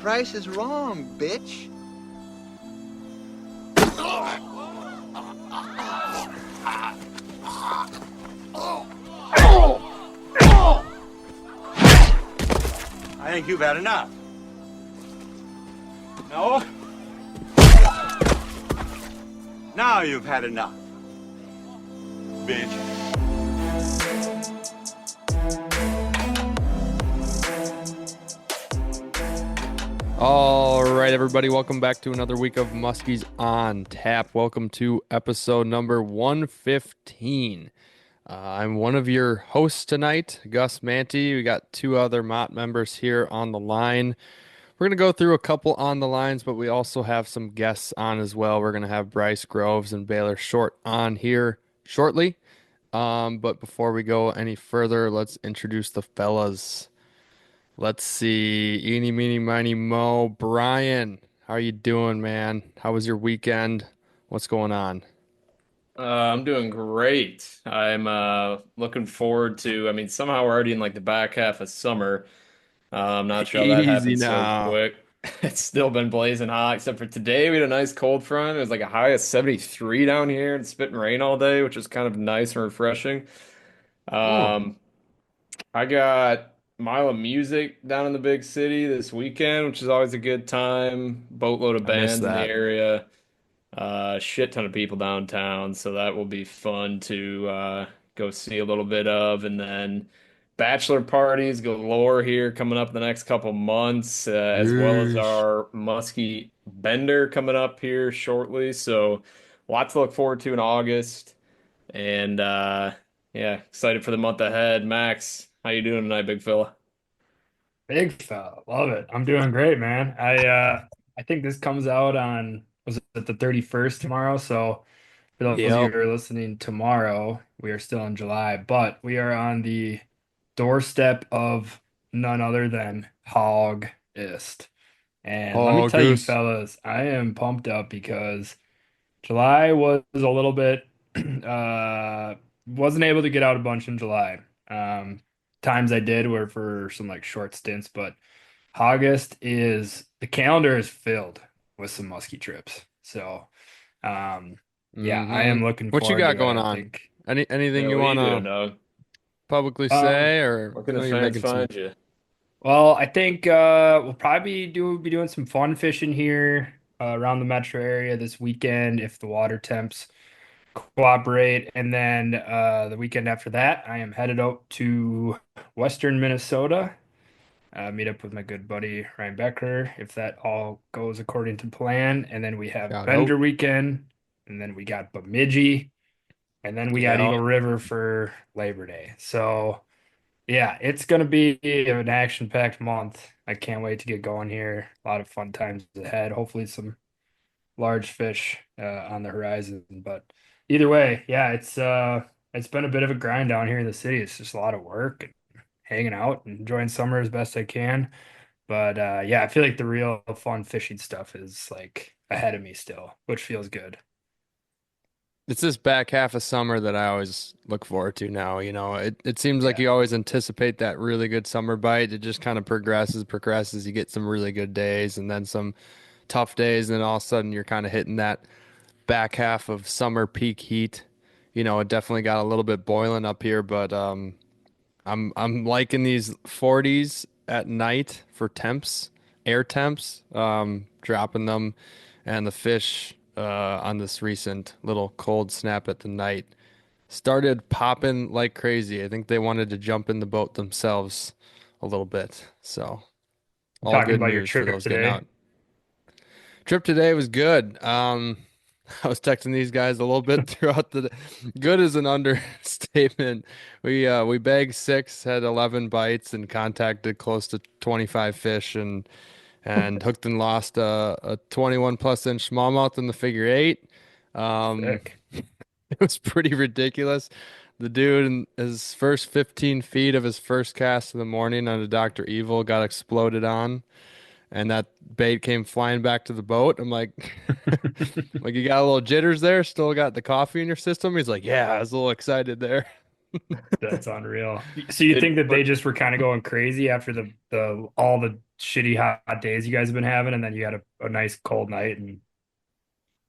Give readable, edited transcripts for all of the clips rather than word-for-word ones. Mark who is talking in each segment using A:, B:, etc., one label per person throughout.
A: price is wrong, bitch.
B: I think you've had enough. No? Now you've had enough, bitch.
C: All right, everybody, welcome back to another week of Muskies on Tap. Welcome to episode number 115. I'm one of your hosts tonight, Gus Manty. We got two other Mott members here on the line. We're going to go through a couple on the lines, but we also have some guests on as well. We're going to have Bryce Groves and Baylor Short on here shortly. But before we go any further, let's introduce the fellas. Let's see. Eeny, meeny, miny, mo. Brian, how are you doing, man? How was your weekend? What's going on?
D: I'm doing great. I'm looking forward to, somehow we're already in like the back half of summer. I'm not sure how that
C: Easy
D: happened so
C: now.
D: quick. It's still been blazing hot, except for today we had a nice cold front. It was like a high of 73 down here and spitting rain all day, which was kind of nice and refreshing.
C: Oh,
D: Um, I got Mile of Music down in the big city this weekend, which is always a good time. Boatload of
C: I missed
D: bands in the
C: that.
D: area. Shit ton of people downtown, so that will be fun to go see a little bit of. And then bachelor parties galore here coming up the next couple months, as well as
C: Yeesh.
D: our musky bender coming up here shortly. So lots to look forward to in August. And yeah, excited for the month ahead. Max, how you doing tonight, big fella?
E: Big fella, love it. I'm doing great, man. I think this comes out on was it the 31st tomorrow? So for those of you
C: Yep.
E: who are listening tomorrow, we are still in July, but we are on the doorstep of none other than Hogist. And let me
C: Oh,
E: tell you,
C: Goose.
E: fellas, I am pumped up because July was a little bit wasn't able to get out a bunch in July. Times I did were for some like short stints, but August is the calendar is filled with some musky trips. So, yeah, I
C: Mm-hmm.
E: am looking
C: What you
E: forward
C: got
E: to it.
C: going
E: I
C: on?
E: think.
C: Anything
D: Yeah,
C: you
D: what are you
C: want
D: doing,
C: to
D: dog?
C: publicly
E: Um,
C: say, or
D: Where can
C: I
D: the
C: know you're
D: fans
C: making some.
D: find you?
E: well, I think we'll probably be doing some fun fishing here around the metro area this weekend if the water temps cooperate. And then the weekend after that, I am headed out to Western Minnesota, meet up with my good buddy Ryan Becker if that all goes according to plan. And then we have
C: Shout out.
E: Bender weekend, and then we got Bemidji, and then we got
C: Yeah.
E: Eagle River for Labor Day. So yeah, it's gonna be an action-packed month. I can't wait to get going here. A lot of fun times ahead. Hopefully some large fish on the horizon. But either way, yeah, it's been a bit of a grind down here in the city. It's just a lot of work and hanging out and enjoying summer as best I can. But yeah, I feel like the real fun fishing stuff is like ahead of me still, which feels good.
C: It's this back half of summer that I always look forward to now. It seems like
E: Yeah.
C: you always anticipate that really good summer bite. It just kind of progresses. You get some really good days and then some tough days, and then all of a sudden you're kind of hitting that back half of summer peak heat. It definitely got a little bit boiling up here, but I'm liking these 40s at night for temps, air temps, dropping them, and the fish on this recent little cold snap at the night started popping like crazy. I think they wanted to jump in the boat themselves a little bit. So all
E: Talking
C: good
E: about your
C: news for
E: trip
C: those getting
E: today.
C: out. Trip today was good. I was texting these guys a little bit throughout the good is an understatement. We bagged six, had 11 bites, and contacted close to 25 fish, and hooked and lost a 21 plus inch smallmouth in the figure eight. Um,
E: Sick.
C: it was pretty ridiculous. The dude in his first 15 feet of his first cast of the morning on a Dr. Evil got exploded on, and that bait came flying back to the boat. I'm like, like you got a little jitters there, still got the coffee in your system. He's like, yeah, I was a little excited there.
E: That's unreal. So you think that they just were kind of going crazy after the all the shitty hot days you guys have been having, and then you had a nice cold night and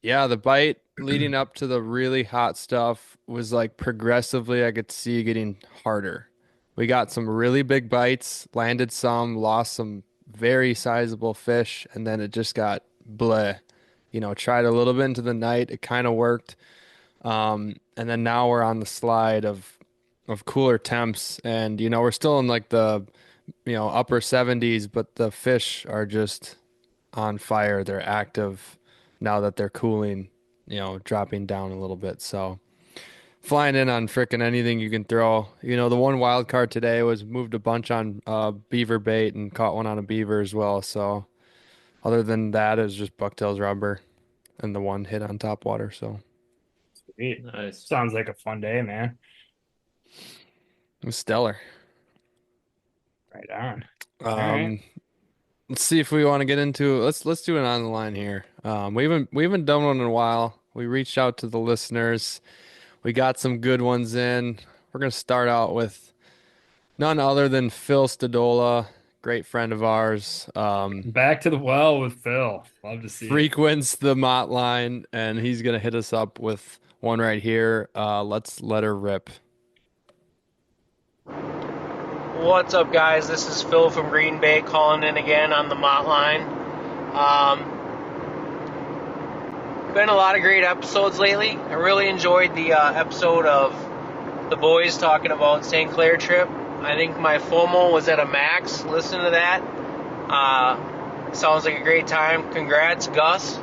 C: Yeah, the bite leading up to the really hot stuff was like progressively I could see getting harder. We got some really big bites, landed some, lost some very sizable fish, and then it just got bleh. Tried a little bit into the night, it kind of worked. And then now we're on the slide of cooler temps, and we're still in like the upper 70s, but the fish are just on fire. They're active now that they're cooling, dropping down a little bit. So flying in on frickin' anything you can throw. The one wild card today was moved a bunch on beaver bait and caught one on a beaver as well. So other than that, it was just bucktails rubber and the one hit on top water. So
E: sweet.
D: Nice.
E: Sounds like a fun day, man.
C: it was stellar.
E: Right on. All right.
C: Um, let's see if we want to get into let's do it on the line here. We haven't done one in a while. We reached out to the listeners. We got some good ones in. We're gonna start out with none other than Phil Stadola, great friend of ours.
E: Back to the well with Phil. Love to see it.
C: Frequents the MOTline, and he's gonna hit us up with one right here. Let's let her rip.
F: What's up, guys? This is Phil from Green Bay calling in again on the MOTline. Been a lot of great episodes lately. I really enjoyed the episode of the boys talking about St. Clair trip. I think my FOMO was at a max. Listen to that. Sounds like a great time. Congrats, Gus,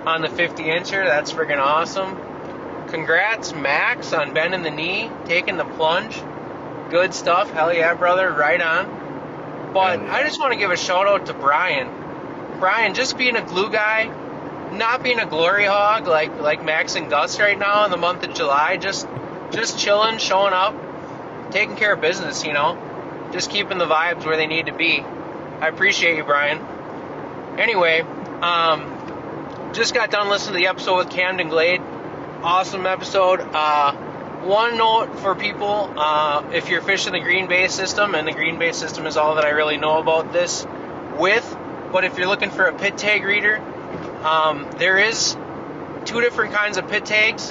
F: on the 50-incher. That's freaking awesome. Congrats, Max, on bending the knee, taking the plunge. Good stuff. Hell yeah, brother. Right on. But I just want to give a shout out to Brian. Brian, just being a glue guy, not being a glory hog like Max and Gus right now in the month of July. Just chilling, showing up, taking care of business, just keeping the vibes where they need to be. I appreciate you, Brian. Anyway, just got done listening to the episode with Camden Glade. Awesome episode. One note for people, if you're fishing the Green Bay system, and the Green Bay system is all that I really know about this but if you're looking for a pit tag reader, there is two different kinds of pit tags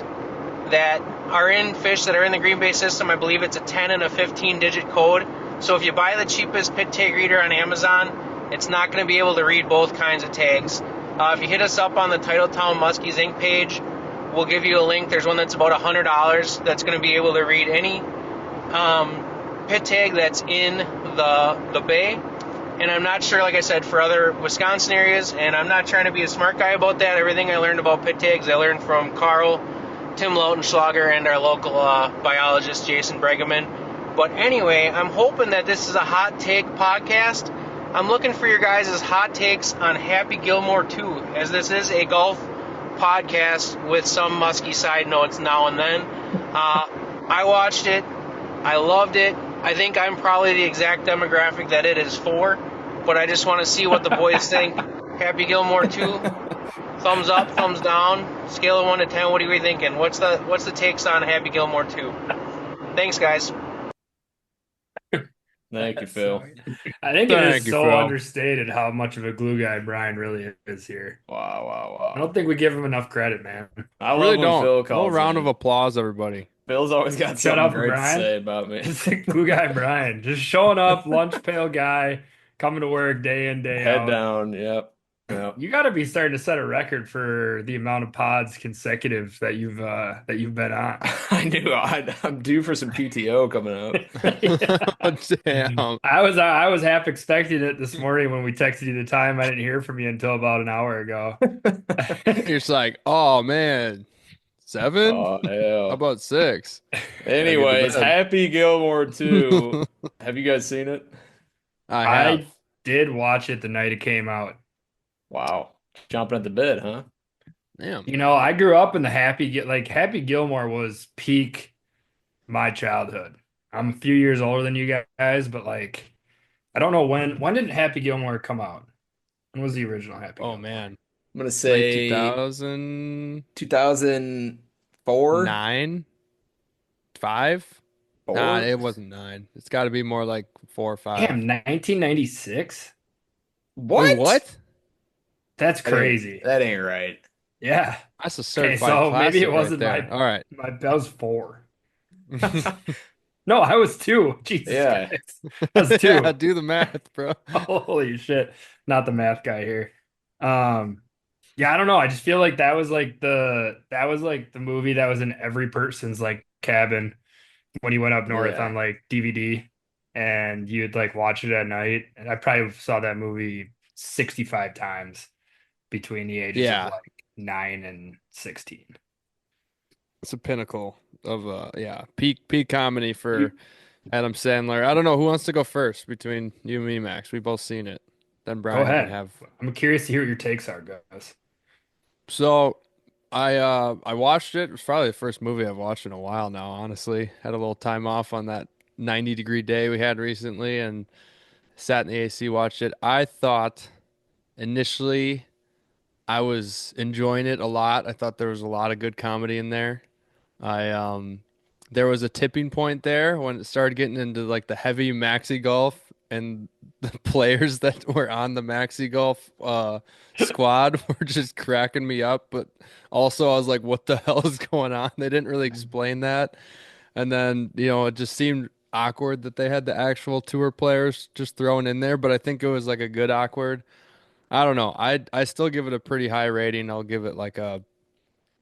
F: that are in fish that are in the Green Bay system. I believe it's a 10 and a 15-digit code. So if you buy the cheapest pit tag reader on Amazon, it's not going to be able to read both kinds of tags. If you hit us up on the Titletown Muskies Inc. page, we'll give you a link. There's one that's about $100 that's going to be able to read any pit tag that's in the bay. And I'm not sure, like I said, for other Wisconsin areas, and I'm not trying to be a smart guy about that. Everything I learned about pit tags, I learned from Carl, Tim Lautenschlager, and our local biologist, Jason Bregeman. But anyway, I'm hoping that this is a hot take podcast. I'm looking for your guys' hot takes on Happy Gilmore too, as this is a golf podcast with some musky side notes now and then. I watched it. I loved it. I think I'm probably the exact demographic that it is for, but I just want to see what the boys think. Happy Gilmore 2, thumbs up, thumbs down, scale of 1 to 10, what are we thinking? What's the takes on Happy Gilmore 2? Thanks, guys.
D: Thank you, Phil.
E: I think it
C: Thank
E: is
C: you,
E: so
C: Phil.
E: understated how much of a glue guy Brian really is here.
D: Wow.
E: I don't think we give him enough credit, man.
D: I love
C: Really
D: when Phil
C: don't.
D: calls
C: No round
D: in.
C: of applause, everybody.
D: Phil's always got
E: Shut
D: something
E: up,
D: great to
E: Brian.
D: say about me.
E: It's like glue guy Brian, just showing up, lunch pail guy, coming to work day in, day
D: Head
E: out.
D: down. Yep.
E: You got to be starting to set a record for the amount of pods consecutive that you've been on.
D: I knew I'm due for some PTO coming up.
C: Damn.
E: I was half expecting it this morning when we texted you the time. I didn't hear from you until about an hour ago.
C: You're just like, oh man, 7?
D: Oh,
C: How
D: hell.
C: about 6?
D: Anyways,
C: bed.
D: Happy Gilmore 2. Have you guys seen it?
C: I have.
E: I did watch it the night it came out.
D: Wow. Jumping at the bit, huh?
C: Damn.
E: I grew up in the Happy Gilmore was peak my childhood. I'm a few years older than you guys, but I don't know when did Happy Gilmore come out? When was the original Happy
C: Oh
E: Gilmore?
C: man.
D: I'm going to
C: Late
D: say
C: 2009,
D: 2004.
C: 5? Nah,
D: Four?
C: it wasn't 9. It's got to be more like 4 or 5.
E: Damn, 1996?
C: Wait,
D: What?
C: what?
E: That's
D: That ain't
E: crazy.
D: that ain't right.
E: Yeah.
C: That's a
E: Okay,
C: certified
E: so maybe it
C: classic right
E: wasn't
C: there. All right.
E: that was 4. No, I was 2. Jesus
D: Yeah.
E: Christ. I was
C: Yeah,
E: 2.
C: do the math, bro.
E: Holy shit. Not the math guy here. Um, yeah, I don't know. I just feel like that was like the movie that was in every person's like cabin when he went up north
D: Yeah.
E: on like DVD and you'd like watch it at night. And I probably saw that movie 65 times between the ages of
C: Yeah,
E: like 9 and 16.
C: it's a pinnacle of yeah, peak comedy
E: You
C: for Adam Sandler. I don't know who wants to go first between you and me, Max. We both seen it. Then
E: go
C: Brian can
E: ahead.
C: have.
E: I'm curious to hear what your takes are, guys.
C: So I watched it. It was probably the first movie I've watched in a while now, honestly. Had a little time off on that 90-degree day we had recently and sat in the AC, watched it. I thought initially I was enjoying it a lot. I thought there was a lot of good comedy in there. I there was a tipping point there when it started getting into like the heavy maxi golf and the players that were on the maxi golf squad were just cracking me up, but also I was like, what the hell is going on? They didn't really explain that. And then, it just seemed awkward that they had the actual tour players just thrown in there, but I think it was like a good awkward. I don't know. I still give it a pretty high rating. I'll give it like a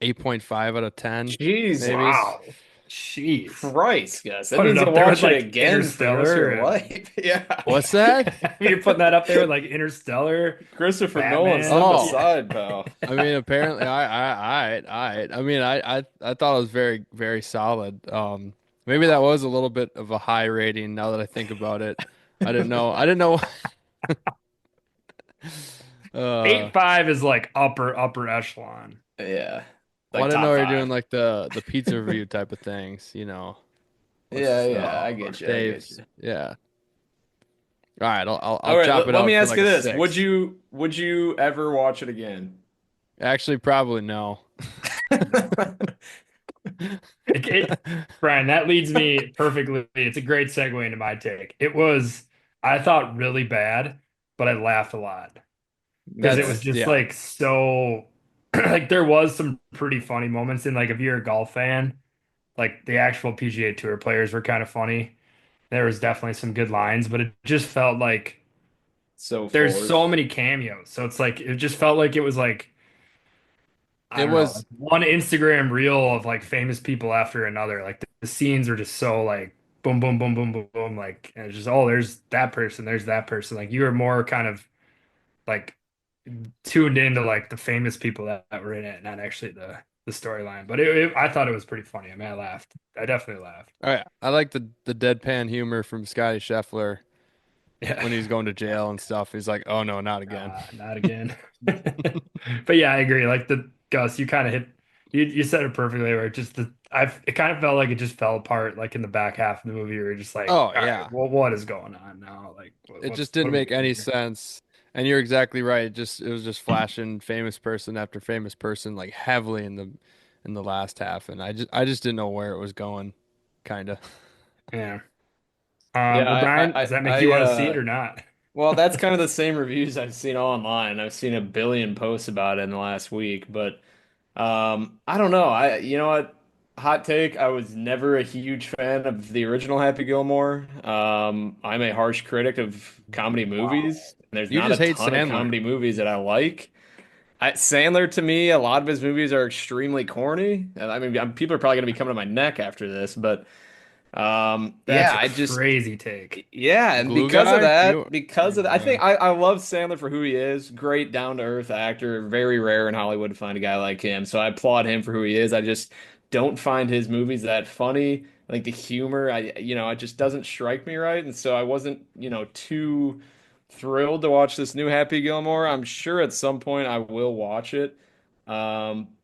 C: 8.5 out of 10, maybe.
D: Jesus
E: Wow. Jeez.
D: Christ, guys. That
E: Put it
D: means you'll
E: up there with
D: watch it
E: like
D: again for the rest of
E: Interstellar
D: your
E: and
D: life. Yeah.
C: What's that?
E: you're putting that up there with like Interstellar,
D: Christopher Nolan, step
E: Batman.
C: Oh,
D: aside, pal.
C: I mean, apparently, I mean, I thought it was very, very solid. Maybe that was a little bit of a high rating now that I think about it. I didn't know. I didn't know.
E: 8
C: Uh,
E: 5 is like upper echelon.
D: Yeah.
C: well, I
D: Like
C: didn't know
D: top
C: you were doing
D: five.
C: like the pizza review type of things.
D: Yeah,
C: What's
D: yeah, I get you. I get
C: Dave's?
D: you.
C: Yeah. All right, I'll
D: All right,
C: chop it
D: let me
C: out to
D: ask
C: like
D: you
C: a
D: this. Would
C: 6.
D: you ever watch it again?
C: Actually, probably no.
E: It, Brian, that leads me perfectly. It's a great segue into my take. I thought, really bad, but I laughed a lot because it
D: Okay.
E: was just
C: Yeah.
E: like so, like there was some pretty funny moments. And like if you're a golf fan, like the actual PGA Tour players were kind of funny. There was definitely some good lines, but it just felt like
D: So
E: there's so
D: forced.
E: many cameos. So it's like it just felt like it was like I
C: It
E: don't know, like
C: was
E: one Instagram reel of like famous people after another. Like the scenes are just so like boom, boom, boom, boom, boom, boom. Like and it's just there's that person, there's that person. Like you were more kind of like tuned into like the famous people that were in it, not actually the storyline. But I thought it was pretty funny. I mean, I laughed. I definitely laughed.
C: all right. I like the deadpan humor from Scotty Scheffler
E: Yeah.
C: when he's going to jail and stuff. He's like, "Oh no, not again."
E: Not again. But yeah, I agree. Like the Gus, you kind of hit you said it perfectly where it kind of felt like it just fell apart like in the back half of the movie where you're just like,
C: Oh
E: all right,
C: yeah.
E: well, what is going on now? Like
C: It just
E: what
C: didn't
E: are we
C: make
E: doing
C: any
E: here?
C: sense. And you're exactly right. It was just flashing famous person after famous person like heavily in the last half, and I just didn't know where it was going, kind of.
E: Yeah.
D: Yeah,
E: Well, Brian, does that make you want to see it or not?
D: well, that's kind of the same reviews I've seen online. I've seen a billion posts about it in the last week, but I don't know. You know what? Hot take. I was never a huge fan of the original Happy Gilmore. I'm a harsh critic of comedy
E: Wow.
D: movies, and there's
C: You
D: not a
C: just hate
D: ton of
C: Sandler.
D: comedy movies that I like. Sandler, to me, a lot of his movies are extremely corny. And I mean, people are probably going to be coming to my neck after this, but
E: That's
D: yeah,
E: a
D: I just
E: crazy take.
D: yeah, and
C: Glue guy? You
D: I
C: yeah.
D: think I love Sandler for who he is. Great down to earth actor. Very rare in Hollywood to find a guy like him. So I applaud him for who he is. I just don't find his movies that funny. I think the humor, it just doesn't strike me right. And so I wasn't, too thrilled to watch this new Happy Gilmore. I'm sure at some point I will watch it.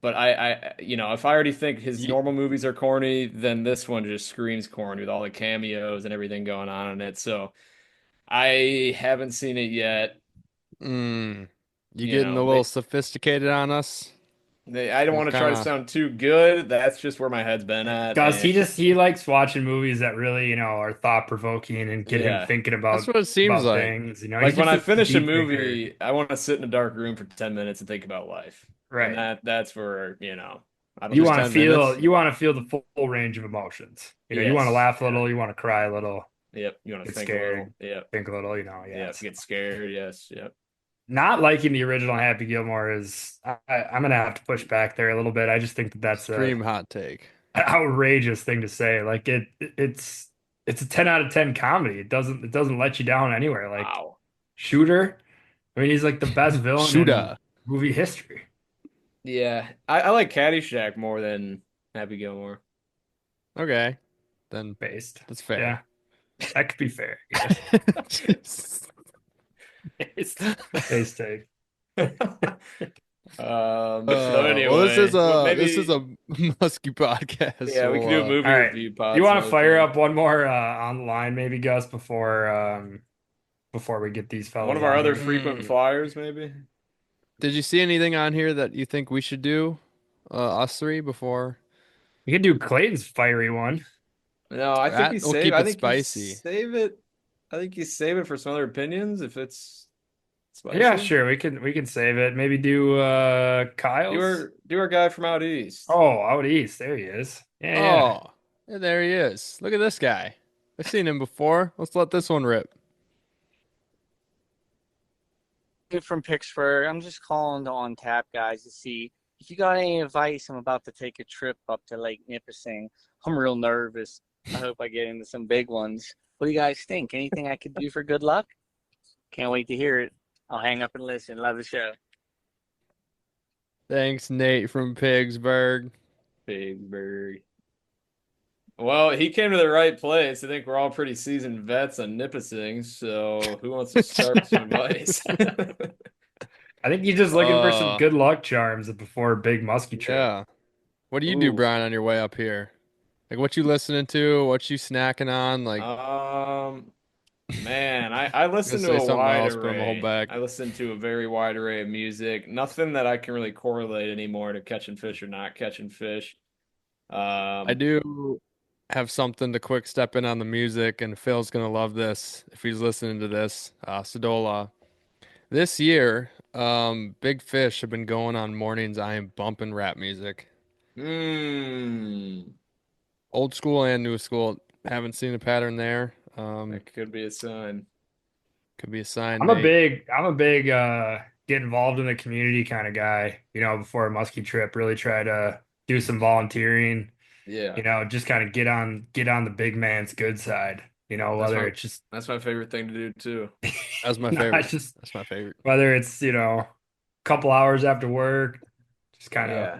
D: But if I already think his
E: Ye-
D: normal movies are corny, then this one just screams corny with all the cameos and everything going on in it. So I haven't seen it yet.
C: Mm, you
D: You
C: getting
D: know,
C: a little sophisticated on us?
D: I don't
C: We've
D: want to
C: kind
D: try to
C: of
D: sound too good. That's just where my head's been at.
E: Gus,
D: And
E: he likes watching movies that really, are thought provoking and get him
D: yeah.
E: thinking
C: that's what it seems
E: about
C: like.
E: things.
D: Like
E: He's
D: when
E: just
D: I
E: a
D: finish a
E: deep thinker.
D: movie, I want to sit in a dark room for 10 minutes and think about life. And
E: Right.
D: that's where, I don't
E: You
C: Just
E: want
D: know.
E: to
C: 10
E: feel
C: minutes.
E: you want to feel the full range of emotions. You want to
D: Yes.
E: laugh a
D: Yeah.
E: little, you want to cry a little,
D: Yep. You want to
E: get
D: think a
E: scared,
D: little. Yep.
E: think a little,
D: Yep.
E: yes.
D: Get scared. Yes. Yep.
E: Not liking the original Happy Gilmore is I'm gonna have to push back there a little bit. I just think that that's a
C: Extreme hot take.
E: outrageous thing to say. Like it's a 10 out of 10 comedy. It doesn't let you down anywhere. Like
D: Wow.
E: Shooter, I mean he's like the best villain in
C: Shooter.
E: movie history.
D: Yeah. I like Caddyshack more than Happy Gilmore.
C: Okay, then
E: Based.
C: that's fair.
E: Yeah, that could be fair, I guess.
C: Jeez.
E: Based take.
D: So
C: Well, this is
D: anyway,
C: a musky podcast.
D: yeah, we
C: So
D: can do a
E: All
D: movie
E: right.
D: review
E: You
D: pod some
E: want to
D: other
E: fire
D: time.
E: up one more on the line, maybe, Gus, before we get these
D: One
E: fellas
D: of our
E: on
D: other
E: here?
D: frequent flyers, maybe.
C: did you see anything on here that you think we should do, us three, before?
E: We could do Clayton's fiery one.
D: No, I think
C: We'll keep
D: I
C: it
D: think you
C: spicy.
D: save it. I think you save it for some other opinions if it's
E: Yeah,
D: spicy.
E: sure. We can save it. Maybe do Kyle's.
D: Do our guy from out east.
E: Oh, out east. There he is. Yeah, yeah.
C: Oh, yeah, there he is. Look at this guy. I've seen him before. Let's let this one rip.
G: From Pittsburgh. I'm just calling on tap guys to see if you got any advice. I'm about to take a trip up to Lake Nipissing. I'm real nervous. I hope I get into some big ones. What do you guys think? Anything I could do for good luck? Can't wait to hear it. I'll hang up and listen. Love the show.
C: Thanks, Nate from Pittsburgh.
D: Bigberg. Well, he came to the right place. I think we're all pretty seasoned vets on Nipissing. So who wants to start with some advice?
E: I think he's just looking for some
C: Uh,
E: good luck charms before a big musky trip.
C: yeah. What do you do,
D: Ooh.
C: Brian, on your way up here? Like, what you listening to? What you snacking on? Like,
D: Man, I
C: I'm gonna
D: listen to
C: say
D: a
C: something
D: wide
C: else, but I'm gonna hold
D: array.
C: back.
D: I listen to a very wide array of music. Nothing that I can really correlate anymore to catching fish or not catching fish.
C: I
D: Um,
C: do have something to quick step in on the music, and Phil's gonna love this if he's listening to this. Sadola. This year, Big Fish have been going on mornings. I am bumping rap music,
D: hmm,
C: old school and new school. Haven't seen a pattern there.
D: that could be a sign.
C: Could be a sign,
E: I'm a
C: Nate.
E: big I'm a big get involved in the community kind of guy. Before a musky trip, really try to do some volunteering.
D: Yeah,
E: Just kind of get on the big man's good side.
D: that's
E: Whether
D: my
E: it's just
D: that's my favorite thing to do too.
C: That's my
E: not
C: favorite.
E: just
C: That's my favorite.
E: whether it's a couple hours after work, just kind of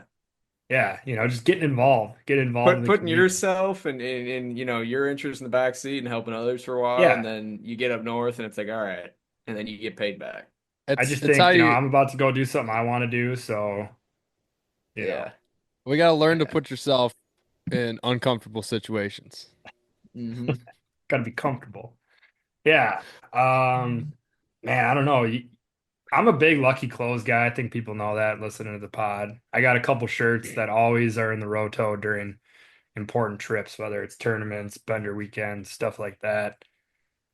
D: Yeah.
E: yeah, just get involved in the
D: Putting
E: community.
D: yourself and your interest in the back seat and helping others for a while, and
E: Yeah,
D: then you get up north and it's like, all right, and then you get paid back.
E: I
C: It's
E: just
C: it's how
E: think
C: you
E: I'm about to go do something I want to do, so you know,
D: Yeah.
C: we gotta learn to put yourself in uncomfortable situations.
D: Hmm.
E: got to be comfortable. Yeah, man, I don't know. I'm a big Lucky Clothes guy. I think people know that listening to the pod. I got a couple shirts that always are in the roto during important trips, whether it's tournaments, bender weekends, stuff like that.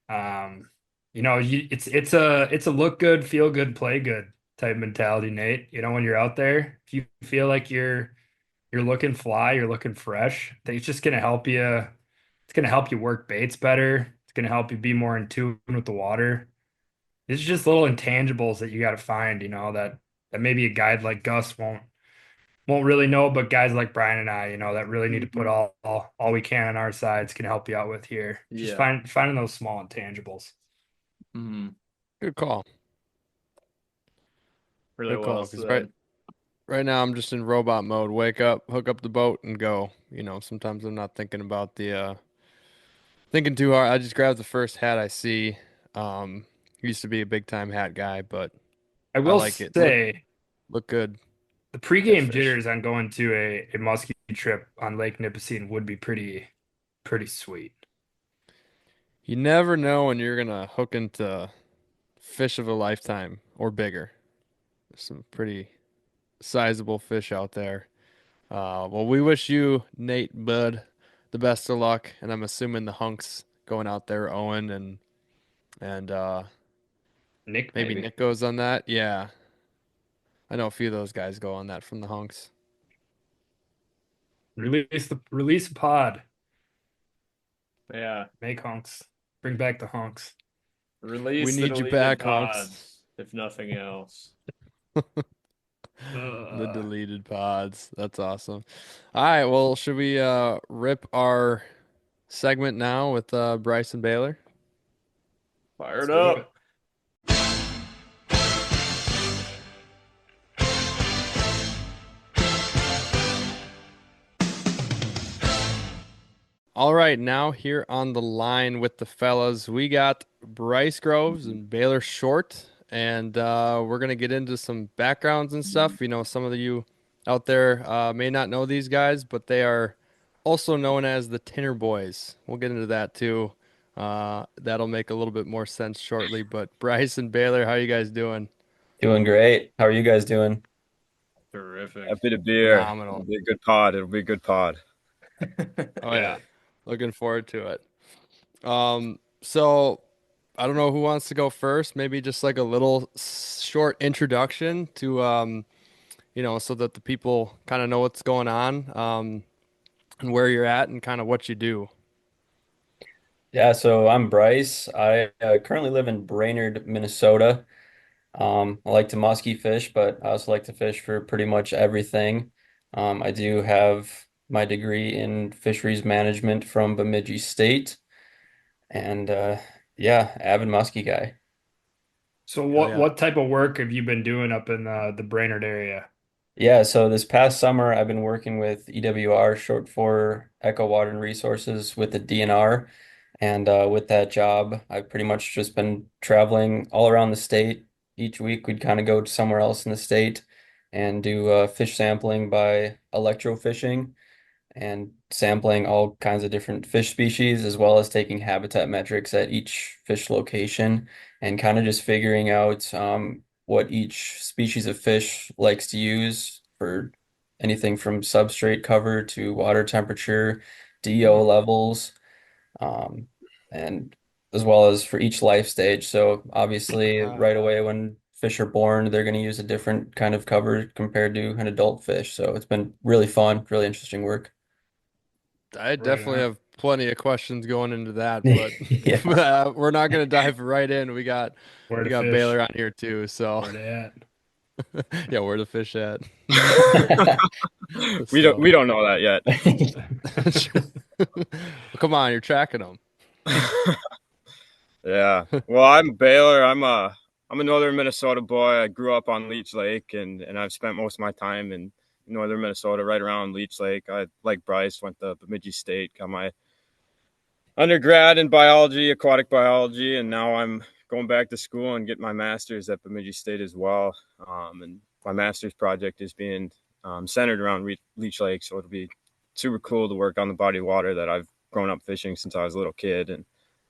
E: Um, it's a look good, feel good, play good type mentality, Nate. When you're out there, if you feel like you're looking fly, you're looking fresh, I think it's just gonna help you. It's gonna help you work baits better. It's gonna help you be more in tune with the water. It's just little intangibles that you got to find, that maybe a guide like Gus won't really know, but guys like Brian and I, that really need to put all we can on our sides can help you out with here. Just
D: Yeah.
E: finding those small intangibles.
D: Hmm.
C: Good call.
D: Really
C: Good
D: well
C: call. Because right
D: said.
C: right now I'm just in robot mode. Wake up, hook up the boat, and go. Sometimes I'm not thinking about the thinking too hard. I just grab the first hat I see. Used to be a big time hat guy, but
E: I
C: I
E: will
C: like it. Look
E: say
C: good.
E: the
C: Catch
E: pregame
C: fish.
E: jitters on going to a muskie trip on Lake Nipissing would be pretty sweet.
C: You never know when you're gonna hook into fish of a lifetime or bigger. There's some pretty sizable fish out there. Well, we wish you, Nate, Bud, the best of luck, and I'm assuming the hunks going out there, Owen and
E: Nick,
C: maybe
E: maybe.
C: Nick goes on that. Yeah, I know a few of those guys go on that from the hunks.
E: Release a pod.
D: Yeah.
E: Make honks. Bring back the honks.
C: We
D: Release the
C: need you
D: deleted
C: back, hunks.
D: pods, if nothing else.
C: The deleted pods. That's awesome. All right, well, should we rip our segment now with Bryce and Baylor?
D: Fired
E: Let's do
D: up.
E: it.
C: All right, now here on the line with the fellas, we got Bryce Groves and Baylor Short, and we're gonna get into some backgrounds and stuff. You know, some of you out there may not know these guys, but they are also known as the Tinner Boys. We'll get into that too. That'll make a little bit more sense shortly. But Bryce and Baylor, how you guys doing?
H: Doing great. How are you guys doing?
D: Terrific.
B: Happy to be here.
C: Phenomenal.
B: It'll be a good pod. It'll be a good pod.
C: Oh yeah, looking forward to it. So I don't know who wants to go first. Maybe just like a little short introduction to so that the people kind of know what's going on, and where you're at and kind of what you do.
H: Yeah, so I'm Bryce. I currently live in Brainerd, Minnesota. I like to musky fish, but I also like to fish for pretty much everything. I do have my degree in fisheries management from Bemidji State, and yeah, avid musky guy.
E: So
C: Hell
E: what
C: yeah.
E: what type of work have you been doing up in the Brainerd area?
H: Yeah, so this past summer I've been working with EWR, short for Echo Water and Resources, with the DNR. And with that job, I've pretty much just been traveling all around the state. Each week we'd kind of go to somewhere else in the state and do fish sampling by electrofishing and sampling all kinds of different fish species, as well as taking habitat metrics at each fish location and kind of just figuring out what each species of fish likes to use for anything from substrate cover to water temperature, DO levels, um, and as well as for each life stage. So obviously, right away when fish are born, they're going to use a different kind of cover compared to an adult fish. So it's been really fun, really interesting work.
C: I
E: Right
C: definitely
E: on.
C: have plenty of questions going into that, but
H: Yeah.
C: we're not going to dive right in. We got
E: Where to
C: Baylor
E: fish?
C: on here too, so
E: Where they at?
C: yeah, where the fish at?
B: We
C: So
B: don't know that yet.
C: well, come on, you're tracking them.
B: Yeah. Well, I'm Baylor. I'm a northern Minnesota boy. I grew up on Leech Lake, and I've spent most of my time in northern Minnesota, right around Leech Lake. I, like Bryce, went to Bemidji State, got my undergrad in biology, aquatic biology, and now I'm going back to school and getting my master's at Bemidji State as well. And my master's project is being centered around Leech Lake, so it'll be super cool to work on the body of water that I've grown up fishing since I was a little kid. And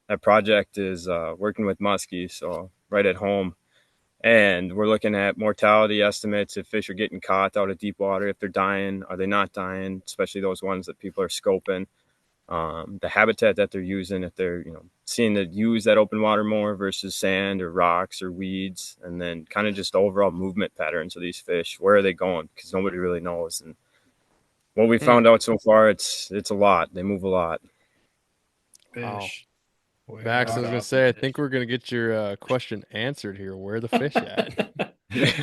B: that project is working with muskies, so right at home. And we're looking at mortality estimates if fish are getting caught out of deep water, if they're dying, are they not dying, especially those ones that people are scoping. The habitat that they're using, if they're seeing to use that open water more versus sand or rocks or weeds, and then kind of just overall movement patterns of these fish. Where are they going? Because nobody really knows. And what we found out so far, it's a lot. They move a lot.
E: Fish.
C: Max, I was gonna say, I think we're gonna get your question answered here. Where the fish at?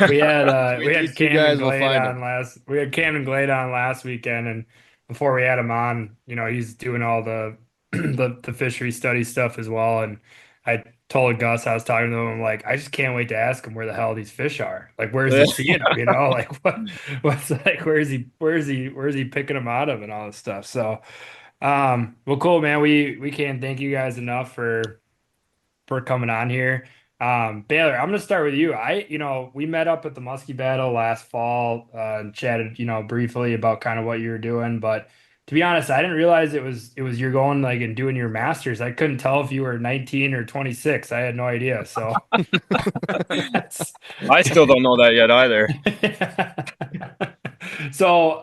E: we had
C: These two
E: Cam
C: guys
E: and
C: will
E: Glade
C: find
E: on
C: them.
E: last weekend, and before we had him on, he's doing all the the fishery study stuff as well. And I told Gus, I was talking to him, I'm like, I just can't wait to ask him where the hell these fish are. Like, where is he seeing them? Like what's like where is he picking them out of and all this stuff. So well, cool, man. We can't thank you guys enough for coming on here. Baylor, I'm gonna start with you. We met up at the Muskie Battle last fall, and chatted, briefly about kind of what you were doing. But to be honest, I didn't realize it was you're going like and doing your masters. I couldn't tell if you were 19 or 26. I had no idea. So
B: I still don't know that yet either.
E: So,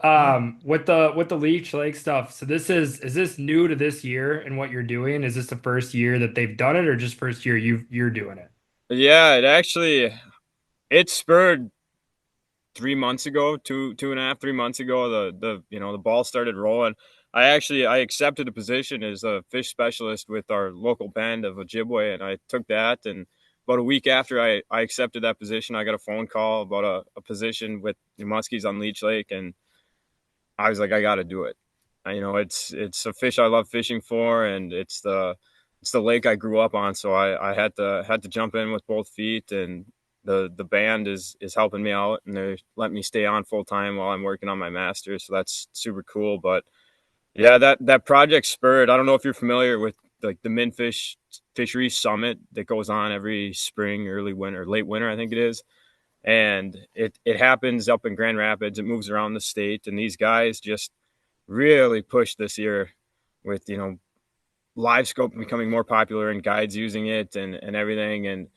E: with the Leech Lake stuff, so is this new to this year and what you're doing? Is this the first year that they've done it, or just first year you're doing it?
B: Yeah, it spurred 3 months ago, two and a half, 3 months ago. The ball started rolling. I accepted a position as a fish specialist with our local band of Ojibwe, and I took that. And about a week after I accepted that position, I got a phone call about a position with the Muskies on Leech Lake, and I was like, I got to do it. It's a fish I love fishing for, and it's the lake I grew up on, so I had to jump in with both feet. And the band is helping me out, and they're letting me stay on full time while I'm working on my master's, so that's super cool. But yeah, that project spurred. I don't know if you're familiar with like the Minfish Fisheries Summit that goes on every spring, early winter, late winter, I think it is. And it happens up in Grand Rapids. It moves around the state, and these guys just really pushed this year with live scope becoming more popular and guides using it and everything. And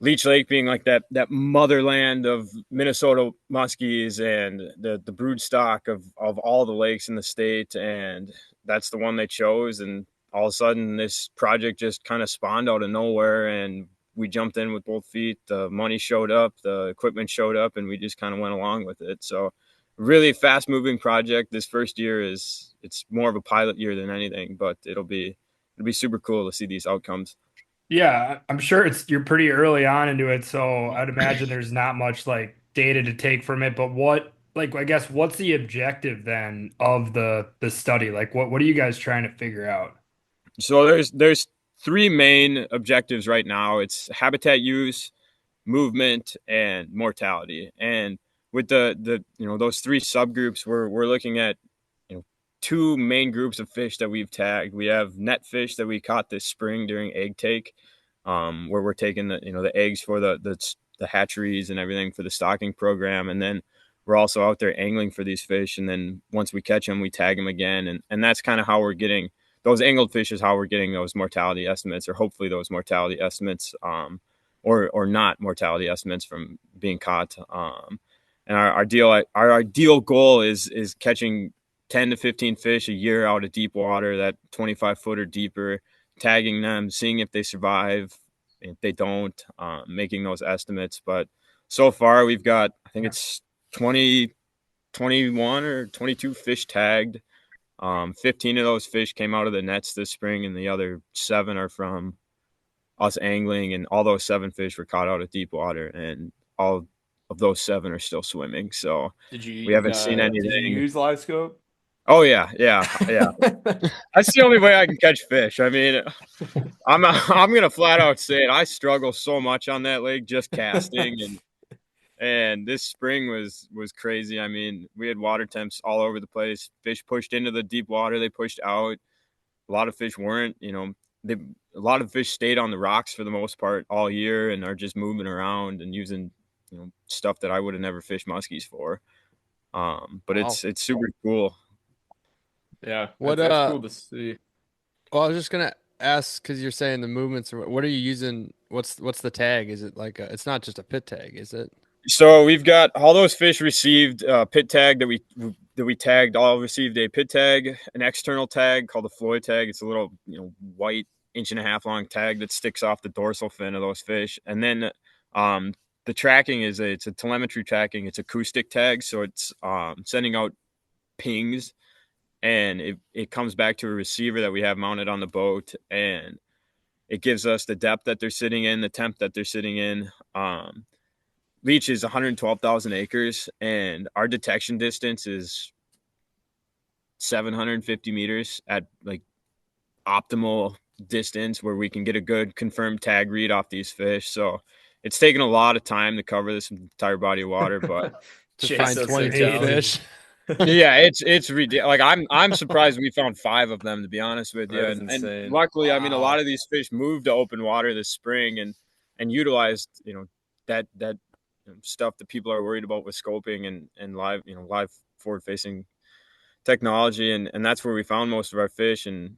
B: Leech Lake being like that motherland of Minnesota muskies and the brood stock of all the lakes in the state, and that's the one they chose. And all of a sudden, this project just kind of spawned out of nowhere, and we jumped in with both feet. The money showed up, the equipment showed up, and we just kind of went along with it. So, really fast moving project. This first year it's more of a pilot year than anything, but it'll be super cool to see these outcomes.
E: Yeah, I'm sure you're pretty early on into it, so I'd imagine there's not much like data to take from it. But I guess, what's the objective then of the study? Like, what are you guys trying to figure out?
B: So there's three main objectives right now. It's habitat use, movement, and mortality. And with the those three subgroups, we're looking at two main groups of fish that we've tagged. We have net fish that we caught this spring during egg take, where we're taking the eggs for the hatcheries and everything for the stocking program. And then we're also out there angling for these fish. And then once we catch them, we tag them again. And that's kind of how we're getting those angled fish, is how we're getting those mortality estimates, or hopefully those mortality estimates, or not mortality estimates from being caught. And our ideal goal is catching 10 to 15 fish a year out of deep water, that 25 foot or deeper, tagging them, seeing if they survive. If they don't, making those estimates. But so far we've got, I think it's 20, 21 or 22 fish tagged. 15 of those fish came out of the nets this spring, and the other 7 are from us angling. And all those 7 fish were caught out of deep water, and all of those 7 are still swimming. So we haven't seen anything.
D: Did you use live scope?
B: Oh yeah. That's the only way I can catch fish. I mean, I'm gonna flat out say it. I struggle so much on that lake just casting, and this spring was crazy. I mean, we had water temps all over the place. Fish pushed into the deep water, they pushed out. A lot of fish weren't. A lot of fish stayed on the rocks for the most part all year, and are just moving around and using stuff that I would have never fished muskies for. But
C: Wow.
B: it's super cool.
D: Yeah,
C: What,
D: that's cool to see.
C: Well, I was just gonna ask, because you're saying the movements. What are you using? What's the tag? Is it like it's not just a pit tag, is it?
B: So we've got all those fish received pit tag that we tagged. All received a pit tag, an external tag called the Floyd tag. It's a little white 1.5 inch long tag that sticks off the dorsal fin of those fish. And then the tracking it's a telemetry tracking. It's acoustic tag, so it's sending out pings, and it comes back to a receiver that we have mounted on the boat, and it gives us the depth that they're sitting in, the temp that they're sitting in. Leech is 112,000 acres, and our detection distance is 750 meters at like optimal distance, where we can get a good confirmed tag read off these fish. So it's taken a lot of time to cover this entire body of water, but
C: To find
D: those
C: 22
D: hotels.
C: fish.
B: yeah, it's ridiculous. Like I'm surprised we found 5 of them, to be honest with you.
D: That is
B: And
D: insane.
B: luckily, I mean, a
C: Wow.
B: lot of these fish moved to open water this spring and utilized that stuff that people are worried about with scoping and live forward facing technology, and that's where we found most of our fish. And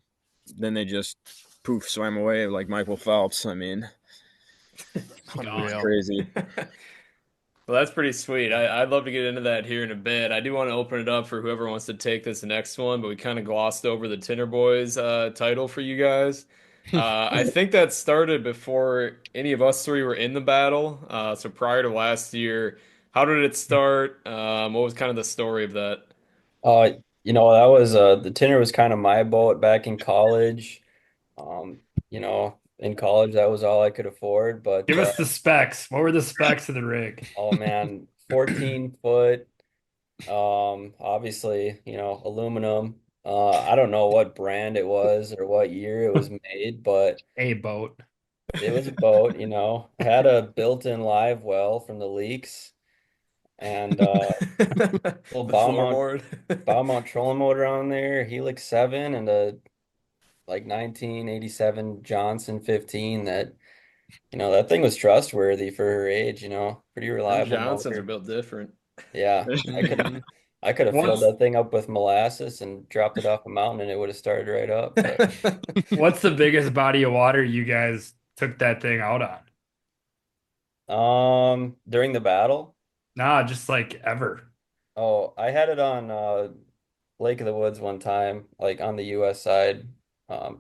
B: then they just poof swam away like Michael Phelps. I mean, it's
C: Unreal.
B: crazy.
D: Well, that's pretty sweet. I'd love to get into that here in a bit. I do want to open it up for whoever wants to take this next one, but we kind of glossed over the Tinner Boys title for you guys. I think that started before any of us three were in the battle. So prior to last year, how did it start? What was kind of the story of that?
H: Uh, that was the Tinner was kind of my boat back in college. Um, in college that was all I could afford, but
E: Give us the specs. What were the specs of the rig?
H: oh man, 14 foot, obviously, aluminum. I don't know what brand it was or what year it was made, but
E: A boat.
H: it was a boat, had a built-in live well from the leaks and little
D: The floorboard.
H: bow mount trolling motor on there, Helix 7 and a like 1987 Johnson 15 that that thing was trustworthy for her age, pretty
D: Them
H: reliable
D: Johnsons are
H: motor.
D: built different.
H: Yeah,
C: Mhm.
H: I could have filled
E: What's
H: that thing up with molasses and dropped it off a mountain and it would have started right up. But
E: what's the biggest body of water you guys took that thing out on?
H: during the battle,
E: Nah, just like ever.
H: oh, I had it on Lake of the Woods one time, like on the US side,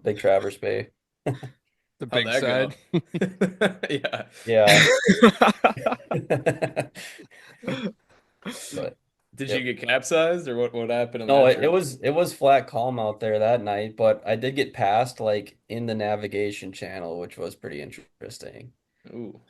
H: Big Traverse Bay.
C: The
D: How'd
C: big
D: that go?
C: side.
D: Yeah.
H: Yeah. But
D: Did you
H: yep.
D: get capsized or what happened on
H: No,
D: that
H: it
D: trip?
H: was it was flat calm out there that night, but I did get past like in the navigation channel, which was pretty interesting.
D: Ooh.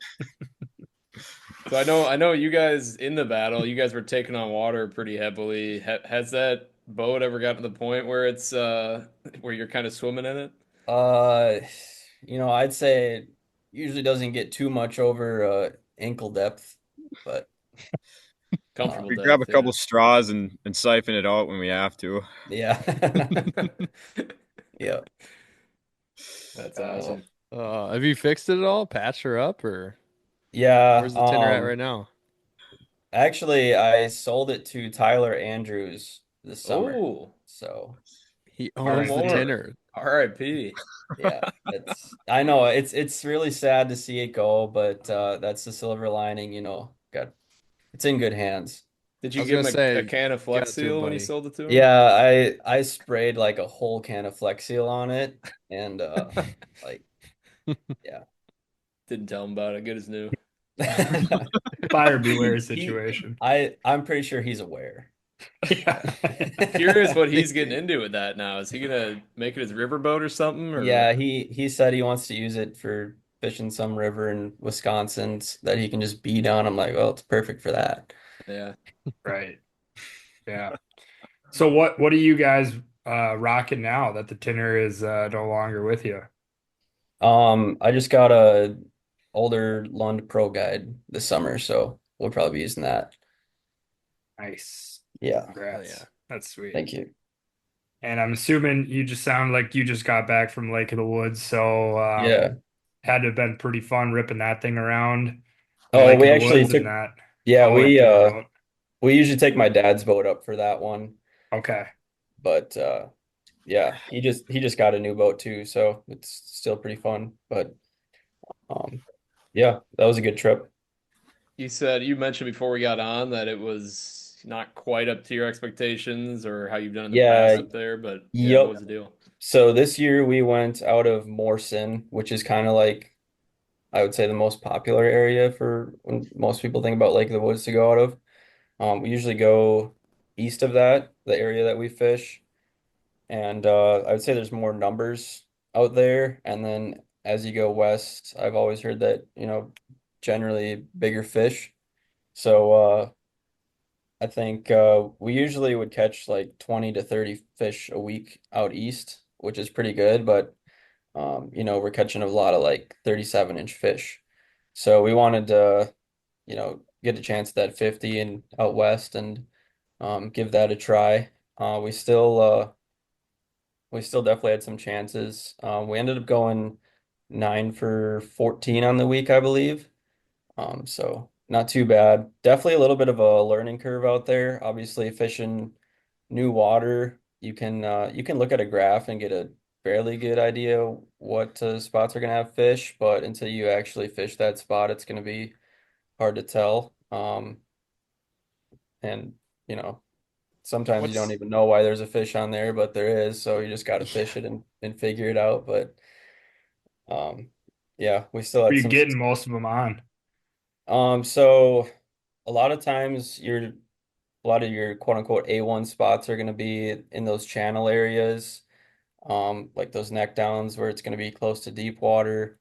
D: So I know you guys in the battle, you guys were taking on water pretty heavily. Has that boat ever gotten to the point where it's where you're kind of swimming in it?
H: Uh, I'd say usually doesn't get too much over ankle depth, but
D: Comfortable
B: We grab a
D: depth, yeah.
B: couple straws and siphon it out when we have to.
H: yeah. Yeah.
D: That's
H: Uh,
D: awesome.
C: Have you fixed it at all? Patched her up, or
H: yeah.
C: where's the Tinner at right now?
H: Actually, I sold it to Tyler Andrews this summer.
D: Oh,
H: So,
C: He
D: no
C: owns the
H: currently,
D: more.
C: Tinner.
D: R.I.P.
H: yeah, I know it's really sad to see it go, but that's the silver lining, got it's in good hands.
D: Did
C: I
D: you
C: was
D: give
C: gonna
D: him a
C: say,
D: can of
C: get
D: Flex
C: it to him,
D: Seal when you
C: buddy.
D: sold it to him?
H: Yeah, I sprayed like a whole can of Flex Seal on it and like yeah.
D: Didn't tell him about it. Good as new.
E: Buyer beware
H: He
E: situation.
H: I'm pretty sure he's aware.
E: Yeah.
D: Curious what he's getting into with that now. Is he gonna make it his riverboat or something? Or
H: Yeah, he said he wants to use it for fishing some river in Wisconsin that he can just beat on. I'm like, well, it's perfect for that.
D: yeah.
E: Right. Yeah. So what are you guys rocking now that the Tinner is no longer with you?
H: I just got a older Lund Pro guide this summer, so we'll probably be using that.
E: Nice.
H: Yeah,
C: Hell yeah.
E: Congrats. That's sweet.
H: thank you.
E: And I'm assuming you just sound like you just got back from Lake of the Woods, so
H: Yeah.
E: had to have been pretty fun ripping that thing around the
H: Oh,
E: Lake of
H: we
E: the
H: actually
E: Woods
H: took
E: and that
H: yeah,
E: hauling things out.
H: we usually take my dad's boat up for that one,
E: Okay.
H: but yeah, he just got a new boat too, so it's still pretty fun. But um yeah, that was a good trip.
D: You mentioned before we got on that it was not quite up to your expectations or how you've done in the
H: Yeah,
D: past up there, but yeah, what
H: yep.
D: was the deal?
H: So this year we went out of Morrison, which is kind of like I would say the most popular area for when most people think about Lake of the Woods to go out of. We usually go east of that, the area that we fish, and I would say there's more numbers out there. And then as you go west, I've always heard that, generally bigger fish. So I think we usually would catch like 20 to 30 fish a week out east, which is pretty good, but we're catching a lot of like 37-inch fish. So we wanted to, get a chance at that 50 and out west and give that a try. We still definitely had some chances. We ended up going 9 for 14 on the week, I believe. So not too bad. Definitely a little bit of a learning curve out there. Obviously, fishing new water, you can look at a graph and get a fairly good idea what spots are gonna have fish, but until you actually fish that spot, it's gonna be hard to tell. Um, and you know, sometimes you don't
C: What's
H: even know why there's a fish on there, but there is, so you just got to
C: yeah.
H: fish it and figure it out. But um, yeah, we still
E: Were
H: had
E: you
H: some.
E: getting most of them on?
H: So a lot of times a lot of your quote unquote A1 spots are going to be in those channel areas, like those neck downs where it's going to be close to deep water.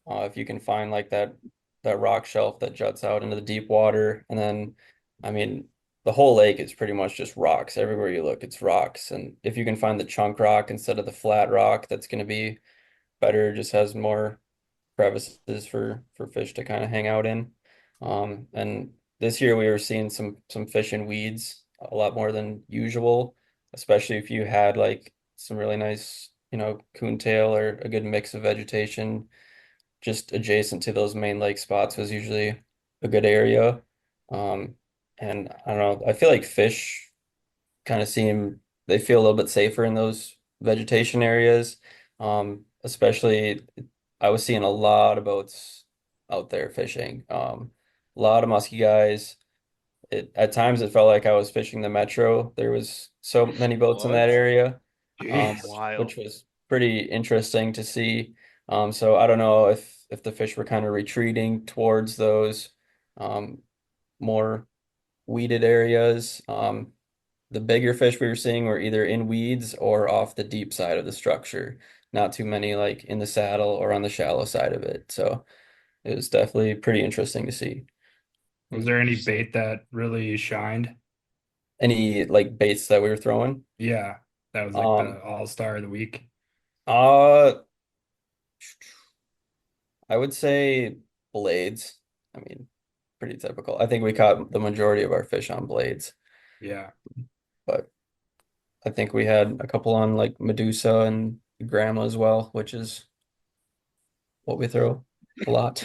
H: If you can find like that rock shelf that juts out into the deep water, and then, I mean, the whole lake is pretty much just rocks. Everywhere you look, it's rocks. And if you can find the chunk rock instead of the flat rock, that's going to be better. Just has more crevices for fish to kind of hang out in. And this year we were seeing some fish in weeds a lot more than usual, especially if you had like some really nice, coontail or a good mix of vegetation just adjacent to those main lake spots was usually a good area. Um, and I don't know, I feel like fish kind of seem they feel a little bit safer in those vegetation areas. Especially I was seeing a lot of boats out there fishing. A lot of musky guys. At times it felt like I was fishing the metro. There was so many boats in that
C: What?
H: area,
E: Jeez.
C: Wild.
H: which was pretty interesting to see. So I don't know if the fish were kind of retreating towards those um, more weeded areas. The bigger fish we were seeing were either in weeds or off the deep side of the structure. Not too many like in the saddle or on the shallow side of it. So it was definitely pretty interesting to see.
E: Was there any bait that really shined?
H: Any like baits that we were throwing?
E: Yeah, that was like
H: Um,
E: the all-star of the week.
H: uh, I would say blades. I mean, pretty typical. I think we caught the majority of our fish on blades,
E: Yeah.
H: but I think we had a couple on like Medusa and Grandma as well, which is what we throw a lot.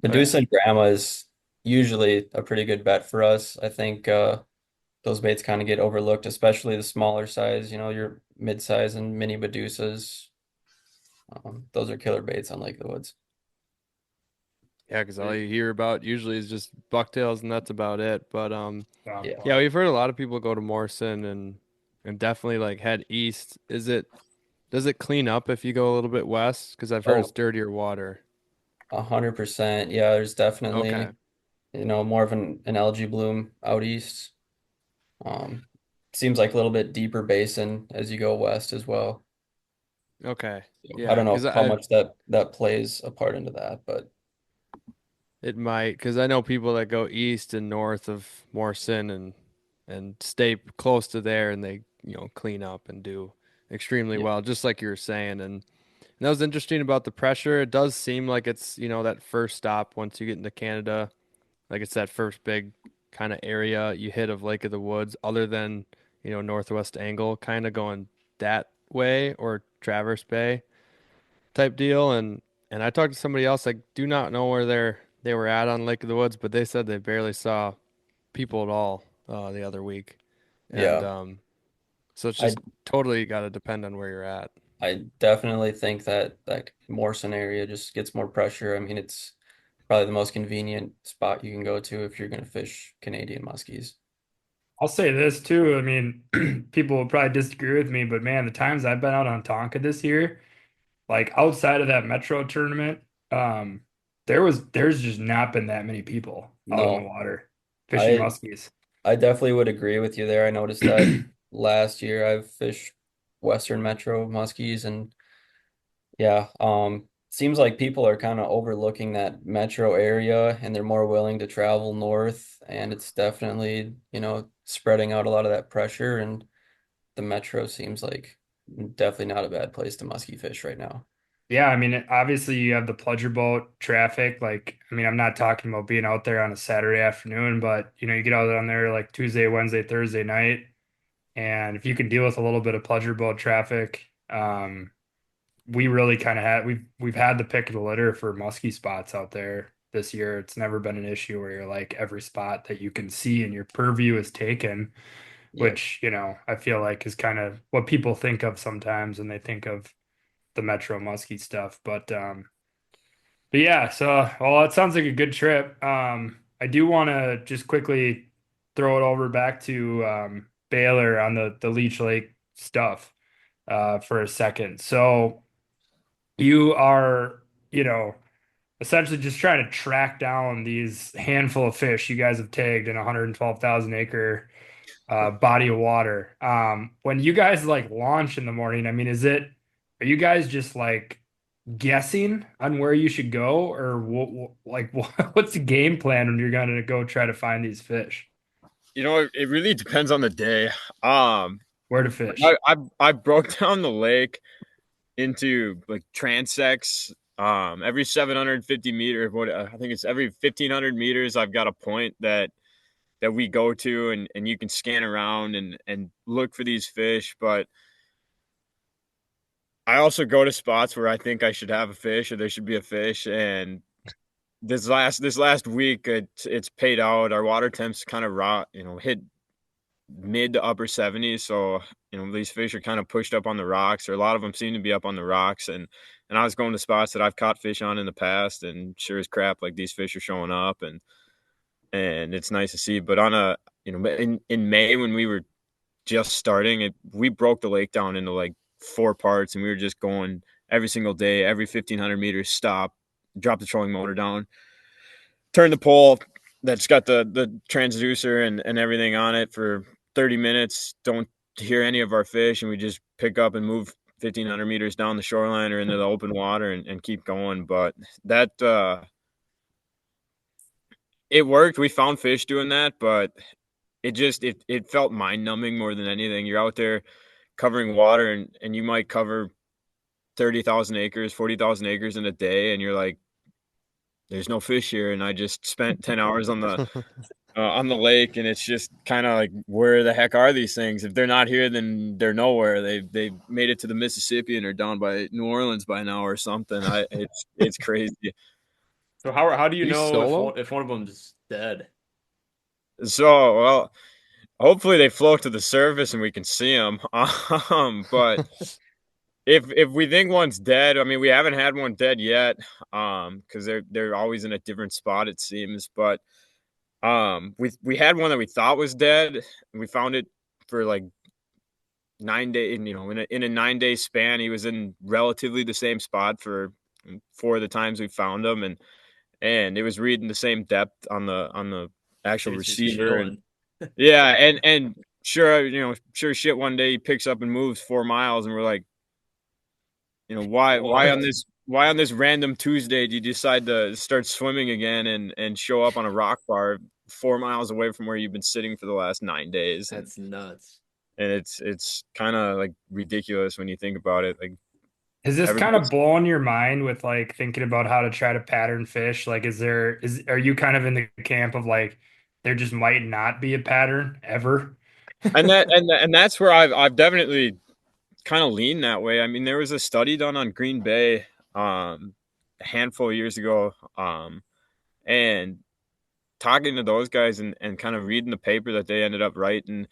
C: Okay.
H: Medusa and Grandma is usually a pretty good bet for us. I think those baits kind of get overlooked, especially the smaller size, your mid-size and mini Medusas. Those are killer baits on Lake of the Woods.
C: Yeah, because all you hear about usually is just bucktails, and that's about it. But
H: Yeah.
C: yeah, we've heard a lot of people go to Morrison and definitely like head east. Does it clean up if you go a little bit west? Because I've heard it's
H: Oh,
C: dirtier water.
H: 100%. Yeah, there's
C: Okay.
H: definitely, more of an algae bloom out east. Um, Seems like a little bit deeper basin as you go west as well.
C: Okay.
H: I
C: Yeah,
H: don't
C: because
H: know how
C: I
H: much that plays a part into that, but
C: it might because I know people that go east and north of Morrison and stay close to there and they clean up and do extremely
H: yeah,
C: well, just like you were saying. And that was interesting about the pressure. It does seem like it's that first stop once you get into Canada, like it's that first big kind of area you hit of Lake of the Woods, other than Northwest Angle, kind of going that way or Traverse Bay type deal. And I talked to somebody else. I do not know where they were at on Lake of the Woods, but they said they barely saw people at all the other week. And
H: yeah.
C: so it's
H: I
C: just totally got to depend on where you're at.
H: I definitely think that Morrison area just gets more pressure. I mean, it's probably the most convenient spot you can go to if you're going to fish Canadian muskies.
E: I'll say this too. I mean, people will probably disagree with me, but man, the times I've been out on Tonka this year, like outside of that Metro tournament, um, there's just not been that many people out in the
H: No,
E: water fishing
H: I
E: muskies.
H: I definitely would agree with you there. I noticed that last year I've fished Western Metro muskies and yeah, seems like people are kind of overlooking that metro area and they're more willing to travel north and it's definitely, spreading out a lot of that pressure and the metro seems like definitely not a bad place to musky fish right now.
E: Yeah, I mean, obviously you have the pleasure boat traffic. Like, I mean, I'm not talking about being out there on a Saturday afternoon, but you get out on there like Tuesday, Wednesday, Thursday night, and if you can deal with a little bit of pleasure boat traffic, we really kind of had we've had the pick of the litter for musky spots out there this year. It's never been an issue where you're like every spot that you can see in your purview is taken,
H: Yep.
E: which, I feel like is kind of what people think of sometimes when they think of the Metro muskie stuff. But yeah, so well, it sounds like a good trip. I do want to just quickly throw it over back to Baylor on the Leech Lake stuff for a second. So you are, essentially just trying to track down these handful of fish you guys have tagged in a 112,000 acre body of water. When you guys like launch in the morning, I mean, are you guys just like guessing on where you should go, or what's the game plan when you're gonna go try to find these fish?
B: It really depends on the day.
E: Where to fish?
B: I broke down the lake into like transects. Every 750 meter, I think it's every 1500 meters, I've got a point that we go to, and you can scan around and look for these fish. But I also go to spots where I think I should have a fish or there should be a fish. And this last week, it's paid out. Our water temps kind of hit mid to upper 70s. So, these fish are kind of pushed up on the rocks, or a lot of them seem to be up on the rocks. And I was going to spots that I've caught fish on in the past, and sure as crap, like these fish are showing up, and it's nice to see. But in May, when we were just starting it, we broke the lake down into like 4 parts, and we were just going every single day, every 1500 meters, stop, drop the trolling motor down, turn the pole that's got the transducer and everything on it for 30 minutes, don't hear any of our fish, and we just pick up and move 1500 meters down the shoreline or into the open water and keep going. But that it worked. We found fish doing that, but it felt mind numbing more than anything. You're out there covering water, and you might cover 30,000 acres, 40,000 acres in a day, and you're like, there's no fish here. And I just spent 10 hours on the lake, and it's just kind of like, where the heck are these things? If they're not here, then they're nowhere. They made it to the Mississippi and are down by New Orleans by now or something. It's crazy.
D: So how do you
C: You
D: know
C: solo?
D: if one of them's dead?
B: So, well, hopefully they float to the surface and we can see them. But if we think one's dead, I mean, we haven't had one dead yet, because they're always in a different spot, it seems. But we had one that we thought was dead. We found it for like 9 days. In a 9 day span, he was in relatively the same spot for 4 of the times we found him, and it was reading the same depth on the actual
D: It's just
B: receiver. And
D: chilling.
B: yeah, and sure shit, one day he picks up and moves 4 miles, and we're like, why on this random Tuesday do you decide to start swimming again and show up on a rock bar 4 miles away from where you've been sitting for the last 9 days? And
D: That's nuts.
B: it's kind of like ridiculous when you think about it. Like,
E: Is this kind of
B: everybody's
E: blowing your mind with like thinking about how to try to pattern fish? Like, are you kind of in the camp of like there just might not be a pattern ever?
B: and that's where I've definitely kind of leaned that way. I mean, there was a study done on Green Bay a handful of years ago, and talking to those guys and kind of reading the paper that they ended up writing,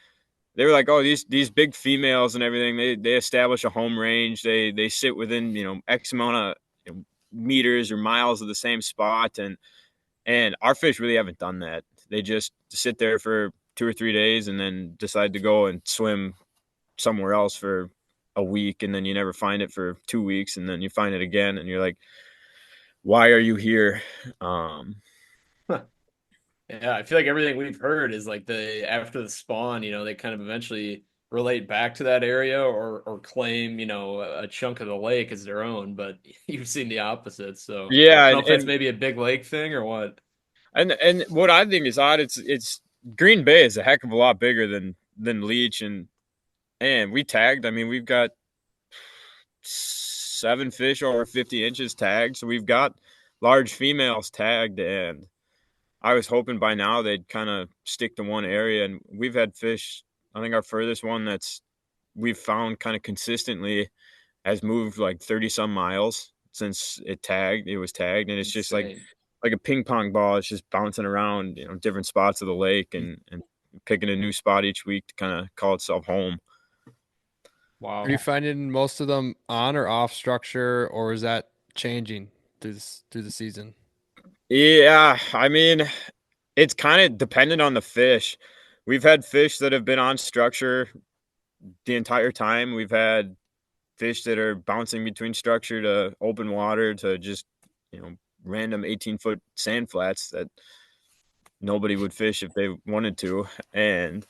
B: they were like, oh, these big females and everything, they establish a home range. They sit within, X amount of, meters or miles of the same spot, and our fish really haven't done that. They just sit there for 2 or 3 days and then decide to go and swim somewhere else for a week, and then you never find it for 2 weeks, and then you find it again, and you're like, why are you here?
D: Yeah, I feel like everything we've heard is like after the spawn, they kind of eventually relate back to that area or claim, a chunk of the lake as their own, but you've seen the opposite. So
B: Yeah,
D: I don't know if that's maybe a big lake thing or what.
B: and what I think is odd, it's Green Bay is a heck of a lot bigger than Leech, and we tagged. I mean, we've got 7 fish over 50 inches tagged, so we've got large females tagged, and I was hoping by now they'd kind of stick to one area. And we've had fish. I think our furthest one that's we've found kind of consistently has moved like 30 some miles since it was tagged, and it's just
D: Insane.
B: like a ping pong ball. It's just bouncing around, different spots of the lake, and picking a new spot each week to kind of call itself home.
D: Wow.
C: Are you finding most of them on or off structure, or is that changing through the season?
B: Yeah, I mean, It's kind of dependent on the fish. We've had fish that have been on structure the entire time. We've had fish that are bouncing between structure to open water to just, random 18-foot sand flats that nobody would fish if they wanted to. And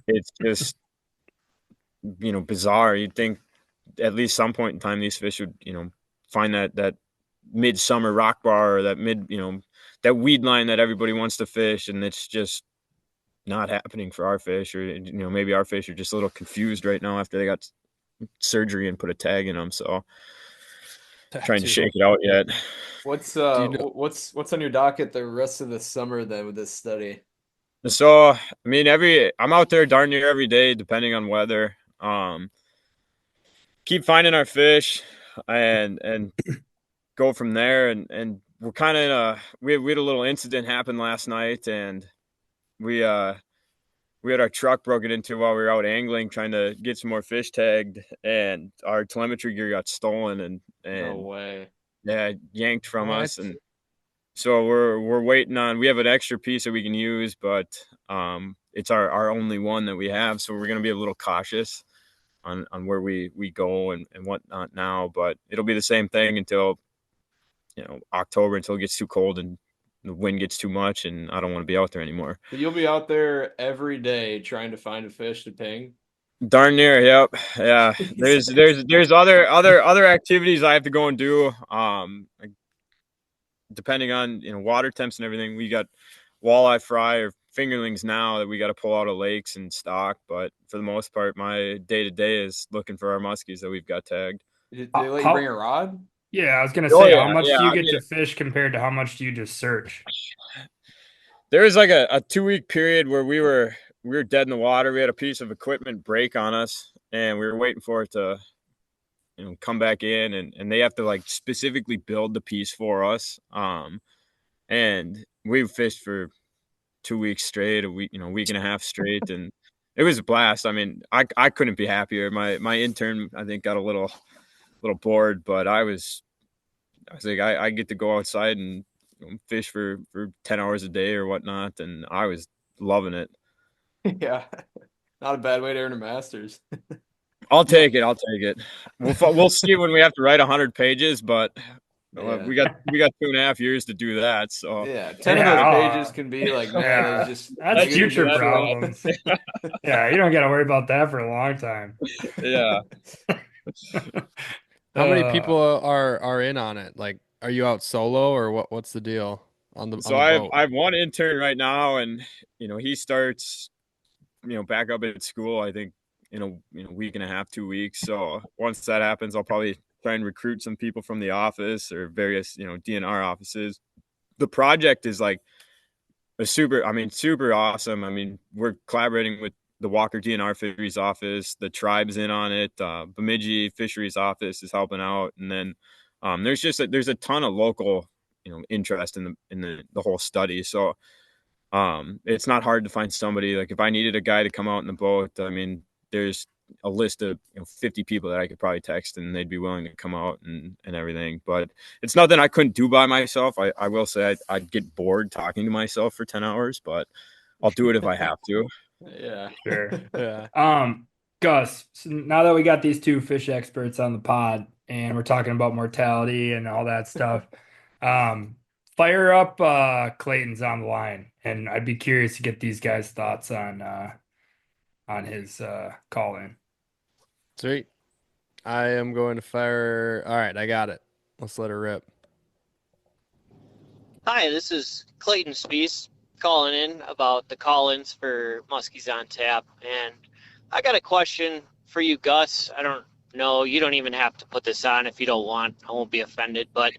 B: it's just, bizarre. You'd think at least some point in time these fish would, find that midsummer rock bar or that that weed line that everybody wants to fish, and it's just not happening for our fish. Or maybe our fish are just a little confused right now after they got surgery and put a tag in them, so trying to shake it out yet.
D: What's
C: you know-
D: what's on your docket the rest of the summer then with this study?
B: So I mean, I'm out there darn near every day depending on weather. Keep finding our fish and go from there. And we're kind of in we had a little incident happen last night, and we had our truck broken into while we were out angling trying to get some more fish tagged, and our telemetry gear got stolen and
D: No way.
B: yeah, yanked from
C: What?
B: us. And so we're waiting on, we have an extra piece that we can use, but it's our only one that we have, so we're going to be a little cautious on where we go and whatnot now. But it'll be the same thing until October, until it gets too cold and the wind gets too much and I don't want to be out there anymore.
D: But you'll be out there every day trying to find a fish to ping.
B: Darn near, yep. Yeah. There's other activities I have to go and do. Like, depending on water temps and everything, we got walleye fry or fingerlings now that we got to pull out of lakes and stock. But for the most part, my day to day is looking for our muskies that we've got tagged.
D: Did they let you bring a rod?
E: Yeah, I was gonna
B: Oh,
E: say,
B: yeah,
E: how much
B: yeah,
E: do you
B: I
E: get
B: mean,
E: to fish compared to how much do you just search?
B: there was like a 2-week period where we were dead in the water. We had a piece of equipment break on us, and we were waiting for it to come back in, and they have to like specifically build the piece for us. And we fished for 2 weeks straight, a week and a half straight, and it was a blast. I mean, I couldn't be happier. My intern, I think, got a little bored, but I was like, I get to go outside and fish for 10 hours a day or whatnot, and I was loving it.
D: Yeah. Not a bad way to earn a master's.
B: I'll take it. We'll see when we have to write 100 pages, but
D: Yeah.
B: we got 2.5 years to do that. So
D: Yeah, 10
E: Yeah,
D: of those
E: I'll,
D: pages can be like, man,
E: yeah,
D: it's just
E: that's
D: negative
E: future
D: neutral.
E: problems. Yeah, you don't got to worry about that for a long time.
B: yeah.
C: How many people are in on it? Like, are you out solo or what's the deal on the
B: So
C: boat?
B: I have one intern right now, and he starts back up at school, I think in a week and a half, 2 weeks. So once that happens, I'll probably try and recruit some people from the office or various DNR offices. The project is like super awesome. I mean, we're collaborating with the Walker DNR Fisheries office, the tribe's in on it, Bemidji Fisheries office is helping out, and then there's a ton of local interest in the whole study. So it's not hard to find somebody. Like, if I needed a guy to come out in the boat, I mean, there's a list of 50 people that I could probably text and they'd be willing to come out and everything. But it's nothing I couldn't do by myself. I will say I'd get bored talking to myself for 10 hours, but I'll do it if I have to.
D: Yeah.
E: Sure.
C: Yeah.
E: Gus, so now that we got these two fish experts on the pod and we're talking about mortality and all that stuff, fire up Clayton's on the line, and I'd be curious to get these guys' thoughts on his call in.
C: Sweet. I am going to fire. All right, I got it. Let's let her rip.
F: Hi, this is Clayton Spees calling in about the call-ins for Muskies on Tap, and I got a question for you, Gus. I don't know, you don't even have to put this on if you don't want. I won't be offended, but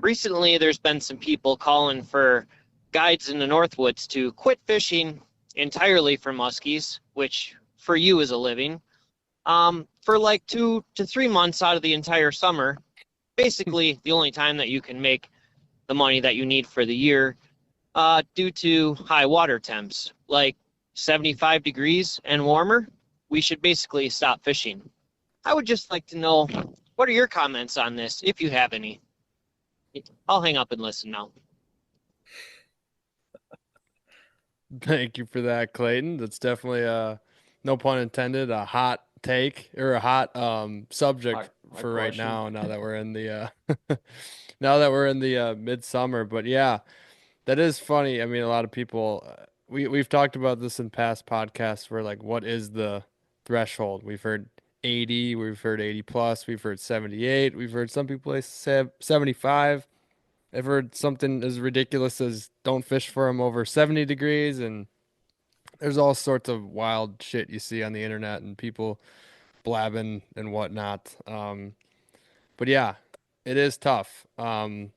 F: recently there's been some people calling for guides in the Northwoods to quit fishing entirely for muskies, which for you is a living, for like 2 to 3 months out of the entire summer, basically the only time that you can make the money that you need for the year, due to high water temps, like 75 degrees and warmer. We should basically stop fishing. I would just like to know, what are your comments on this, if you have any? I'll hang up and listen now.
C: Thank you for that, Clayton. That's definitely no pun intended, a hot take or a hot subject
D: Hot
C: for right
D: question.
C: now. Now that we're in the now that we're in the midsummer, but yeah, that is funny. I mean, a lot of people we've talked about this in past podcasts where like what is the threshold? We've heard 80, we've heard 80 plus, we've heard 78, we've heard some people say 75. I've heard something as ridiculous as don't fish for them over 70 degrees, and there's all sorts of wild shit you see on the internet and people blabbing and whatnot. But yeah, it is tough. I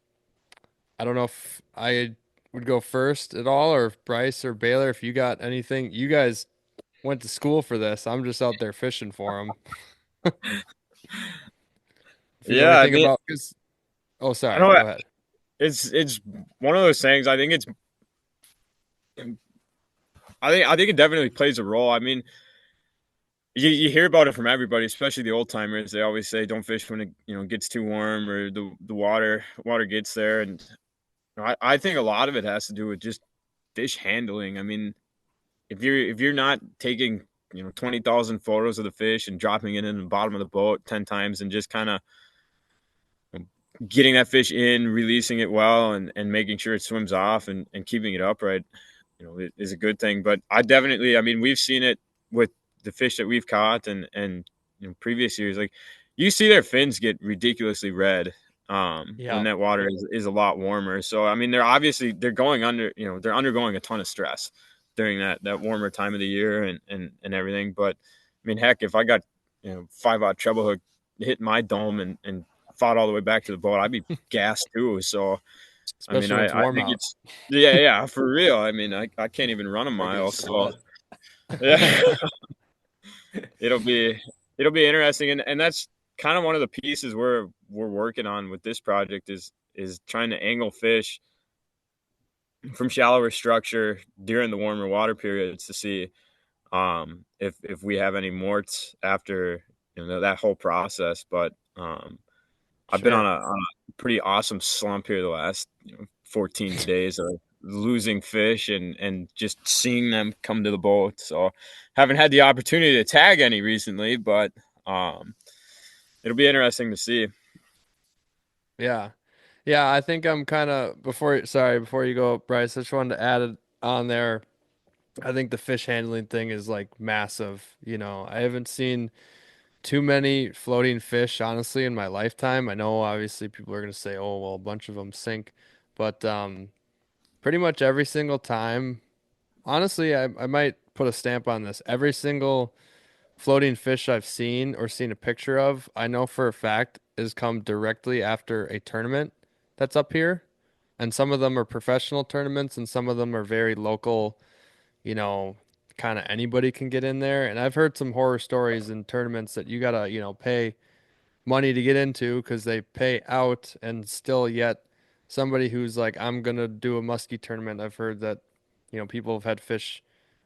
C: don't know if I would go first at all, or if Bryce or Baylor, if you got anything. You guys went to school for this. I'm just out there fishing for them. If you know
B: Yeah, I
C: anything
B: mean,
C: about, cause, oh,
B: I
C: sorry,
B: know
C: go ahead.
B: it's one of those things. I think it definitely plays a role. I mean, you hear about it from everybody, especially the old timers. They always say don't fish when it gets too warm or the water gets there, and I think a lot of it has to do with just fish handling. I mean, if you're not taking 20,000 photos of the fish and dropping it in the bottom of the boat 10 times and just kind of getting that fish in, releasing it well, and making sure it swims off and keeping it upright, it is a good thing. But I mean, we've seen it with the fish that we've caught and previous years. Like you see their fins get ridiculously red when
C: Yeah,
B: that water is a lot warmer. So I mean, they're going under, they're undergoing a ton of stress during that warmer time of the year and everything. But I mean, heck, if I got 5-aught treble hook hit my dome and fought all the way back to the boat, I'd be gassed too. So I mean,
C: especially when it's
B: I
C: warm
B: think
C: out.
B: it's yeah, for real. I mean, I can't even run a
D: Freaking
B: mile, so
D: sweat.
B: yeah, it'll be it'll be interesting, and that's kind of one of the pieces we're working on with this project is trying to angle fish from shallower structure during the warmer water periods to see if we have any morts after that whole process. But I've been
C: Sure.
B: on a pretty awesome slump here the last 14 days of losing fish and just seeing them come to the boat. So haven't had the opportunity to tag any recently, but um, it'll be interesting to see.
C: Yeah. Yeah, I think I'm kind of before you go, Bryce, I just wanted to add it on there. I think the fish handling thing is like massive. I haven't seen too many floating fish, honestly, in my lifetime. I know obviously people are going to say, "Oh, well, a bunch of them sink." But pretty much every single time, honestly, I might put a stamp on this. Every single floating fish I've seen or seen a picture of, I know for a fact has come directly after a tournament that's up here. And some of them are professional tournaments and some of them are very local, you know, kind of anybody can get in there. And I've heard some horror stories in tournaments that you gotta, pay money to get into because they pay out and still yet somebody who's like, I'm gonna do a musky tournament. I've heard that, people have had fish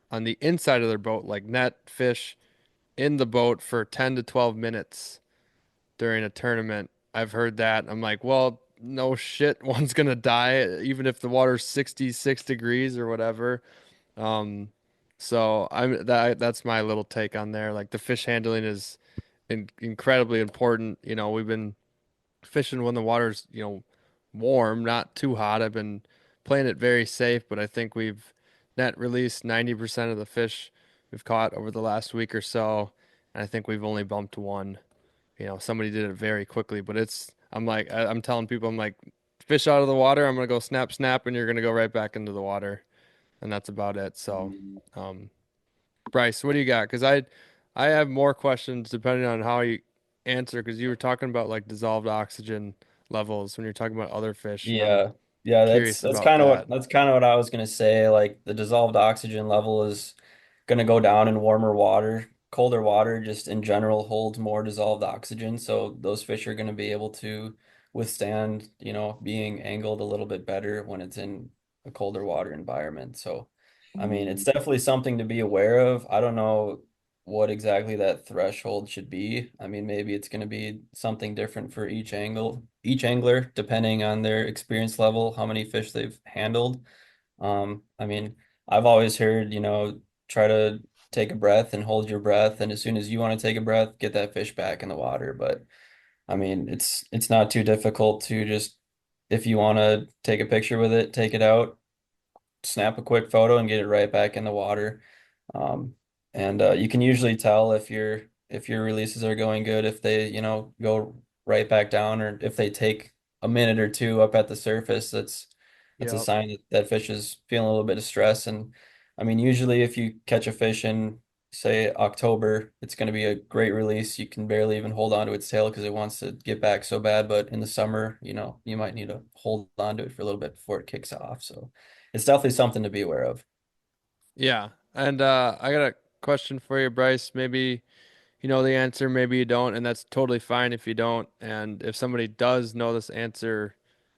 C: on the inside of their boat, like net fish in the boat for 10 to 12 minutes during a tournament. I've heard that. I'm like, well, no shit, one's gonna die even if the water's 66 degrees or whatever. Um, so that's my little take on there. Like the fish handling is incredibly important. We've been fishing when the water's, warm, not too hot. I've been playing it very safe, but I think we've net released 90% of the fish we've caught over the last week or so. And I think we've only bumped one. Somebody did it very quickly, but I'm like, I'm telling people, I'm like, fish out of the water, I'm gonna go snap, snap, and you're gonna go right back into the water, and that's about it. So, um, Bryce, what do you got? Because I have more questions depending on how you answer. Because you were talking about like dissolved oxygen levels when you're talking about other fish, and I'm
H: Yeah. Yeah, that's
C: curious
H: that's
C: about
H: kind of what
C: that.
H: that's kind of what I was gonna say. Like the dissolved oxygen level is gonna go down in warmer water. Colder water just in general holds more dissolved oxygen, so those fish are gonna be able to withstand, being angled a little bit better when it's in a colder water environment. So, I mean, it's definitely something to be aware of. I don't know what exactly that threshold should be. I mean, maybe it's going to be something different for each angler, depending on their experience level, how many fish they've handled. I mean, I've always heard, try to take a breath and hold your breath, and as soon as you want to take a breath, get that fish back in the water. But I mean, it's not too difficult to just if you want to take a picture with it, take it out, snap a quick photo, and get it right back in the water. Um, and you can usually tell if your releases are going good if they, go right back down or if they take a minute or two up at the surface. That's a
C: Yep.
H: sign that that fish is feeling a little bit of stress. And I mean, usually if you catch a fish in say October, it's going to be a great release. You can barely even hold on to its tail because it wants to get back so bad. But in the summer, you might need to hold on to it for a little bit before it kicks off. So it's definitely something to be aware of.
C: Yeah. And I got a question for you, Bryce. Maybe you know the answer, maybe you don't, and that's totally fine if you don't. And if somebody does know this answer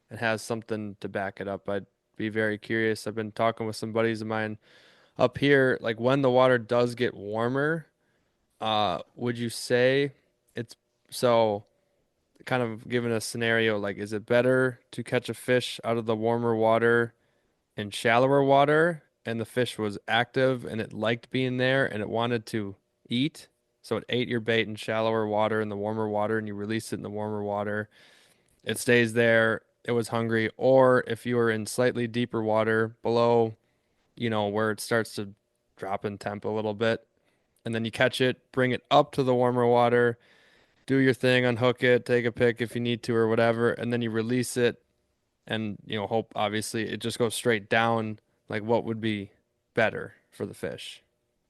C: and has something to back it up, I'd be very curious. I've been talking with some buddies of mine up here, like when the water does get warmer, would you say it's so kind of given a scenario, like is it better to catch a fish out of the warmer water in shallower water and the fish was active and it liked being there and it wanted to eat? So it ate your bait in shallower water and the warmer water and you release it in the warmer water. It stays there. It was hungry. Or if you were in slightly deeper water below, where it starts to drop in temp a little bit, and then you catch it, bring it up to the warmer water, do your thing, unhook it, take a pic if you need to or whatever, and then you release it and hope obviously it just goes straight down. Like what would be better for the fish?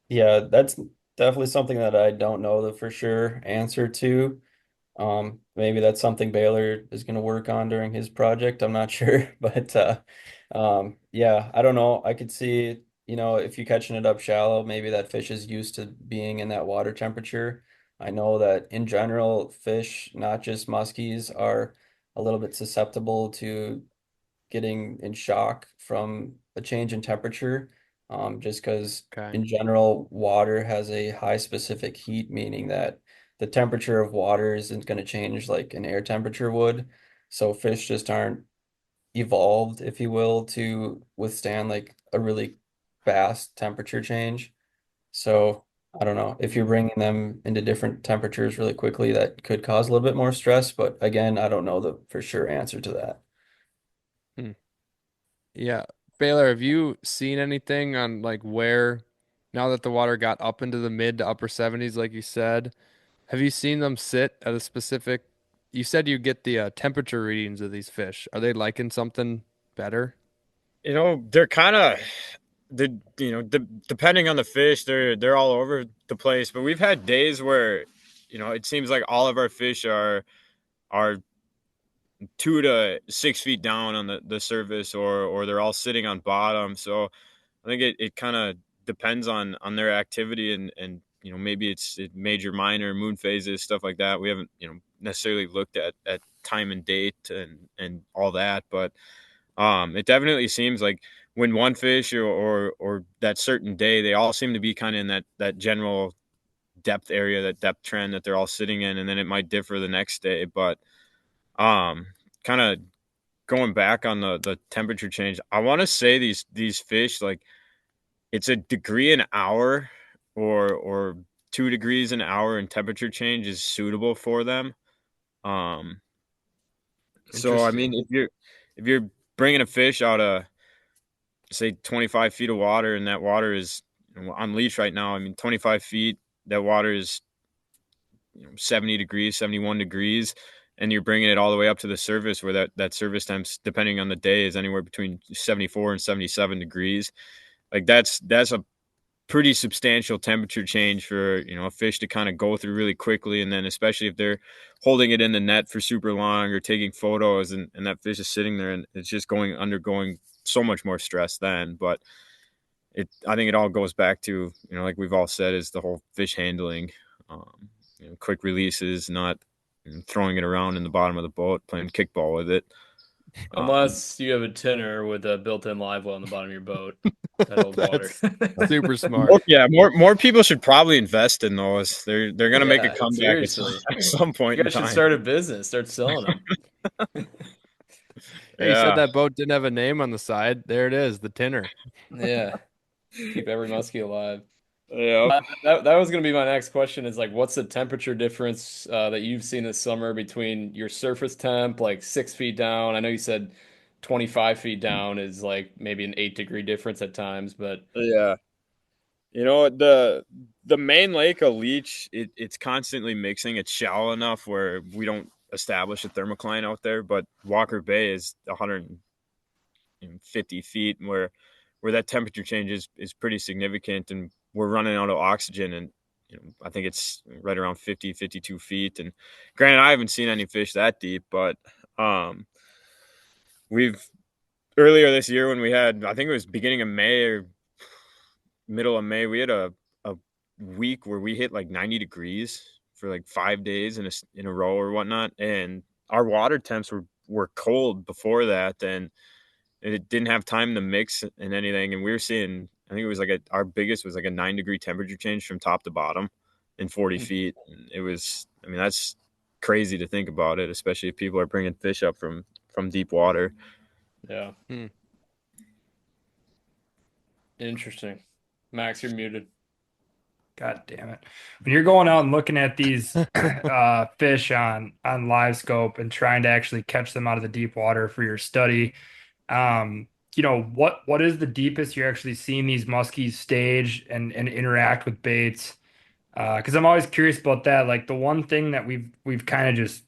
H: Yeah, that's definitely something that I don't know the for sure answer to. Maybe that's something Baylor is going to work on during his project. I'm not sure, but yeah, I don't know. I could see, if you're catching it up shallow, maybe that fish is used to being in that water temperature. I know that in general, fish, not just muskies, are a little bit susceptible to getting in shock from a change in temperature, just because
C: Okay.
H: in general, water has a high specific heat, meaning that the temperature of water isn't going to change like an air temperature would. So fish just aren't evolved, if you will, to withstand like a really fast temperature change. So I don't know if you're bringing them into different temperatures really quickly, that could cause a little bit more stress. But again, I don't know the for sure answer to that.
C: Hmm. Yeah. Baylor, have you seen anything on like where now that the water got up into the mid to upper 70s, like you said, have you seen them sit at a specific, you said you get the temperature readings of these fish. Are they liking something better?
B: They're kind of depending on the fish, they're all over the place. But we've had days where, it seems like all of our fish are 2 to 6 feet down on the surface, or they're all sitting on bottom. So I think it kind of depends on their activity and maybe it's major, minor, moon phases, stuff like that. We haven't necessarily looked at time and date and all that, but it definitely seems like when one fish or that certain day, they all seem to be kind of in that general depth area, that depth trend that they're all sitting in, and then it might differ the next day. But kind of going back on the temperature change, I want to say these fish, like it's a degree an hour or 2 degrees an hour in temperature change is suitable for them. Um, so I mean,
C: Interesting.
B: if you're bringing a fish out of say 25 feet of water and that water is on leash right now, I mean 25 feet, that water is 70 degrees, 71 degrees, and you're bringing it all the way up to the surface where that surface temp, depending on the day, is anywhere between 74 and 77 degrees. Like that's a pretty substantial temperature change for a fish to kind of go through really quickly, and then especially if they're holding it in the net for super long or taking photos, and that fish is sitting there and it's just undergoing so much more stress then. But I think it all goes back to like we've all said, is the whole fish handling, quick releases, not throwing it around in the bottom of the boat, playing kickball with it.
D: Unless you have a tinner with a built-in live well on the bottom of your boat that holds water.
C: That's super smart.
B: More people should probably invest in those. They're gonna make a
D: Yeah,
B: comeback
D: seriously.
B: at some point
D: You
B: in
D: guys should
B: time.
D: start a business, start selling them.
C: Hey, you said
B: Yeah.
C: that boat didn't have a name on the side. There it is, the tinner.
D: Yeah. Keep every muskie alive.
B: Yep.
D: That was going to be my next question is like, what's the temperature difference that you've seen this summer between your surface temp, like 6 feet down? I know you said 25 feet down is like maybe an 8 degree difference at times, but
B: Yeah. You know, the main lake of Leech, it's constantly mixing. It's shallow enough where we don't establish a thermocline out there, but Walker Bay is 150 feet, where that temperature change is pretty significant, and we're running out of oxygen. And I think it's right around 50, 52 feet. And granted, I haven't seen any fish that deep, but um, we've earlier this year when we had, I think it was beginning of May or middle of May, we had a week where we hit like 90 degrees for like 5 days in a row or whatnot, and our water temps were cold before that, and it didn't have time to mix and anything. And we were seeing, I think it was like our biggest was like a 9 degree temperature change from top to bottom in 40 feet. And it was, I mean, that's crazy to think about it, especially if people are bringing fish up from deep water.
D: yeah. Interesting. Max, you're muted.
E: God damn it. When you're going out and looking at these fish on live scope and trying to actually catch them out of the deep water for your study, what is the deepest you're actually seeing these muskies stage and interact with baits? Because I'm always curious about that. Like the one thing that we've kind of just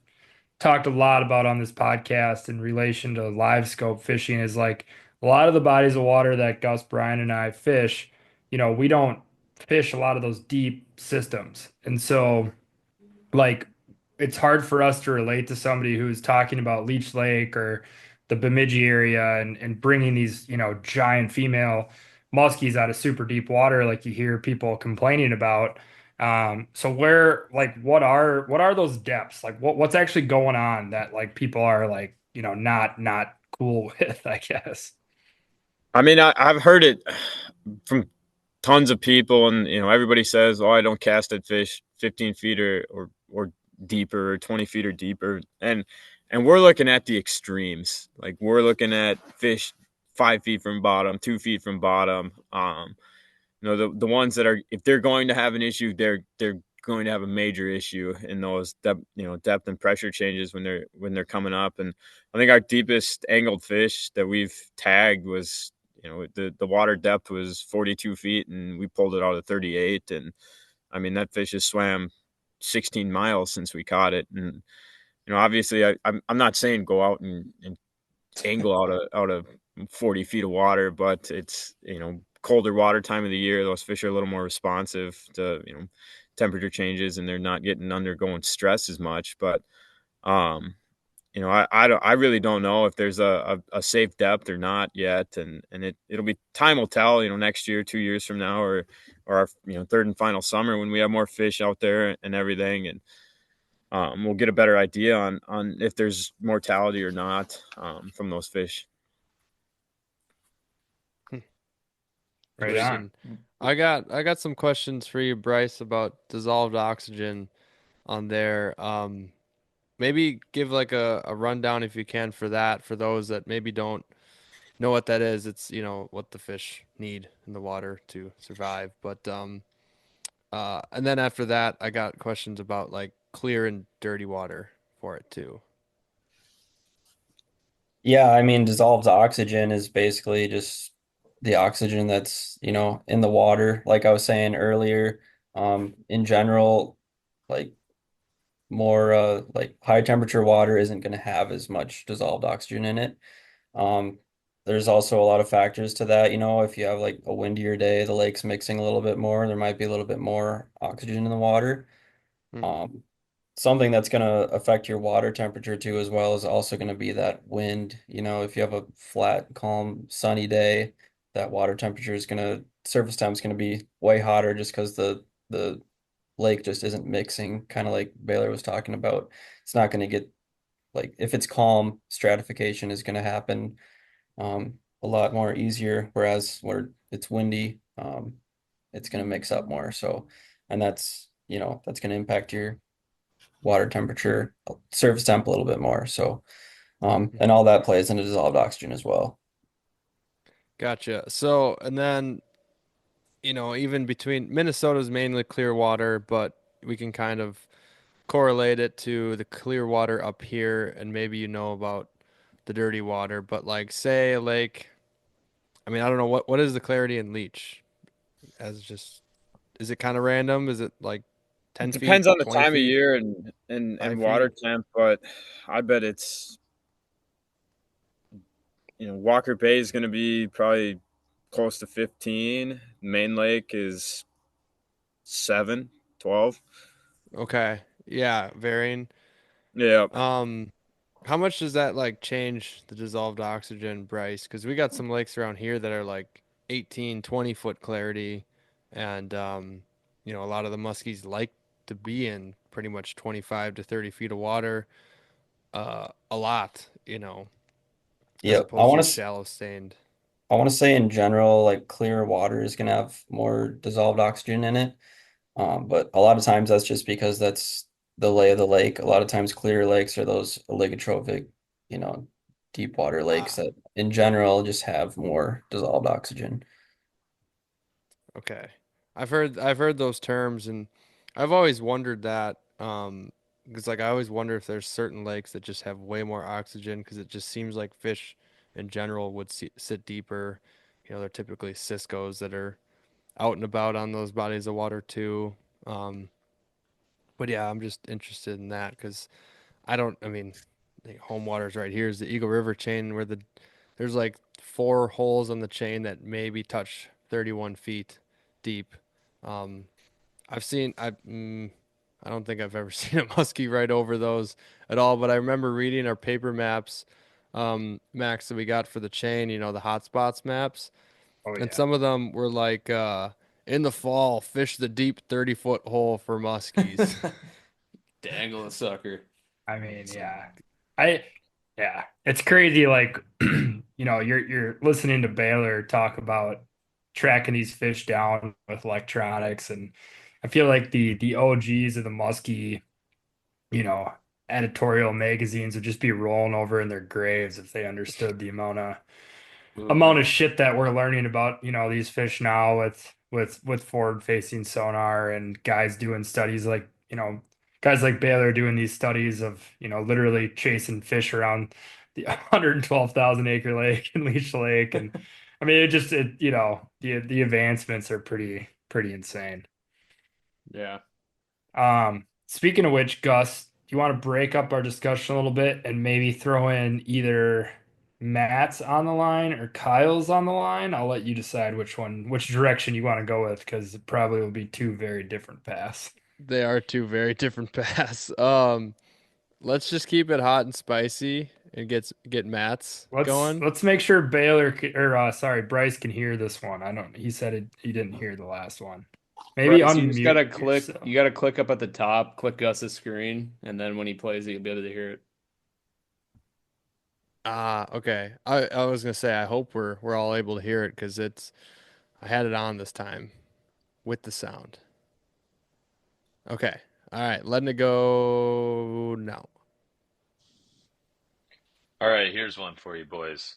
E: talked a lot about on this podcast in relation to live scope fishing is like a lot of the bodies of water that Gus, Brian, and I fish, we don't fish a lot of those deep systems. And so, like, it's hard for us to relate to somebody who's talking about Leech Lake or the Bemidji area and bringing these, giant female muskies out of super deep water, like you hear people complaining about. So where, like, what are those depths? Like, what's actually going on that like people are like, not cool with, I guess.
B: I mean, I've heard it from tons of people, and everybody says, "Oh, I don't cast at fish 15 feet or deeper, or 20 feet or deeper," and we're looking at the extremes. Like we're looking at fish 5 feet from bottom, 2 feet from bottom. The ones that are, if they're going to have an issue, they're going to have a major issue in those depth and pressure changes when they're coming up. And I think our deepest angled fish that we've tagged was, the water depth was 42 feet, and we pulled it out of 38. And I mean, that fish has swam 16 miles since we caught it. And obviously, I'm not saying go out and angle out of 40 feet of water, but it's colder water time of the year. Those fish are a little more responsive to temperature changes, and they're not undergoing stress as much. But I really don't know if there's a safe depth or not yet, and it'll be, time will tell. Next year, 2 years from now, or our third and final summer when we have more fish out there and everything, and we'll get a better idea on if there's mortality or not from those fish.
E: Right on.
C: I got some questions for you, Bryce, about dissolved oxygen on there. Maybe give like a rundown if you can for that, for those that maybe don't know what that is. It's, what the fish need in the water to survive. But and then after that, I got questions about like clear and dirty water for it too.
H: Yeah, I mean, dissolved oxygen is basically just the oxygen that's, in the water. Like I was saying earlier, in general, like more like high temperature water isn't going to have as much dissolved oxygen in it. Um, there's also a lot of factors to that. If you have like a windier day, the lake's mixing a little bit more, there might be a little bit more oxygen in the water.
C: Hmm.
H: Something that's going to affect your water temperature too, as well, is also going to be that wind. If you have a flat, calm, sunny day, that water temperature is going to, surface temp is going to be way hotter just because the lake just isn't mixing, kind of like Baylor was talking about. It's not going to get, like, if it's calm, stratification is going to happen a lot more easier, whereas where it's windy, it's going to mix up more. So, and that's going to impact your water temperature, surface temp a little bit more. So, and all that plays into dissolved oxygen as well.
C: Gotcha. So, and then even between Minnesota's mainly clear water, but we can kind of correlate it to the clear water up here, and maybe about the dirty water. But like, say a lake, I mean, I don't know what is the clarity in Leech as just is it kind of random? Is it like
B: It
C: 10 feet,
B: depends on the
C: 20
B: time of
C: feet,
B: year and
C: 5 feet?
B: water temp, but I bet it's Walker Bay is going to be probably close to 15. Main Lake is 7, 12.
C: Okay. Yeah, varying.
B: Yeah.
C: Um, how much does that like change the dissolved oxygen, Bryce? Because we got some lakes around here that are like 18, 20 foot clarity, and a lot of the muskies like to be in pretty much 25 to 30 feet of water, a lot, as
H: Yeah,
C: opposed to your shallow stained.
H: I want to say in general, like clear water is going to have more dissolved oxygen in it. But a lot of times that's just because that's the lay of the lake. A lot of times clear lakes are those oligotrophic, you know, deep water lakes
C: Ah,
H: that in general just have more dissolved oxygen.
C: okay. I've heard those terms, and I've always wondered that because like I always wonder if there's certain lakes that just have way more oxygen because it just seems like fish in general would sit deeper. They're typically ciscos that are out and about on those bodies of water too. Um, but yeah, I'm just interested in that because I mean, the home waters right here is the Eagle River chain where there's like 4 holes on the chain that maybe touch 31 feet deep. Um, I don't think I've ever seen a muskie right over those at all, but I remember reading our paper maps, Max, that we got for the chain, the hotspots maps,
E: Oh
C: and
E: yeah.
C: some of them were like, in the fall, fish the deep 30-foot hole for muskies.
D: Dangle a sucker.
E: I mean, yeah. I yeah, it's crazy like you're listening to Baylor talk about tracking these fish down with electronics, and I feel like the OGs of the muskie, you know, editorial magazines would just be rolling over in their graves if they understood the amount of shit that we're learning about, these fish now with forward facing sonar and guys doing studies like, guys like Baylor doing these studies of, literally chasing fish around the 112,000 acre lake and Leech Lake. And I mean, the advancements are pretty insane.
D: Yeah.
E: Speaking of which, Gus, do you want to break up our discussion a little bit and maybe throw in either Matt's on the line or Kyle's on the line? I'll let you decide which direction you want to go with, because it probably will be two very different paths.
C: They are two very different paths. Let's just keep it hot and spicy and get Matt's
E: Let's
C: going.
E: let's make sure Bryce can hear this one. I don't. He said he didn't hear the last one. Maybe
D: Bryce, you just gotta
E: unmute
D: click.
E: yourself.
D: You gotta click up at the top, click Gus's screen, and then when he plays it, you'll be able to hear it.
C: Ah, okay. I was gonna say I hope we're all able to hear it because I had it on this time with the sound. Okay. All right, letting it go now.
I: All right, here's one for you, boys.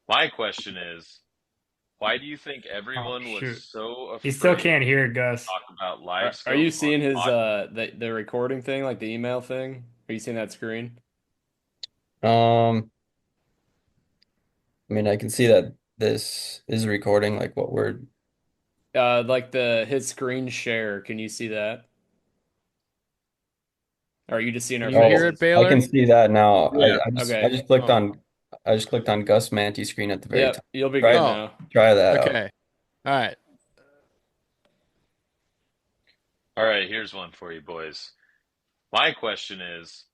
I: My question is, why do you think
E: Oh
I: everyone was
E: shoot,
I: so
E: he still
I: afraid
E: can't hear it,
I: to
E: Gus.
I: talk about live
D: Are you
I: scope on
D: seeing his
I: pod?
D: the recording thing, like the email thing? Are you seeing that screen?
H: Um, I mean, I can see that this is recording like what we're
D: Like his screen share. Can you see that? Or are you just seeing
C: Can
D: our
C: you hear it,
D: faces?
H: I can
C: Baylor?
H: see that now.
B: Yeah.
D: Okay.
C: Oh,
H: I just clicked on Gus Manty's screen at the very top.
D: Yep, you'll be good
H: Try
C: oh,
D: now.
H: try that out.
C: okay. All right.
I: All right, here's one for you, boys. My question is,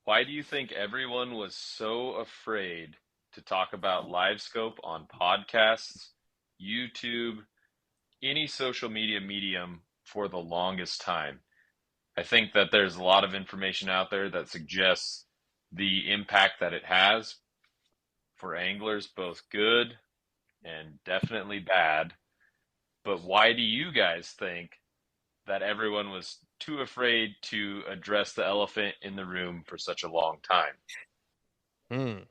I: why do you think everyone was so afraid to talk about live scope on podcasts, YouTube, any social media medium for the longest time? I think that there's a lot of information out there that suggests the impact that it has for anglers, both good and definitely bad. But why do you guys think that everyone was too afraid to address the elephant in the room for such a long time?
C: Hmm.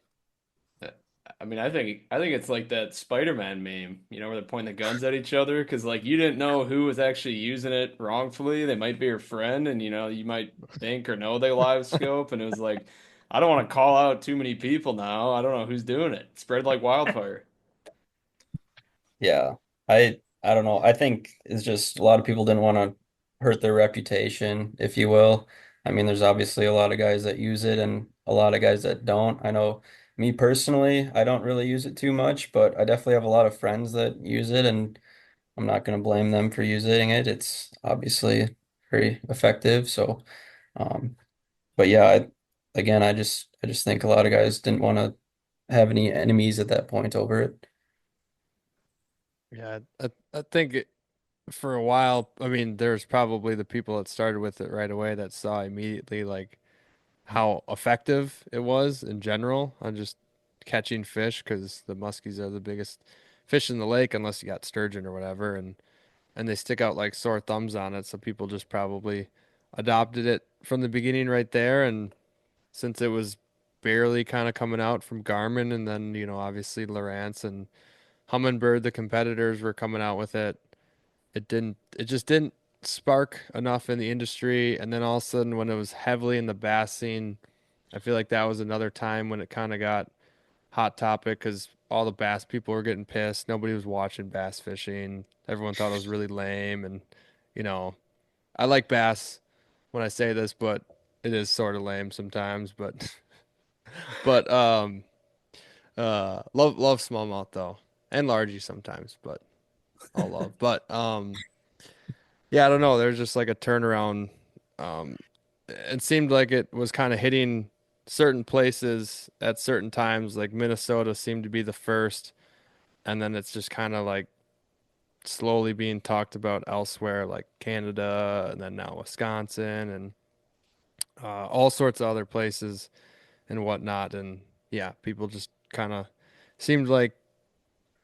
D: I mean, I think it's like that Spider-Man meme, where they're pointing the guns at each other because like you didn't know who was actually using it wrongfully. They might be your friend, and you might think or know they live scope, and it was like, I don't want to call out too many people now. I don't know who's doing it. Spread like wildfire.
H: Yeah. I don't know. I think it's just a lot of people didn't want to hurt their reputation, if you will. I mean, there's obviously a lot of guys that use it and a lot of guys that don't. I know me personally, I don't really use it too much, but I definitely have a lot of friends that use it, and I'm not going to blame them for using it. It's obviously very effective. So, um, but yeah, again, I just think a lot of guys didn't want to have any enemies at that point over it.
C: Yeah, I think for a while, I mean, there's probably the people that started with it right away that saw immediately like how effective it was in general on just catching fish because the muskies are the biggest fish in the lake unless you got sturgeon or whatever, and they stick out like sore thumbs on it. So people just probably adopted it from the beginning right there, and since it was barely kind of coming out from Garmin, and then obviously Lowrance and Humminbird, the competitors were coming out with it. It just didn't spark enough in the industry. And then all of a sudden, when it was heavily in the bass scene, I feel like that was another time when it kind of got hot topic because all the bass people were getting pissed. Nobody was watching bass fishing. Everyone thought it was really lame. And, you know, I like bass when I say this, but it is sort of lame sometimes. But, but, love smallmouth though, and largie sometimes, but all love. But, yeah, I don't know. There's just like a turnaround. Um, it seemed like it was kind of hitting certain places at certain times. Like Minnesota seemed to be the first, and then it's just kind of like slowly being talked about elsewhere, like Canada, and then now Wisconsin, and all sorts of other places and whatnot. And yeah, people just kind of seemed like,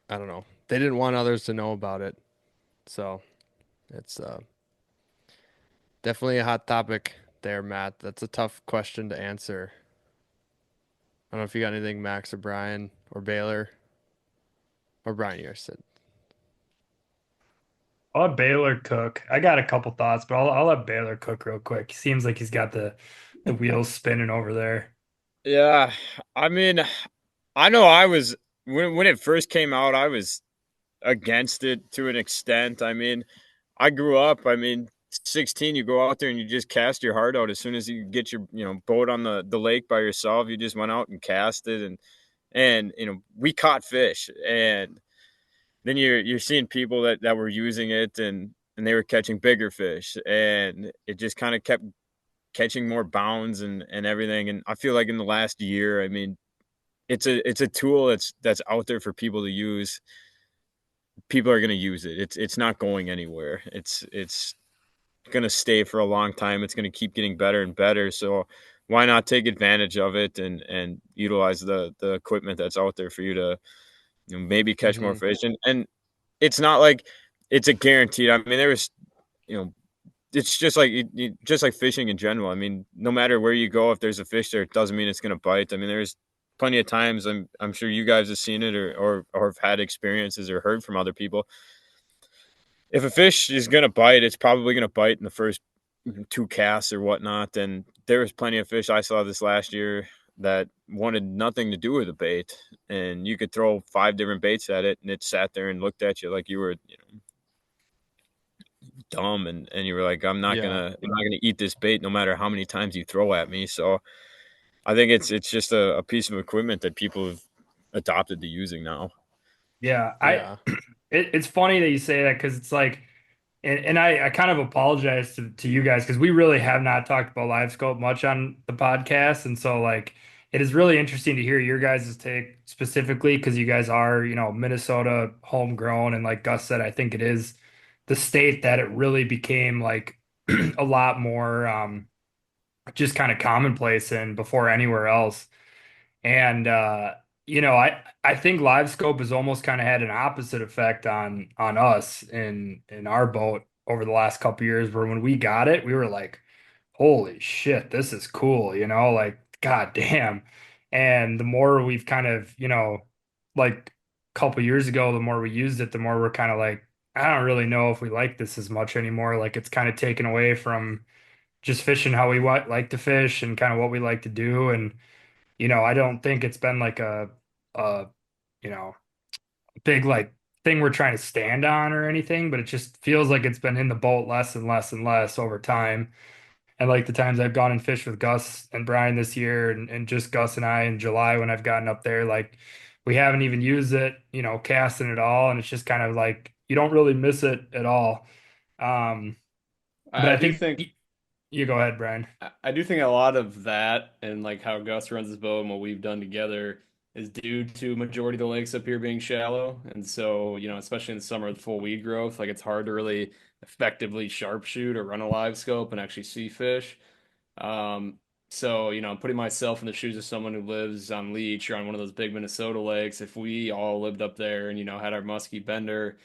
C: I don't know, they didn't want others to know about it. So it's definitely a hot topic there, Matt. That's a tough question to answer. I don't know if you got anything, Max or Brian or Baylor or Brian. You said,
E: I'll let Baylor cook. I got a couple thoughts, but I'll let Baylor cook real quick. He seems like he's got the wheels spinning over there.
B: Yeah, I mean, I know I was when it first came out, I was against it to an extent. I mean, I grew up, 16, you go out there and you just cast your heart out as soon as you get your, boat on the lake by yourself, you just went out and cast it and we caught fish and then you're seeing people that were using it and they were catching bigger fish and it just kind of kept catching more bounds and everything. And I feel like in the last year, I mean, it's a tool that's out there for people to use. People are going to use it. It's not going anywhere. It's going to stay for a long time. It's going to keep getting better and better. So why not take advantage of it and utilize the equipment that's out there for you to maybe catch more fish. And it's not like it's a guaranteed. I mean, there was, you know, it's just like just like fishing in general. I mean, no matter where you go, if there's a fish there, it doesn't mean it's going to bite. I mean, there's plenty of times I'm sure you guys have seen it or have had experiences or heard from other people. If a fish is going to bite, it's probably going to bite in the first two casts or whatnot. And there was plenty of fish I saw this last year that wanted nothing to do with the bait, and you could throw 5 different baits at it, and it sat there and looked at you like you were, dumb, and you were like,
C: yeah,
B: I'm not gonna eat this bait no matter how many times you throw at me. So I think it's just a piece of equipment that people have adopted to using now.
E: Yeah,
C: yeah,
E: it's funny that you say that because it's like, and I kind of apologize to you guys because we really have not talked about live scope much on the podcast, and so like it is really interesting to hear your guys' take specifically because you guys are Minnesota homegrown, and like Gus said, I think it is the state that it really became like a lot more just kind of commonplace in before anywhere else. And I think live scope has almost kind of had an opposite effect on us in our boat over the last couple years, where when we got it, we were like, holy shit, this is cool, like god damn. And the more we've kind of, like a couple years ago, the more we used it, the more we're kind of like, I don't really know if we like this as much anymore. Like it's kind of taken away from just fishing how we like to fish and kind of what we like to do. And, I don't think it's been like a, you know, big like thing we're trying to stand on or anything, but it just feels like it's been in the boat less and less and less over time. And like the times I've gone and fished with Gus and Brian this year and just Gus and I in July when I've gotten up there, like we haven't even used it, casting it all. And it's just kind of like you don't really miss it at all. Um, but
D: I
E: I
D: do
E: think
D: think
E: you go ahead, Brian.
D: I do think a lot of that and like how Gus runs his boat and what we've done together is due to majority of the lakes up here being shallow. And so, especially in the summer with full weed growth, like it's hard to really effectively sharpshoot or run a live scope and actually see fish. Um, so, putting myself in the shoes of someone who lives on Leech or on one of those big Minnesota lakes, if we all lived up there and, had our musky bender,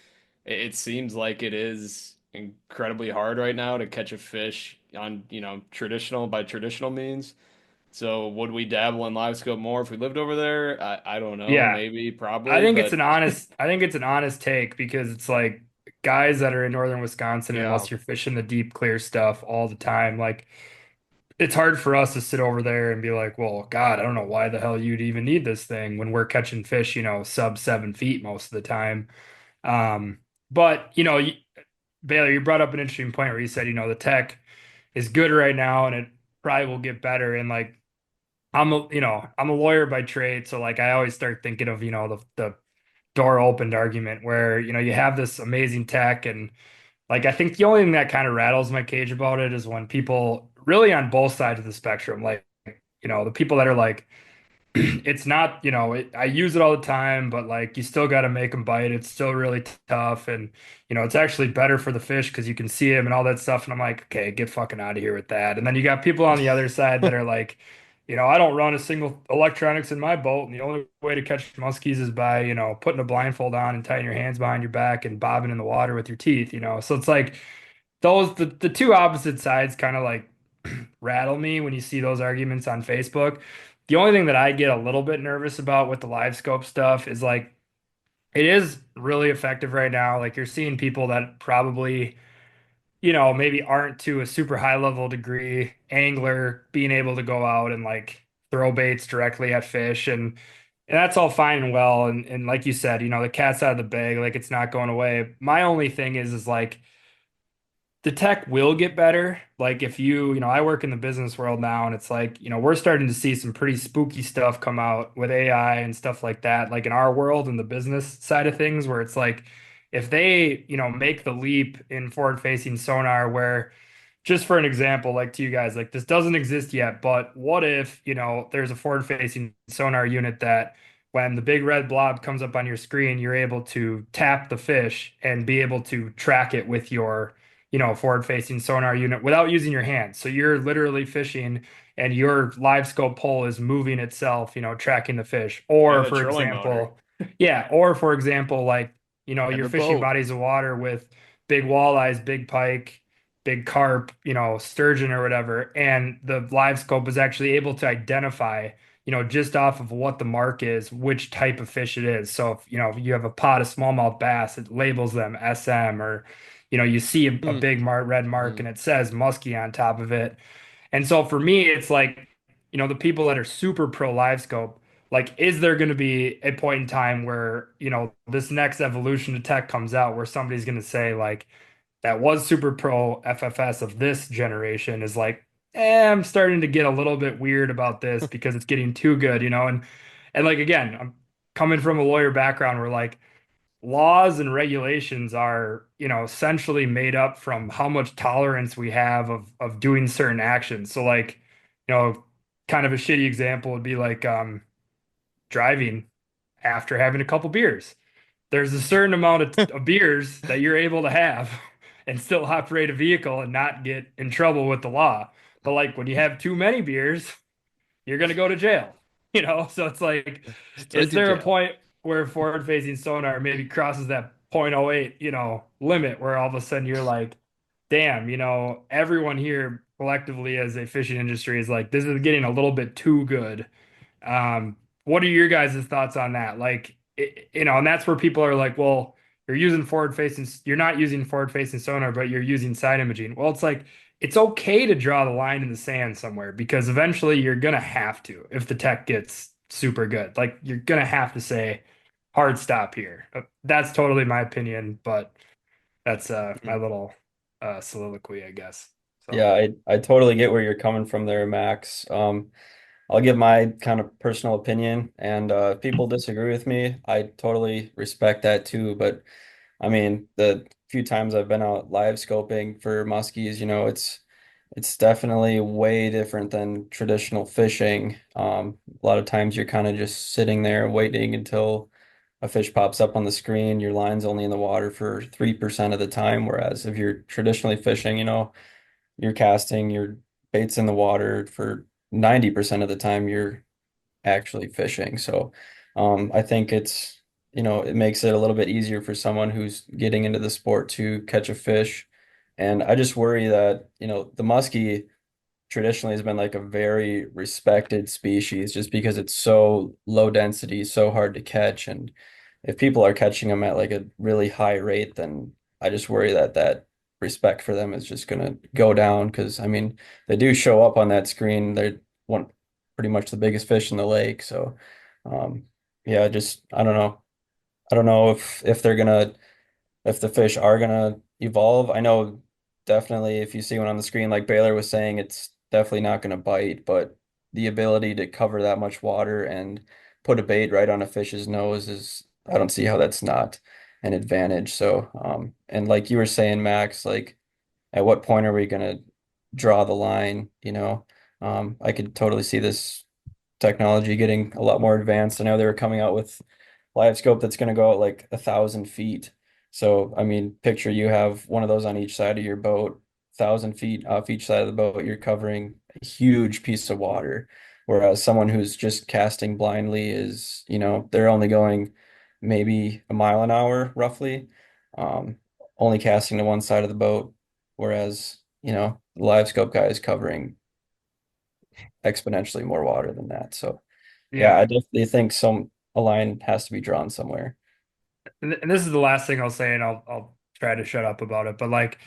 D: it seems like it is incredibly hard right now to catch a fish on, traditional means. So would we dabble in live scope more if we lived over there? I don't know,
E: Yeah,
D: maybe, probably, but
E: I think it's an honest take because it's like guys that are in northern Wisconsin,
C: Yeah.
E: unless you're fishing the deep clear stuff all the time, like it's hard for us to sit over there and be like, well, God, I don't know why the hell you'd even need this thing when we're catching fish, sub 7 feet most of the time. Um, but Baylor, you brought up an interesting point where you said, the tech is good right now and it probably will get better. And like I'm a lawyer by trade, so like I always start thinking of, the door opened argument where, you have this amazing tech and like I think the only thing that kind of rattles my cage about it is when people really on both sides of the spectrum, like, the people that are like, it's not, I use it all the time, but like you still got to make them bite. It's still really tough. And, it's actually better for the fish because you can see them and all that stuff. And I'm like, okay, get fucking out of here with that. And then you got people on the other side that are like, I don't run a single electronics in my boat. And the only way to catch muskies is by, putting a blindfold on and tying your hands behind your back and bobbing in the water with your teeth. So it's like the two opposite sides kind of like rattle me when you see those arguments on Facebook. The only thing that I get a little bit nervous about with the live scope stuff is like it is really effective right now. Like you're seeing people that probably, maybe aren't to a super high level degree angler being able to go out and like throw baits directly at fish and that's all fine and well. And like you said, the cat's out of the bag, like it's not going away. My only thing is like the tech will get better. Like if I work in the business world now and it's like, we're starting to see some pretty spooky stuff come out with AI and stuff like that, like in our world and the business side of things, where it's like if they, make the leap in forward facing sonar where just for an example, like to you guys, like this doesn't exist yet, but what if, there's a forward facing sonar unit that when the big red blob comes up on your screen, you're able to tap the fish and be able to track it with your, forward facing sonar unit without using your hands. So you're literally fishing and your live scope pole is moving itself, tracking the fish.
D: yeah,
E: Or
D: the
E: for
D: trolling motor.
E: example, yeah, or for example, like,
C: And
E: you're
C: the
E: fishing
C: boat.
E: bodies of water with big walleyes, big pike, big carp, sturgeon or whatever, and the live scope is actually able to identify, just off of what the mark is, which type of fish it is. So if, if you have a pot of smallmouth bass, it labels them SM or, you see a
C: Hmm.
E: big red mark
C: Hmm.
E: and it says musky on top of it. And so for me, it's like, the people that are super pro live scope, like, is there going to be a point in time where, this next evolution of tech comes out where somebody's going to say like, that was super pro FFS of this generation is like, I'm starting to get a little bit weird about this because it's getting too good, and like again, I'm coming from a lawyer background where like laws and regulations are, essentially made up from how much tolerance we have of doing certain actions. So like, kind of a shitty example would be like driving after having a couple beers. There's a certain amount of beers that you're able to have and still operate a vehicle and not get in trouble with the law. But like when you have too many beers, you're going to go to jail, So it's like,
C: Straight
E: is
C: to
E: there a
C: jail.
E: point where forward facing sonar maybe crosses that point oh 0.08, limit where all of a sudden you're like, damn, everyone here collectively as a fishing industry is like, this is getting a little bit too good. What are your guys' thoughts on that? Like, and that's where people are like, well, you're not using forward facing sonar, but you're using side imaging. Well, it's like, it's okay to draw the line in the sand somewhere because eventually you're going to have to, if the tech gets super good, like you're going to have to say hard stop here. That's totally my opinion, but that's my
H: Mhm.
E: little soliloquy, I guess. So
H: Yeah, I totally get where you're coming from there, Max. I'll give my kind of personal opinion, and if people disagree with me, I totally respect that too. But I mean, the few times I've been out live scoping for muskies, it's definitely way different than traditional fishing. A lot of times you're kind of just sitting there waiting until a fish pops up on the screen. Your line's only in the water for 3% of the time, whereas if you're traditionally fishing, you're casting your baits in the water for 90% of the time you're actually fishing. So I think it makes it a little bit easier for someone who's getting into the sport to catch a fish. And I just worry that, the muskie traditionally has been like a very respected species just because it's so low density, so hard to catch. And if people are catching them at like a really high rate, then I just worry that that respect for them is just going to go down because I mean, they do show up on that screen. They're one pretty much the biggest fish in the lake. So, um, yeah, just I don't know. I don't know if they're gonna if the fish are gonna evolve. I know definitely if you see one on the screen, like Baylor was saying, it's definitely not gonna bite, but the ability to cover that much water and put a bait right on a fish's nose is, I don't see how that's not an advantage. So, and like you were saying, Max, like at what point are we gonna draw the line, I could totally see this technology getting a lot more advanced. I know they were coming out with live scope that's going to go out like 1,000 feet. So, I mean, picture you have one of those on each side of your boat, 1,000 feet off each side of the boat, you're covering a huge piece of water. Whereas someone who's just casting blindly is, they're only going maybe a mile an hour roughly, um, only casting to one side of the boat. Whereas, the live scope guy is covering exponentially more water than that. So, yeah,
E: yeah.
H: I definitely think a line has to be drawn somewhere.
E: And this is the last thing I'll say, and I'll try to shut up about it. But like,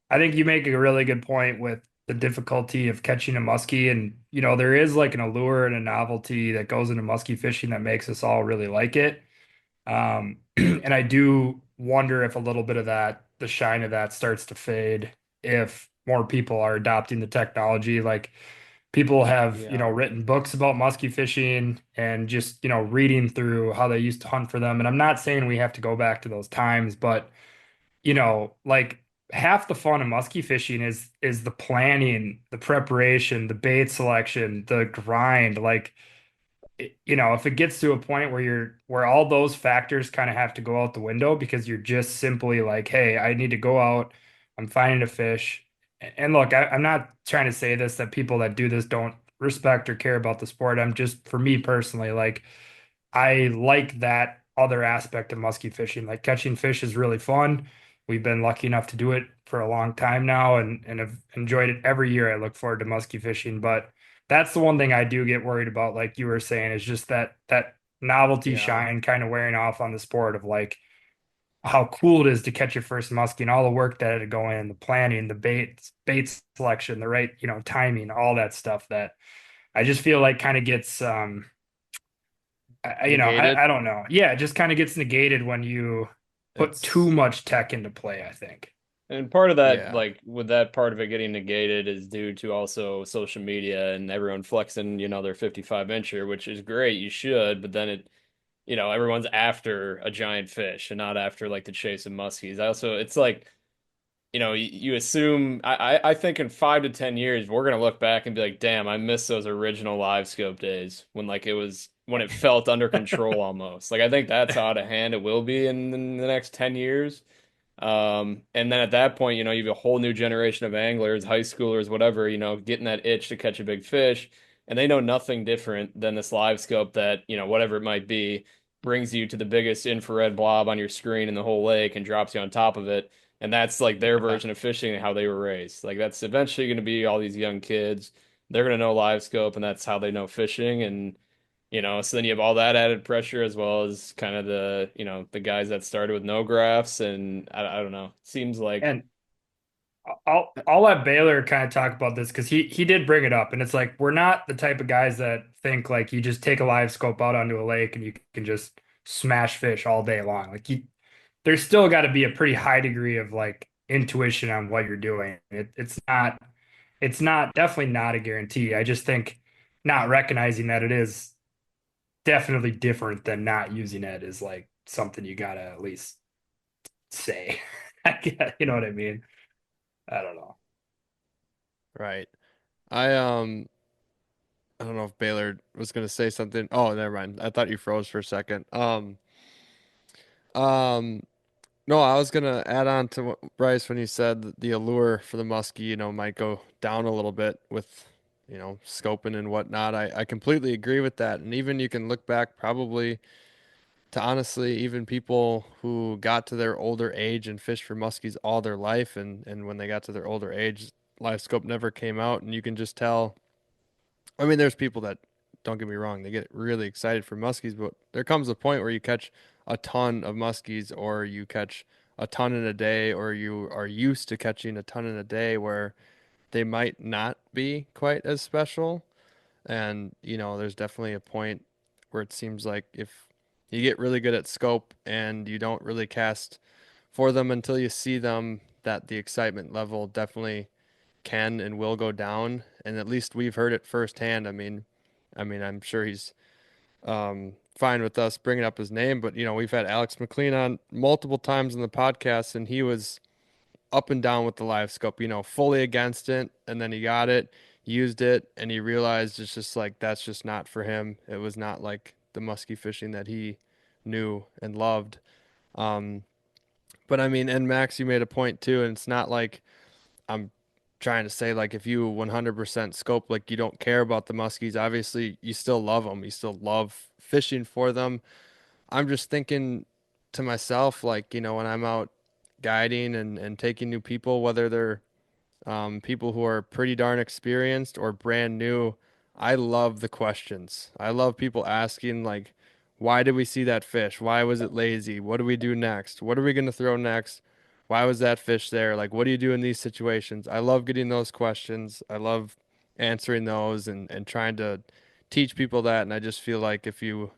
E: I think you make a really good point with the difficulty of catching a muskie, and there is like an allure and a novelty that goes into muskie fishing that makes us all really like it. And I do wonder if a little bit of that, the shine of that, starts to fade if more people are adopting the technology. Like people have
D: Yeah.
E: written books about musky fishing and just reading through how they used to hunt for them, and I'm not saying we have to go back to those times, but like half the fun of musky fishing is the planning, the preparation, the bait selection, the grind. Like if it gets to a point where where all those factors kind of have to go out the window because you're just simply like, hey, I need to go out, I'm finding a fish. And look, I'm not trying to say this that people that do this don't respect or care about the sport. I'm just, for me personally, like I like that other aspect of musky fishing. Like catching fish is really fun. We've been lucky enough to do it for a long time now and have enjoyed it every year. I look forward to musky fishing, but that's the one thing I do get worried about, like you were saying, is just that novelty
D: Yeah.
E: shine kind of wearing off on the sport of like how cool it is to catch your first muskie and all the work that had to go in, the planning, the bait selection, the right, timing, all that stuff that I just feel like kind of gets
D: Negated.
E: I don't know. Yeah, it just kind of gets negated when you put too
D: It's
E: much tech into play, I think.
D: And part of that,
C: Yeah.
D: like with that part of it getting negated, is due to also social media and everyone flexing, their 55 incher, which is great. You should, but then everyone's after a giant fish and not after like the chase of muskies. It's like, you assume, I think in 5 to 10 years, we're going to look back and be like, damn, I miss those original live scope days when when it felt under control almost. Like, I think that's how out of hand it will be in the next 10 years. And then at that point, you have a whole new generation of anglers, high schoolers, whatever, getting that itch to catch a big fish. And they know nothing different than this live scope that, whatever it might be, brings you to the biggest infrared blob on your screen in the whole lake and drops you on top of it. And that's like their
C: Yeah.
D: version of fishing and how they were raised. Like that's eventually going to be all these young kids. They're going to know live scope and that's how they know fishing. And So then you have all that added pressure as well as kind of the guys that started with no grafts. And I don't know. Seems like,
E: And I'll let Baylor kind of talk about this because he did bring it up, and it's like we're not the type of guys that think like you just take a live scope out onto a lake and you can just smash fish all day long. Like there's still got to be a pretty high degree of like intuition on what you're doing. It's not definitely not a guarantee. I just think not recognizing that it is definitely different than not using it is like something you gotta at least say. You know what I mean? I don't know.
C: Right. I don't know if Baylor was gonna say something. Oh, never mind. I thought you froze for a second. Um, no, I was gonna add on to what Bryce when he said that the allure for the muskie, might go down a little bit with, scoping and whatnot. I completely agree with that. And even you can look back probably to honestly even people who got to their older age and fished for muskies all their life, and when they got to their older age, live scope never came out, and you can just tell. I mean, there's people that, don't get me wrong, they get really excited for muskies, but there comes a point where you catch a ton of muskies, or you catch a ton in a day, or you are used to catching a ton in a day where they might not be quite as special. And, there's definitely a point where it seems like if you get really good at scope and you don't really cast for them until you see them, that the excitement level definitely can and will go down. And at least we've heard it firsthand. I mean, I'm sure he's fine with us bringing up his name, but we've had Alex McLean on multiple times in the podcast, and he was up and down with the live scope, fully against it, and then he got it, used it, and he realized it's just like that's just not for him. It was not like the musky fishing that he knew and loved. Um, but I mean, and Max, you made a point too, and it's not like I'm trying to say like if you 100% scope, like you don't care about the muskies. Obviously, you still love them. You still love fishing for them. I'm just thinking to myself, like, when I'm out guiding and taking new people, whether they're people who are pretty darn experienced or brand new, I love the questions. I love people asking, like, why did we see that fish? Why was it lazy? What do we do next? What are we going to throw next? Why was that fish there? Like, what do you do in these situations? I love getting those questions. I love answering those and trying to teach people that. And I just feel like if you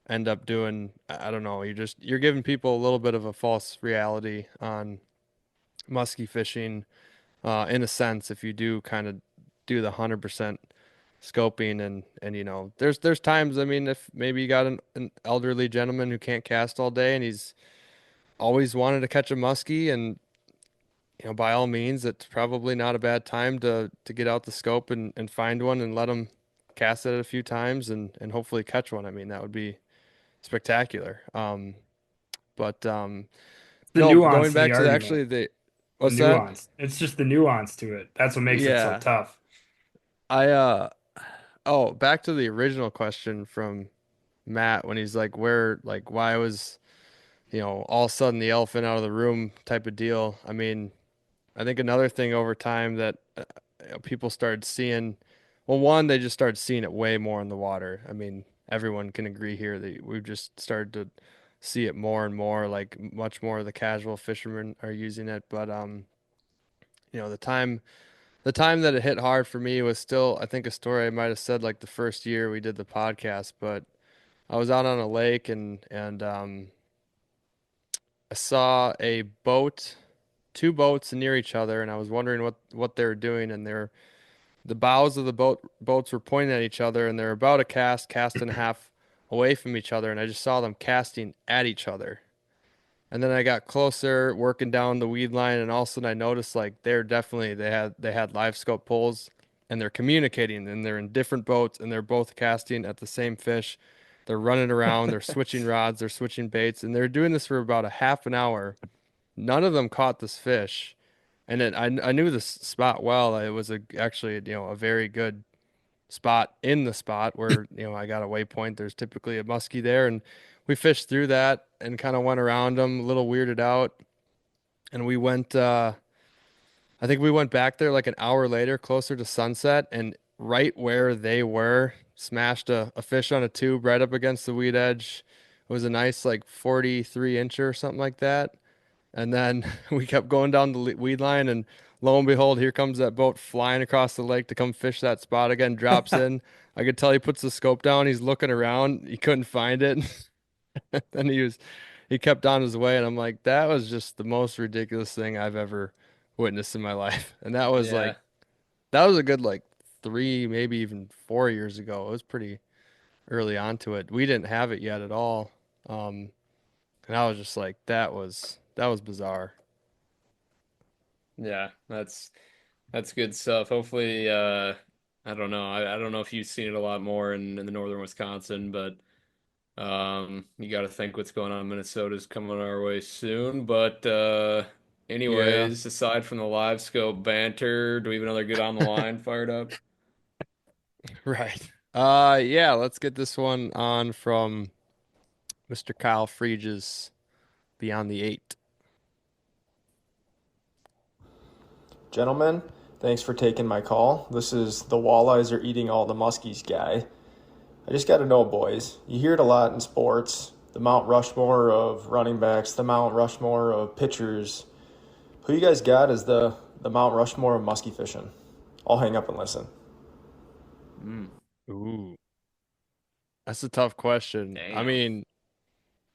C: end up doing, I don't know, you're giving people a little bit of a false reality on musky fishing, in a sense, if you do kind of do the 100% scoping. And there's times, I mean, if maybe you got an elderly gentleman who can't cast all day and he's always wanted to catch a muskie, and by all means, it's probably not a bad time to get out the scope and find one and let him cast it a few times and hopefully catch one. I mean, that would be spectacular. But
E: The
C: no,
E: nuance
C: going
E: of the
C: back to
E: argument, the
C: what's that?
E: nuance. It's just the nuance to it. That's what makes it so
C: Yeah,
E: tough.
C: I oh, back to the original question from Matt when he's like, where, like, why was, all of a sudden the elephant out of the room type of deal. I mean, I think another thing over time that people started seeing, well, one, they just started seeing it way more in the water. I mean, everyone can agree here that we've just started to see it more and more, like much more of the casual fishermen are using it. But the time that it hit hard for me was still, I think, a story I might have said like the first year we did the podcast, but I was out on a lake and I saw a boat, two boats near each other, and I was wondering what they were doing, and the bows of the boats were pointing at each other, and they're about a cast and a half away from each other, and I just saw them casting at each other. And then I got closer, working down the weed line, and all of a sudden I noticed like they had live scope poles, and they're communicating, and they're in different boats, and they're both casting at the same fish. They're running around, they're switching rods, they're switching baits, and they're doing this for about a half an hour. None of them caught this fish, and I knew this spot well. It was actually a very good spot in the spot where I got a waypoint. There's typically a muskie there, and we fished through that and kind of went around them, a little weirded out. And we went, I think we went back there like an hour later, closer to sunset, and right where they were, smashed a fish on a tube right up against the weed edge. It was a nice like 43 incher or something like that. And then we kept going down the weed line, and lo and behold, here comes that boat flying across the lake to come fish that spot again. Drops in. I could tell he puts the scope down. He's looking around. He couldn't find it. Then he kept on his way, and I'm like, that was just the most ridiculous thing I've ever witnessed in my life. And that was
D: Yeah.
C: like that was a good like 3, maybe even 4 years ago. It was pretty early on to it. We didn't have it yet at all. And I was just like, that was bizarre.
D: Yeah, that's good stuff. Hopefully, I don't know. I don't know if you've seen it a lot more in the northern Wisconsin, but you got to think what's going on in Minnesota's coming our way soon. But
C: Yeah.
D: anyways, aside from the live scope banter, do we have another good on the line fired up?
C: Right. Yeah, let's get this one on from Mr. Kyle Freeges Beyond the Eight.
J: Gentlemen, thanks for taking my call. This is the walleyes are eating all the muskies guy. I just got to know, boys, you hear it a lot in sports, the Mount Rushmore of running backs, the Mount Rushmore of pitchers. Who you guys got as the Mount Rushmore of musky fishing? I'll hang up and listen.
C: Ooh, that's a tough question. I
D: Damn.
C: mean,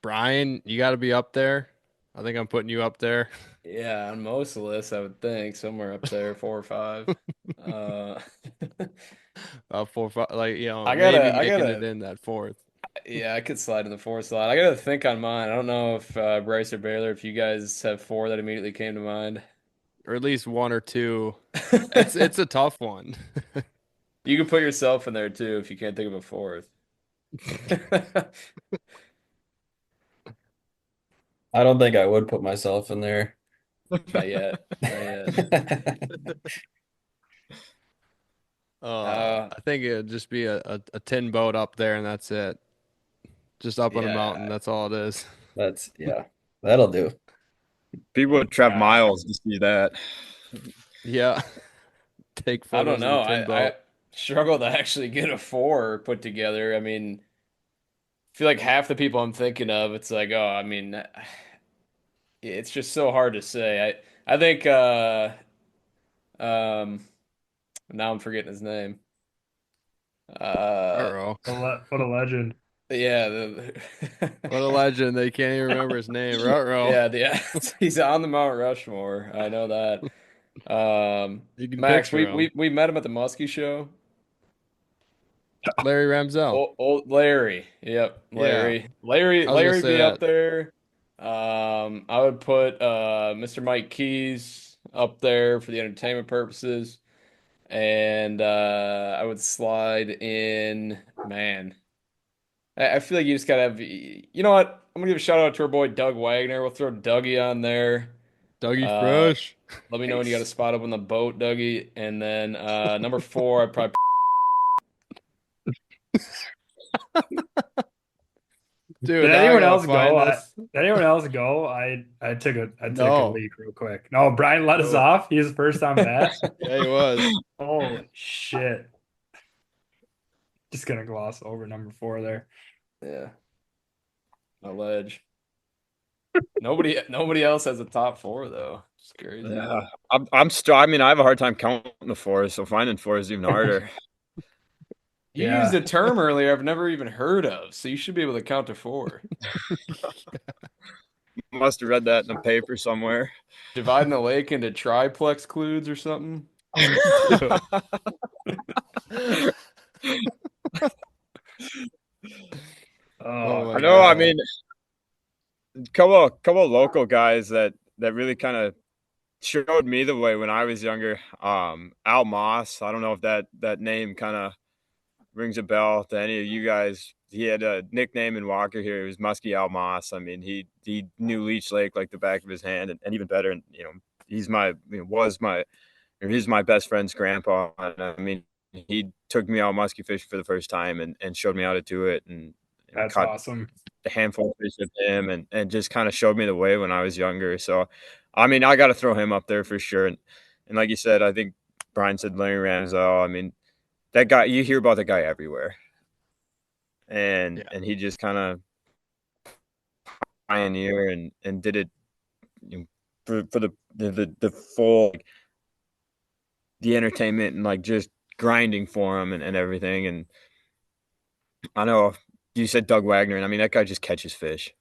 C: Brian, you got to be up there. I think I'm putting you up there.
D: Yeah, on most of the lists, I would think somewhere up there, 4 or 5. Uh,
C: 4, 5, like
D: I
C: maybe
D: gotta, I
C: making it
D: gotta,
C: in that fourth,
D: yeah, I could slide in the 4 slot. I gotta think on mine. I don't know if Bryce or Baylor, if you guys have 4 that immediately came to mind.
C: or at least 1 or 2. It's a tough one.
D: You can put yourself in there too if you can't think of a 4th.
H: I don't think I would put myself in there.
D: Not yet. Not yet.
C: I think it'd just be a tin boat up there, and that's it. Just up on a mountain.
D: Yeah.
C: That's all it is.
H: Yeah, that'll do.
B: People would travel
D: Yeah.
B: miles to see that.
C: Yeah. Take
D: I don't
C: photos of
D: know.
C: the tin
D: I
C: boat.
D: struggle to actually get a 4 put together. I mean, I feel like half the people I'm thinking of, it's like, oh, I mean, it's just so hard to say. I think um now I'm forgetting his name. Uh
C: Uh-oh.
E: What a legend.
D: yeah,
C: What a legend. They can't even remember his name. Ruh-roh.
D: yeah, he's on the Mount Rushmore. I know that.
C: You can
D: Max,
C: picture
D: we
C: him.
D: we we met him at the Muskie show.
C: Larry Ramsell.
D: Old Larry. Yep,
C: Yeah.
D: Larry. Larry
C: I was gonna
D: Larry
C: say
D: be up
C: that.
D: there. I would put Mr. Mike Keys up there for the entertainment purposes. And I would slide in, man. I feel like you just gotta have, you know what? I'm gonna give a shout out to our boy Doug Wagner. We'll throw Dougie on there.
C: Dougie
D: Uh,
C: Fresh.
D: Let me know when you got a spot up on the boat, Dougie. And then number 4, I'd probably.
C: Dude,
E: Did
C: now I
E: anyone
C: gotta
E: else
C: find
E: go?
C: this.
E: Did anyone else go? I took a
C: No.
E: leak real quick. No, Brian let us
C: No.
E: off. He was first on bat.
C: Yeah, he was.
E: Holy shit. Just gonna gloss over number 4 there.
D: Yeah, a ledge. Nobody else has a top 4 though. It's crazy.
B: Yeah, I'm still. I mean, I have a hard time counting the 4s, so finding 4 is even harder.
D: You
E: Yeah.
D: used a term earlier I've never even heard of, so you should be able to count to 4.
B: Must have read that in a paper somewhere.
D: Dividing the lake into triplex clues or something.
C: Oh my
B: I know. I
C: God.
B: mean, couple local guys that really kind of showed me the way when I was younger. Al Moss. I don't know if that name kind of rings a bell to any of you guys. He had a nickname in Walker here. It was Musky Al Moss. I mean, he knew Leech Lake like the back of his hand, and even better. And he's he's my best friend's grandpa. And I mean, he took me out musky fishing for the first time and showed me how to do it, and
E: That's
B: caught
E: awesome.
B: a handful of fish with him, and just kind of showed me the way when I was younger. So, I mean, I got to throw him up there for sure. And like you said, I think Brian said Larry Ramsell. I mean, that guy, you hear about the guy everywhere, and
C: Yeah.
B: he just kind of pioneer and did it, you know, for the full, like, the entertainment and like just grinding for him and everything. And I know you said Doug Wagner, and I mean that guy just catches fish.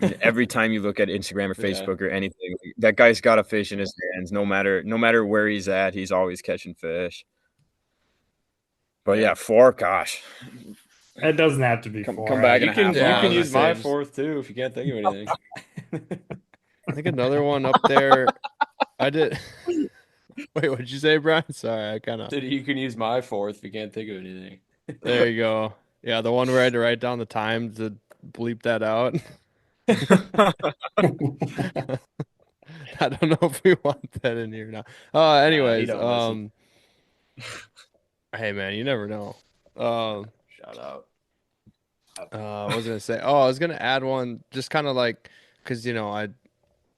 B: I mean, every time you look at Instagram or
D: Yeah.
B: Facebook or anything, that guy's got a fish in his hands. No matter where he's at, he's always catching fish. But yeah, four, gosh,
E: It doesn't have to be
B: come
E: 4.
B: back in
D: You
B: a
D: can
B: half
C: Yeah, I was gonna
D: use
C: say
D: my
C: just
D: fourth too if you can't think of anything.
C: I think another one up there. I did. Wait, what'd you say, Brian? Sorry, I kind of.
D: Said you can use my fourth if you can't think of anything.
C: There you go. Yeah, the one where I had to write down the time to bleep that out. I don't know if we want that in here now.
D: Nah, he
C: Anyways,
D: don't listen.
C: hey man, you never know. Um,
D: Shout out.
C: what was I gonna say? Oh, I was gonna add one, just kind of like, cause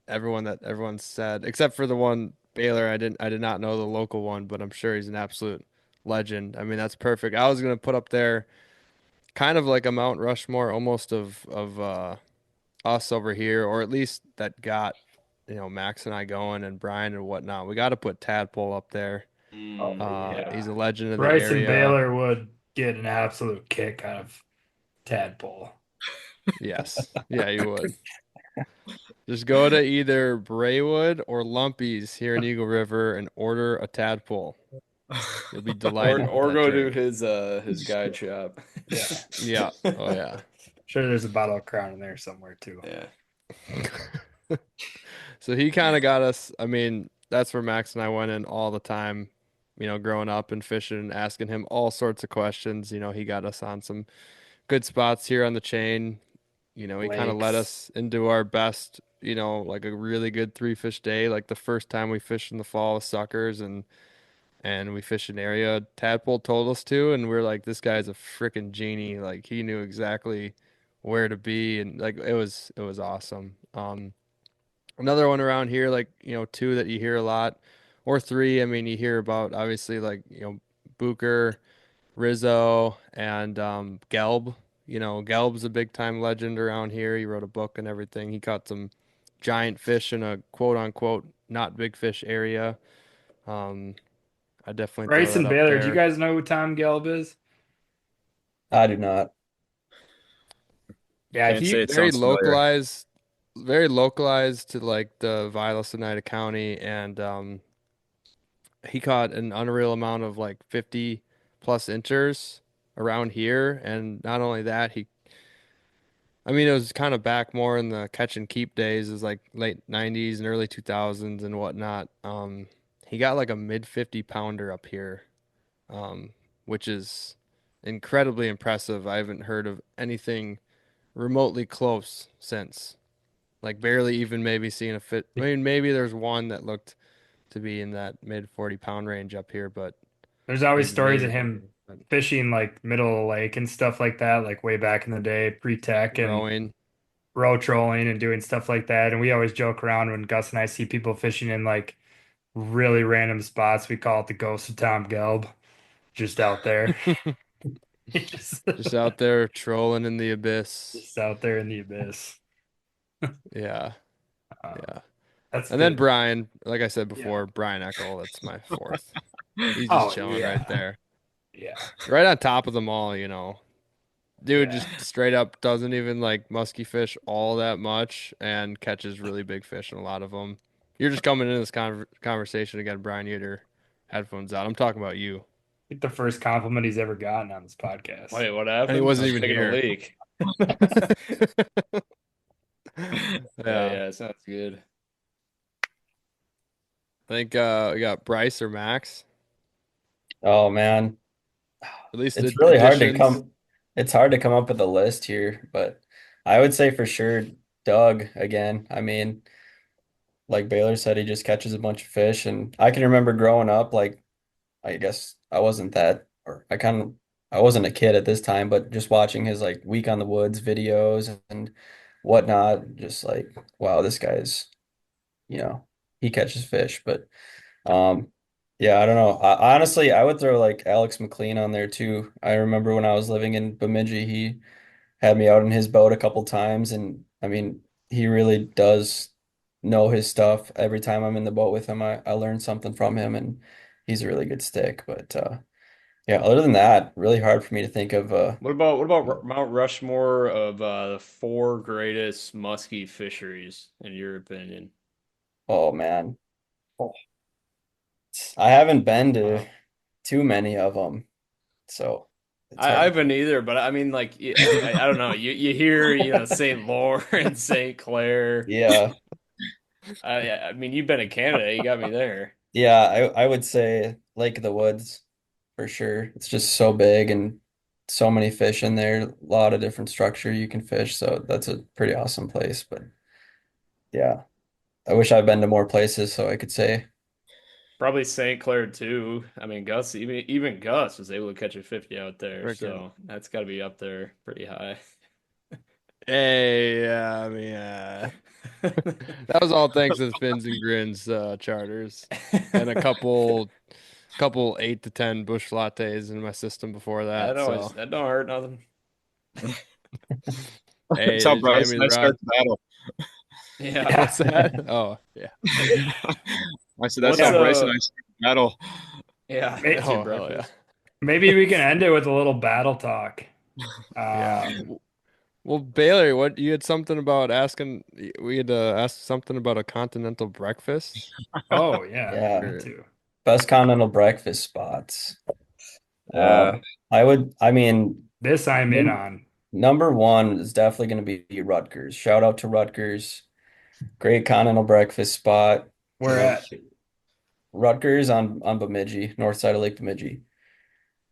C: everyone said, except for the one Baylor, I did not know the local one, but I'm sure he's an absolute legend. I mean, that's perfect. I was gonna put up there kind of like a Mount Rushmore almost of us over here, or at least that got, Max and I going and Brian and whatnot. We got to put Tadpole up there.
E: Oh,
C: He's a
E: yeah.
C: legend of the
E: Bryce and
C: area.
E: Baylor would get an absolute kick out of Tadpole.
C: Yes. Yeah, you would. Just go to either Braywood or Lumpy's here in Eagle River and order a Tadpole. You'll be delighted with
D: Or
C: that
D: go to
C: drink.
D: his guide shop.
E: Yeah.
C: Yeah. Oh yeah.
E: Sure, there's a bottle of Crown in there somewhere too.
D: Yeah.
C: So he kind of got us. I mean, that's where Max and I went in all the time, growing up and fishing and asking him all sorts of questions. He got us on some good spots here on the chain. He kind of led
E: Lakes.
C: us into our best, like a really good 3 fish day. Like the first time we fished in the fall with suckers and we fished an area Tadpole told us to, and we're like, this guy's a freaking genie. Like he knew exactly where to be, and like it was awesome. Another one around here, like, two that you hear a lot, or three. I mean, you hear about obviously like, Booker, Rizzo, and Gelb. Gelb's a big time legend around here. He wrote a book and everything. He caught some giant fish in a quote unquote not big fish area. Um, I definitely throw
E: Bryce
C: that
E: and
C: up
E: Baylor, do you
C: there.
E: guys know who Tom Gelb is?
H: I do not.
E: Yeah,
B: can't say
E: he
B: it sounds familiar.
C: Very localized to like the Vilas Oneida County, and he caught an unreal amount of like 50 plus inchers around here. And not only that, I mean, it was kind of back more in the catch and keep days, is like late 90s and early 2000s and whatnot. He got like a mid 50 pounder up here, which is incredibly impressive. I haven't heard of anything remotely close since. Like barely even maybe seeing a fit. I mean, maybe there's one that looked to be in that mid 40 pound range up here, but
E: there's always stories
C: maybe
E: of him
C: more. But
E: fishing like middle of the lake and stuff like that, like way back in the day, pre-tech and
C: rowing.
E: row trolling and doing stuff like that. And we always joke around when Gus and I see people fishing in like really random spots. We call it the ghost of Tom Gelb, just out there. just,
C: Just out there trolling in the abyss.
E: just out there in the abyss.
C: Yeah,
E: Um,
C: yeah.
E: that's
C: And then
E: good.
C: Brian, like I said
E: Yeah.
C: before, Brian Eckel, that's my fourth. He's just
E: Oh
C: chilling
E: yeah.
C: right there.
E: Yeah.
C: Right on top of them all. Dude
E: Yeah.
C: just straight up doesn't even like musky fish all that much and catches really big fish in a lot of them. You're just coming into this conversation again, Brian. You had your headphones out. I'm talking about you.
E: I think the first compliment he's ever gotten on this podcast.
D: Wait, what
C: And he
D: happened?
C: wasn't
D: I was
C: even
D: taking a
C: here.
D: leak.
C: Yeah.
D: Yeah, sounds good.
C: I think we got Bryce or Max.
H: Oh man,
C: At least the
H: it's really hard to
C: additions.
H: come. It's hard to come up with a list here, but I would say for sure Doug again. I mean, like Baylor said, he just catches a bunch of fish, and I can remember growing up, like I guess I wasn't that, or I wasn't a kid at this time, but just watching his like Week on the Woods videos and whatnot, just like, wow, this guy's, you know, he catches fish. But um, Yeah, I don't know. Honestly, I would throw like Alex McLean on there too. I remember when I was living in Bemidji, he had me out in his boat a couple times, and I mean, he really does know his stuff. Every time I'm in the boat with him, I learn something from him, and he's a really good stick. But yeah, other than that, really hard for me to think of.
D: What about Mount Rushmore of the four greatest musky fisheries in your opinion?
H: Oh man, oh, I haven't been to
D: Wow.
H: too many of them, so it's
D: I
H: hard to
D: haven't
H: think.
D: either, but I mean, like, I don't know. You hear, St. Lawrence, St. Clair.
H: Yeah,
D: I mean, you've been to Canada. You got me there.
H: yeah, I would say Lake of the Woods for sure. It's just so big and so many fish in there, a lot of different structure you can fish, so that's a pretty awesome place. But yeah, I wish I'd been to more places so I could say,
D: Probably St. Clair too. I mean, Gus, even Gus was able to catch a 50 out there,
C: Freaking
D: so that's got to be up there pretty high.
C: hey, I mean, that was all thanks to the Fins and Grins charters and a couple 8 to 10 bush lattes in my system before that. So
D: That don't hurt nothing.
B: That's
C: hey,
B: how
C: they just hand
B: Bryce
C: me
B: and
C: the
B: I start
C: rod.
B: the battle.
D: Yeah.
C: What's that? Oh yeah.
B: I said that's
D: What's
B: how Bryce and I start the battle.
D: Yeah,
E: May-
D: that's your
C: Oh hell yeah.
D: breakfast.
E: Maybe we can end it with a little battle talk.
C: Yeah.
E: Um,
C: Well, Baylor, what you had something about asking? We had asked something about a continental breakfast.
E: oh yeah,
H: yeah,
E: that too.
H: best continental breakfast spots.
B: Yeah.
H: I mean,
E: This I'm in
H: num
E: on.
H: number one is definitely going to be Rutgers. Shout out to Rutgers. Great continental breakfast spot.
E: Where
H: Like
E: at?
H: Rutgers on Bemidji, north side of Lake Bemidji.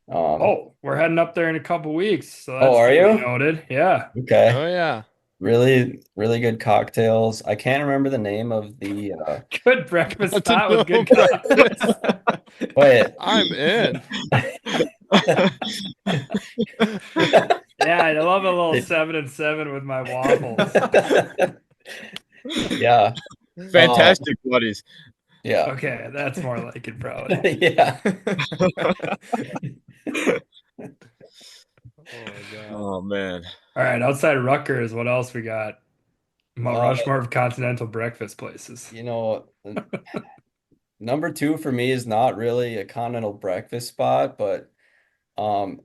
H: Um,
E: Oh, we're heading up there in a couple weeks, so
H: oh,
E: that's
H: are
E: duly
H: you?
E: noted. Yeah.
H: Okay.
C: Oh yeah.
H: Really, really good cocktails. I can't remember the name of the
E: Good breakfast spot with
C: Continental
E: good
C: breakfast.
E: cocktails.
H: wait.
C: I'm in.
E: Yeah, I love a little 7 and 7 with my waffles.
H: Yeah.
B: Fantastic buddies.
H: Yeah.
E: Okay, that's more like it, probably.
H: Yeah.
C: Oh my god.
B: Oh man.
E: All right, outside of Rutgers, what else we got? Mount
H: Uh,
E: Rushmore of continental breakfast places.
H: you know, number two for me is not really a continental breakfast spot, but um,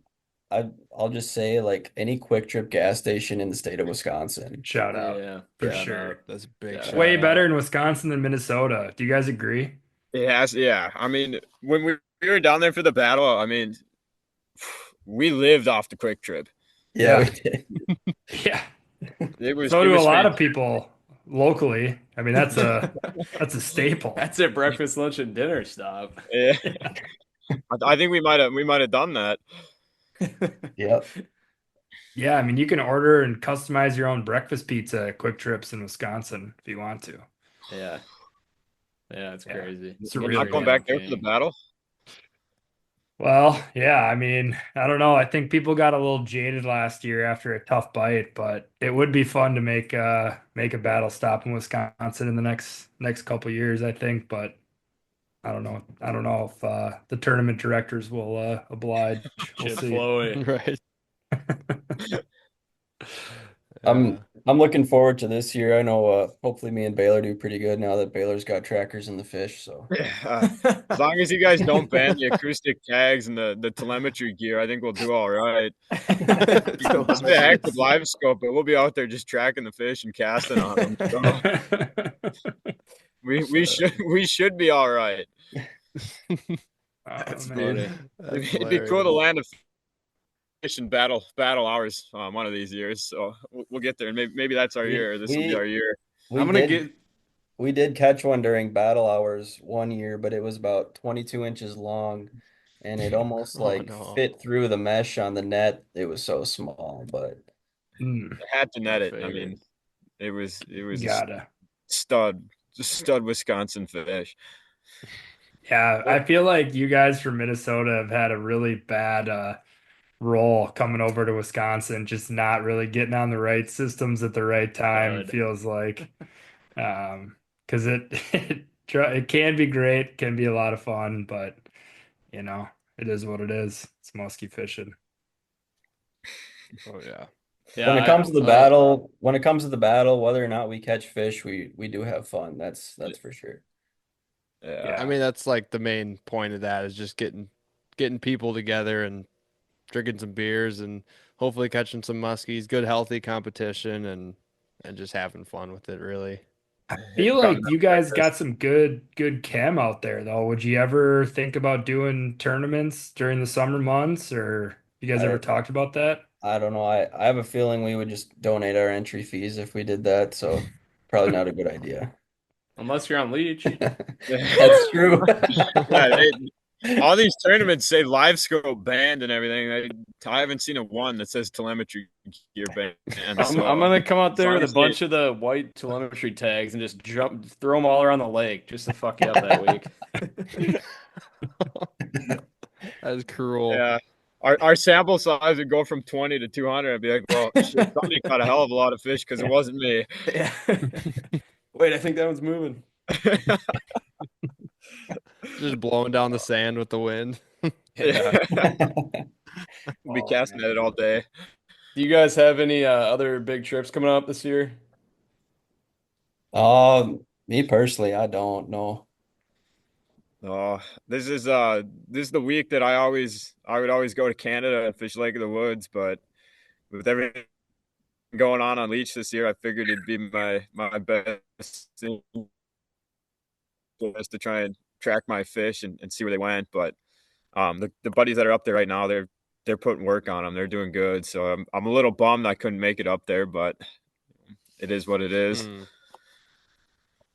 H: I'll just say like any Quick Trip gas station in the state of Wisconsin.
E: Shout out
D: Yeah,
E: for
H: Yeah.
E: sure.
C: That's a big
D: Yeah.
C: shout
E: Way
C: out.
E: better in Wisconsin than Minnesota. Do you guys agree?
B: It has, yeah. I mean, when we were down there for the battle, I mean, we lived off the quick trip.
H: Yeah, we
E: Yeah.
H: did.
E: Yeah.
B: It
E: So do a
B: was
E: lot of
B: fantastic.
E: people locally. I mean, that's a staple.
D: That's a breakfast, lunch, and dinner stop.
B: Yeah. I think we might have done that.
H: Yep.
E: Yeah, I mean, you can order and customize your own breakfast pizza at Quick Trips in Wisconsin if you want to.
D: Yeah. Yeah, it's
E: Yeah.
D: crazy.
E: It's
B: We're
E: really
B: not going
E: good.
B: back there for the battle.
E: Well, yeah, I mean, I don't know. I think people got a little jaded last year after a tough bite, but it would be fun to make a battle stop in Wisconsin in the next couple years, I think. But I don't know. I don't know if the tournament directors will oblige. We'll
D: Shit
E: see.
D: flowy.
C: Right.
H: I'm
C: Yeah.
H: I'm looking forward to this year. I know hopefully me and Baylor do pretty good now that Baylor's got trackers in the fish, so
B: As long as you guys don't ban the acoustic tags and the telemetry gear, I think we'll do all right. It's a heck of live scope, but we'll be out there just tracking the fish and casting on them. So we should be all right.
E: Oh,
D: That's
E: man.
D: funny.
C: That's
B: It'd be cool to
C: hilarious.
B: land a fish and battle hours one of these years. So we'll get there, and maybe that's our
H: we
B: year. This will be our
H: we
B: year.
H: we
D: I'm gonna
H: did
D: get
H: we did catch one during battle hours one year, but it was about 22 inches long and it almost
C: Oh
H: like
C: no.
H: fit through the mesh on the net. It was so small, but
E: Mm,
B: I had to net
D: Go
B: it. I
D: figure.
B: mean, it was a
E: gotta.
B: stud Wisconsin fish.
E: Yeah, I feel like you guys from Minnesota have had a really bad role coming over to Wisconsin, just not really getting on the right systems at the right time, it
D: Bud.
E: feels like. Because it It can be great, it can be a lot of fun, but it is what it is. It's musky fishing.
C: Oh yeah.
H: When it
D: Yeah,
H: comes to the battle, whether or not we catch fish, we do have fun. That's for sure.
B: Yeah.
C: I mean, that's like the main point of that is just getting people together and drinking some beers and hopefully catching some muskies, good healthy competition and just having fun with it really.
E: Feel
B: Cutting
E: like
B: up
E: you guys
B: breakfast.
E: got some good chem out there though. Would you ever think about doing tournaments during the summer months, or you guys ever
H: I
E: talked about that?
H: I don't know. I have a feeling we would just donate our entry fees if we did that, so probably not a good idea.
D: unless you're on leech.
H: That's true.
B: Yeah, all these tournaments say live scope banned and everything. I haven't seen a one that says telemetry gear banned.
D: I'm
B: So
D: gonna come out
B: as
D: there
B: long
D: with a
B: as they,
D: bunch of the white telemetry tags and just throw them all around the lake just to fuck you up that week.
C: That is cruel.
B: yeah, our sample size would go from 20 to 200. I'd be like, well, shit, somebody caught a hell of a lot of fish because it wasn't me.
D: Yeah. Wait, I think that one's moving.
C: Just blowing down the sand with the wind.
B: Yeah, be
E: Oh
B: casting at
E: man.
B: it all day.
D: Do you guys have any other big trips coming up this year?
H: Me personally, I don't know.
B: Oh, this is the week that I would always go to Canada and fish Lake of the Woods, but with everything going on Leech this year, I figured it'd be my best thing just to try and track my fish and see where they went. But the buddies that are up there right now, they're putting work on them. They're doing good. So I'm a little bummed I couldn't make it up there, but it is what it is.
C: Hmm.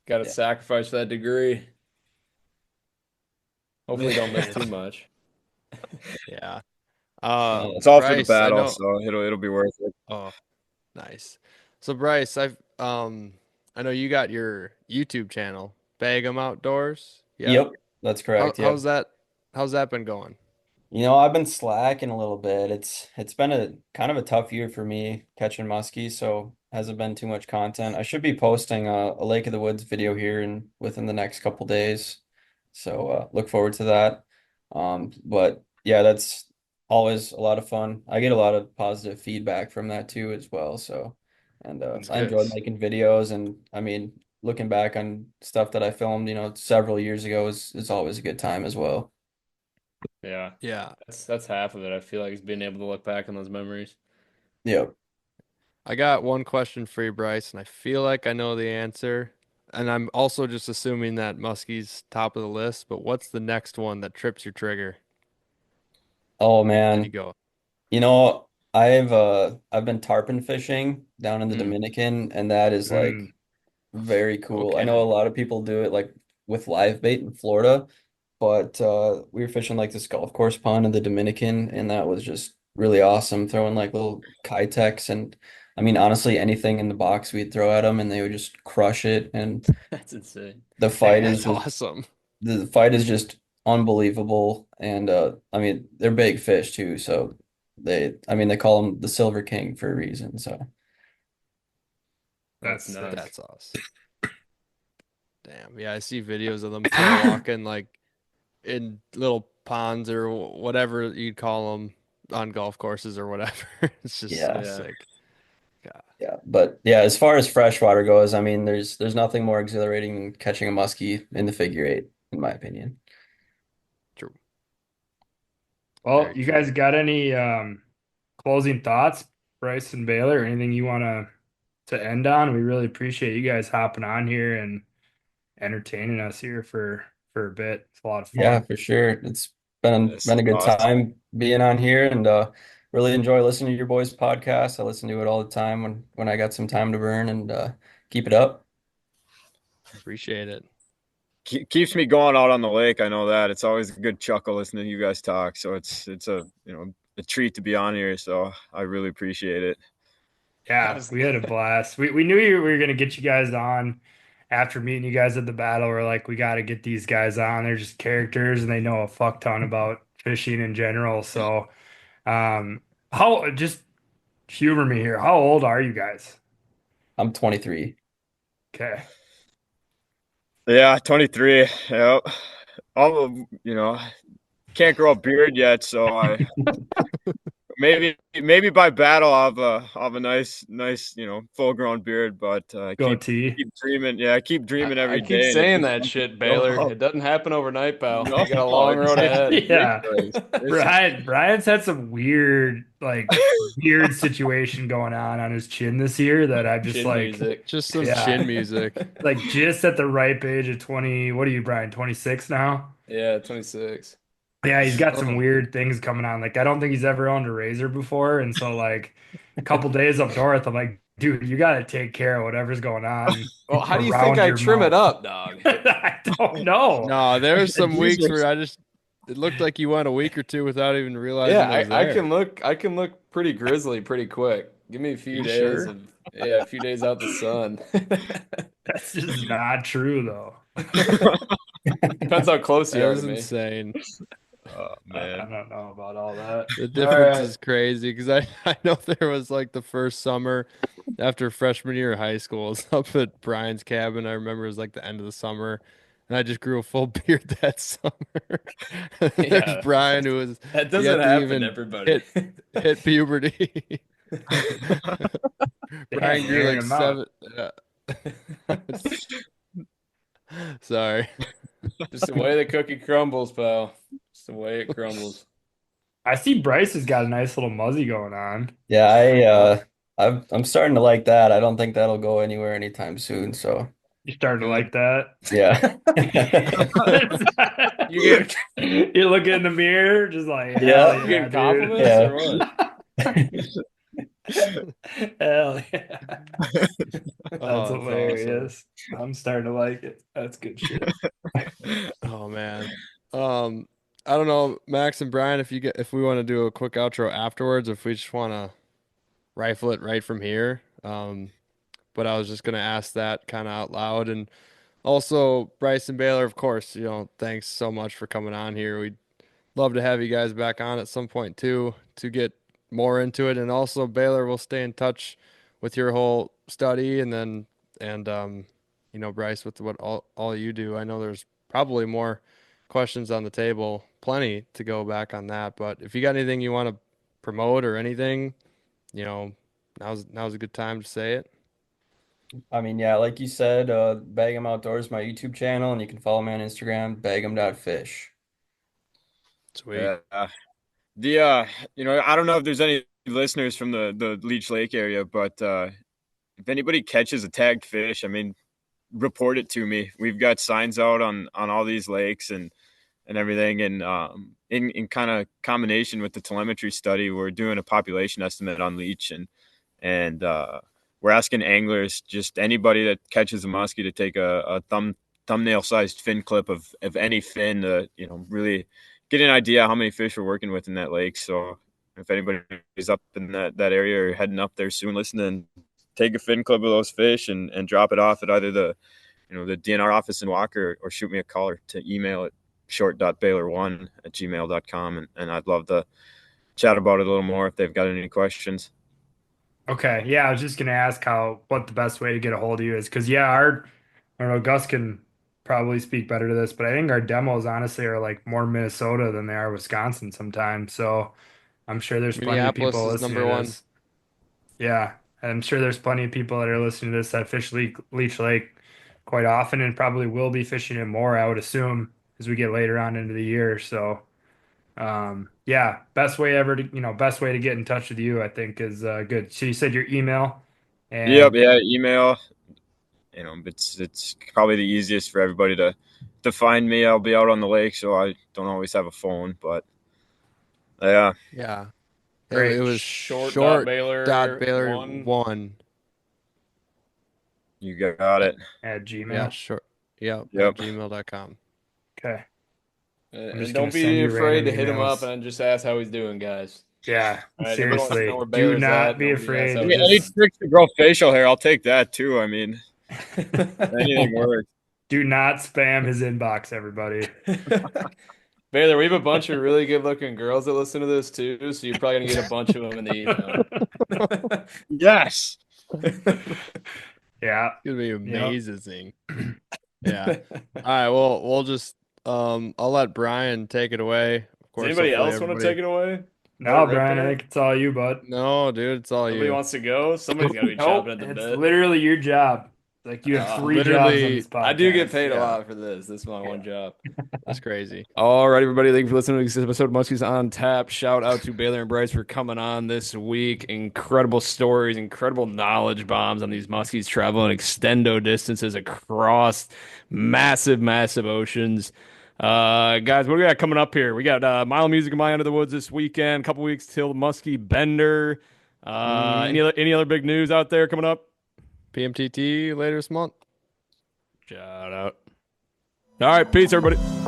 D: Got to
H: Yeah.
D: sacrifice that degree. Hopefully, don't miss
C: Nice.
D: too much.
C: Yeah.
B: It's all for the
C: Bryce, I
B: battle,
C: know.
B: so it'll be worth it.
C: Oh, nice. So Bryce, I know you got your YouTube channel, Bag 'em Outdoors. Yep.
H: Yep, that's correct. Yep.
C: How's that been going?
H: I've been slacking a little bit. It's been a kind of a tough year for me catching muskies, so hasn't been too much content. I should be posting a Lake of the Woods video here in within the next couple days. So look forward to that. But yeah, that's always a lot of fun. I get a lot of positive feedback from that too as well. So and
C: That's
H: I
C: good.
H: enjoyed making videos, and I mean looking back on stuff that I filmed, several years ago is always a good time as well.
D: Yeah,
C: Yeah.
D: that's half of it. I feel like is being able to look back on those memories.
H: Yep.
C: I got one question for you, Bryce, and I feel like I know the answer. And I'm also just assuming that Muskie's top of the list, but what's the next one that trips your trigger?
H: Oh
C: And you
H: man.
C: go,
H: I've been tarpon fishing down in the
C: mm,
H: Dominican, and that is like
E: Mm.
H: very cool. I know a
C: okay.
H: lot of people do it like with live bait in Florida, but we were fishing like this golf course pond in the Dominican, and that was just really awesome. Throwing like little Kitex, and I mean honestly anything in the box we'd throw at them, and they would just crush it. And
D: That's insane.
H: the fight
C: Dang,
H: is
C: that's
H: just
C: awesome.
H: the fight is just unbelievable. And I mean they're big fish too, so they call him the Silver King for a reason. So
D: That's
E: That's
D: nuts.
E: sick.
C: That's awesome. Damn. Yeah, I see videos of them tail walking like in little ponds or whatever you'd call them on golf courses or whatever. It's just so
H: yeah,
D: Yeah.
C: sick. God,
H: yeah. But yeah, as far as freshwater goes, I mean there's nothing more exhilarating than catching a muskie in the figure eight, in my opinion.
C: true.
E: Well,
C: Very
E: you
C: true.
E: guys got any closing thoughts, Bryce and Baylor? Anything you want to end on? We really appreciate you guys hopping on here and entertaining us here for a bit. It's a lot of
H: Yeah,
E: fun.
H: for sure. It's been
B: It's
H: a good
B: awesome.
H: time being on here, and really enjoy listening to your boys' podcast. I listen to it all the time when I got some time to burn, and keep it up.
C: Appreciate it.
B: Keeps me going out on the lake. I know that it's always a good chuckle listening to you guys talk. So it's a a treat to be on here. So I really appreciate it.
D: That
E: Yeah,
D: was
E: we had a blast. We knew we were gonna get you guys on after meeting you guys at the battle. We're like, we got to get these guys on. They're just characters and they know a fuck ton about fishing in general. So, how just humor me here. How old are you guys?
H: I'm 23.
E: Okay.
B: Yeah, 23. Yep. Can't grow a beard yet, so I maybe by battle I'll have a nice full grown beard, but
E: Goatee.
B: keep dreaming. Yeah, I keep dreaming
D: I
B: every
D: keep
B: day, and it
D: saying
B: just
D: that
B: doesn't
D: shit,
B: show
D: Baylor.
B: up.
D: It doesn't happen overnight, pal.
B: No,
D: You got a long road ahead.
E: Yeah.
B: It's
E: Brian's had some weird, weird situation going on his chin this year that I'm just
D: Chin music.
C: Just some
E: yeah,
C: chin music.
E: like just at the ripe age of 20. What are you, Brian? 26 now?
D: Yeah, 26.
E: Yeah, he's got some
C: Oh,
E: weird things coming on. Like I don't think he's ever owned a razor before, and so like a couple days up north, I'm like, dude, you got to take care of whatever's going on
D: Well, how do you think
E: around
D: I
E: your
D: trim it
E: mouth.
D: up, dog?
E: I don't know.
C: no, there's some
B: These
C: weeks
B: are
C: where it looked like you went a week or two without even realizing
D: Yeah,
C: it was
D: I
C: there.
D: can look pretty grizzly pretty quick. Give me a few
C: You
D: days
C: sure?
D: a few days out the sun.
E: That's just not true, though.
D: Depends how close you
C: That
D: are
C: is
D: to me.
C: insane.
B: Oh
E: I
B: man.
E: don't know about all that.
C: The
E: All
C: difference
E: right.
C: is crazy because I know there was like the first summer after freshman year of high school. I was up at Brian's cabin. I remember it was like the end of the summer, and I just grew a full beard that summer. There's
D: Yeah,
C: Brian who was
D: that doesn't
C: yet to
D: happen to
C: even
D: everybody.
C: hit puberty.
E: Damn,
C: Brian
E: you're
C: grew
E: hearing
C: like
E: him out.
C: 7. Sorry.
D: Just the way the cookie crumbles, pal. Just the way it crumbles.
E: I see Bryce has got a nice little muzzy going on.
H: Yeah, I'm starting to like that. I don't think that'll go anywhere anytime soon. So
E: You're starting to
D: Good.
E: like that.
H: yeah.
D: You get
E: You look in the mirror, just like
H: Yeah.
E: hell
D: you
E: yeah,
D: getting
E: dude.
D: compliments
H: Yeah.
D: or what?
E: Hell yeah. That's
C: Oh, that's
E: hilarious. I'm starting to like it. That's good shit.
C: Oh man. I don't know, Max and Brian, if we want to do a quick outro afterwards, if we just want to rifle it right from here. But I was just gonna ask that kind of out loud, and also Bryce and Baylor, of course. Thanks so much for coming on here. We'd love to have you guys back on at some point too to get more into it, and also Baylor will stay in touch with your whole study, and then Bryce with what all you do. I know there's probably more questions on the table, plenty to go back on that. But if you got anything you want to promote or anything, you know, now's a good time to say it.
H: I mean, yeah, like you said, Bag 'em Outdoors, my YouTube channel, and you can follow me on Instagram, bag'em.fish.
C: Sweet.
B: I don't know if there's any listeners from the Leech Lake area, but if anybody catches a tagged fish, I mean, report it to me. We've got signs out on all these lakes and everything, and in kind of combination with the telemetry study, we're doing a population estimate on leech, and we're asking anglers, just anybody that catches a muskie, to take a thumbnail sized fin clip of any fin to really get an idea how many fish we're working with in that lake. So if anybody is up in that area or heading up there soon, listening, take a fin clip of those fish and drop it off at either the DNR office in Walker, or shoot me a call or to email at short.baylor1@gmail.com. And I'd love to chat about it a little more if they've got any questions.
E: Okay, yeah, I was just gonna ask what the best way to get a hold of you is, because I don't know, Gus can probably speak better to this, but I think our demos honestly are like more Minnesota than they are Wisconsin sometimes. So I'm sure there's plenty of
C: Minneapolis
E: people
C: is
E: listening
C: number
E: to
C: one.
E: this. Yeah, I'm sure there's plenty of people that are listening to this that fish Leech Lake quite often and probably will be fishing it more, I would assume, as we get later on into the year. So yeah, best way to get in touch with you, I think, is good. So you said your email,
B: Yep,
E: and
B: yeah, email. It's probably the easiest for everybody to find me. I'll be out on the lake, so I don't always have a phone, but yeah.
C: Yeah.
E: Great.
C: It was
D: Short.Baylor
C: Baylor
D: one.
C: 1.
B: You got it.
E: at Gmail.
C: Yeah, short. Yep.
B: Yep.
C: gmail.com.
E: Okay. I'm
D: And
E: just
D: don't
E: gonna send
D: be
E: you
D: afraid to
E: random
D: hit him up
E: emails.
D: and just ask how he's doing, guys.
E: Yeah,
D: All right, everyone wants to know
E: seriously,
D: where
E: do
D: Baylor's
E: not
D: at.
E: be
D: Nobody asks
E: afraid.
D: how
B: Any,
D: he's
B: any
E: Just
B: tricks to grow facial hair, I'll take that too. I mean, anything works.
E: do not spam his inbox, everybody.
D: Baylor, we have a bunch of really good looking girls that listen to this too, so you're probably gonna get a bunch of them in the email.
B: Yes.
E: Yeah.
C: It's gonna be
E: Yep.
C: amazing. Yeah. All right. Well, we'll just I'll let Brian take it away. Of course,
D: Does anybody
C: hopefully
D: else want to
C: everybody.
D: take it away?
E: No,
D: Right
E: Brian, I
D: there?
E: think it's all you, bud.
C: No, dude, it's all
D: Nobody
C: you.
D: wants to go. Somebody's got to be
E: Nope,
D: chopping at the
E: it's
D: bit.
E: literally your job. Like you have 3 jobs on
C: Literally,
E: this podcast.
D: I do get paid a
C: yeah.
D: lot for this. This is my one job.
C: That's crazy.
D: All right, everybody. Thank you for listening to this episode of Muskies on Tap. Shout out to Baylor and Bryce for coming on this week. Incredible stories, incredible knowledge bombs on these Muskies traveling extendo distances across massive, massive oceans. Guys, what do we got coming up here? We got Mile Music in My End of the Woods this weekend. A couple weeks till the Muskie Bender. Any other big news out there coming up?
C: PMTT later this month.
D: Shout out. All right, peace, everybody.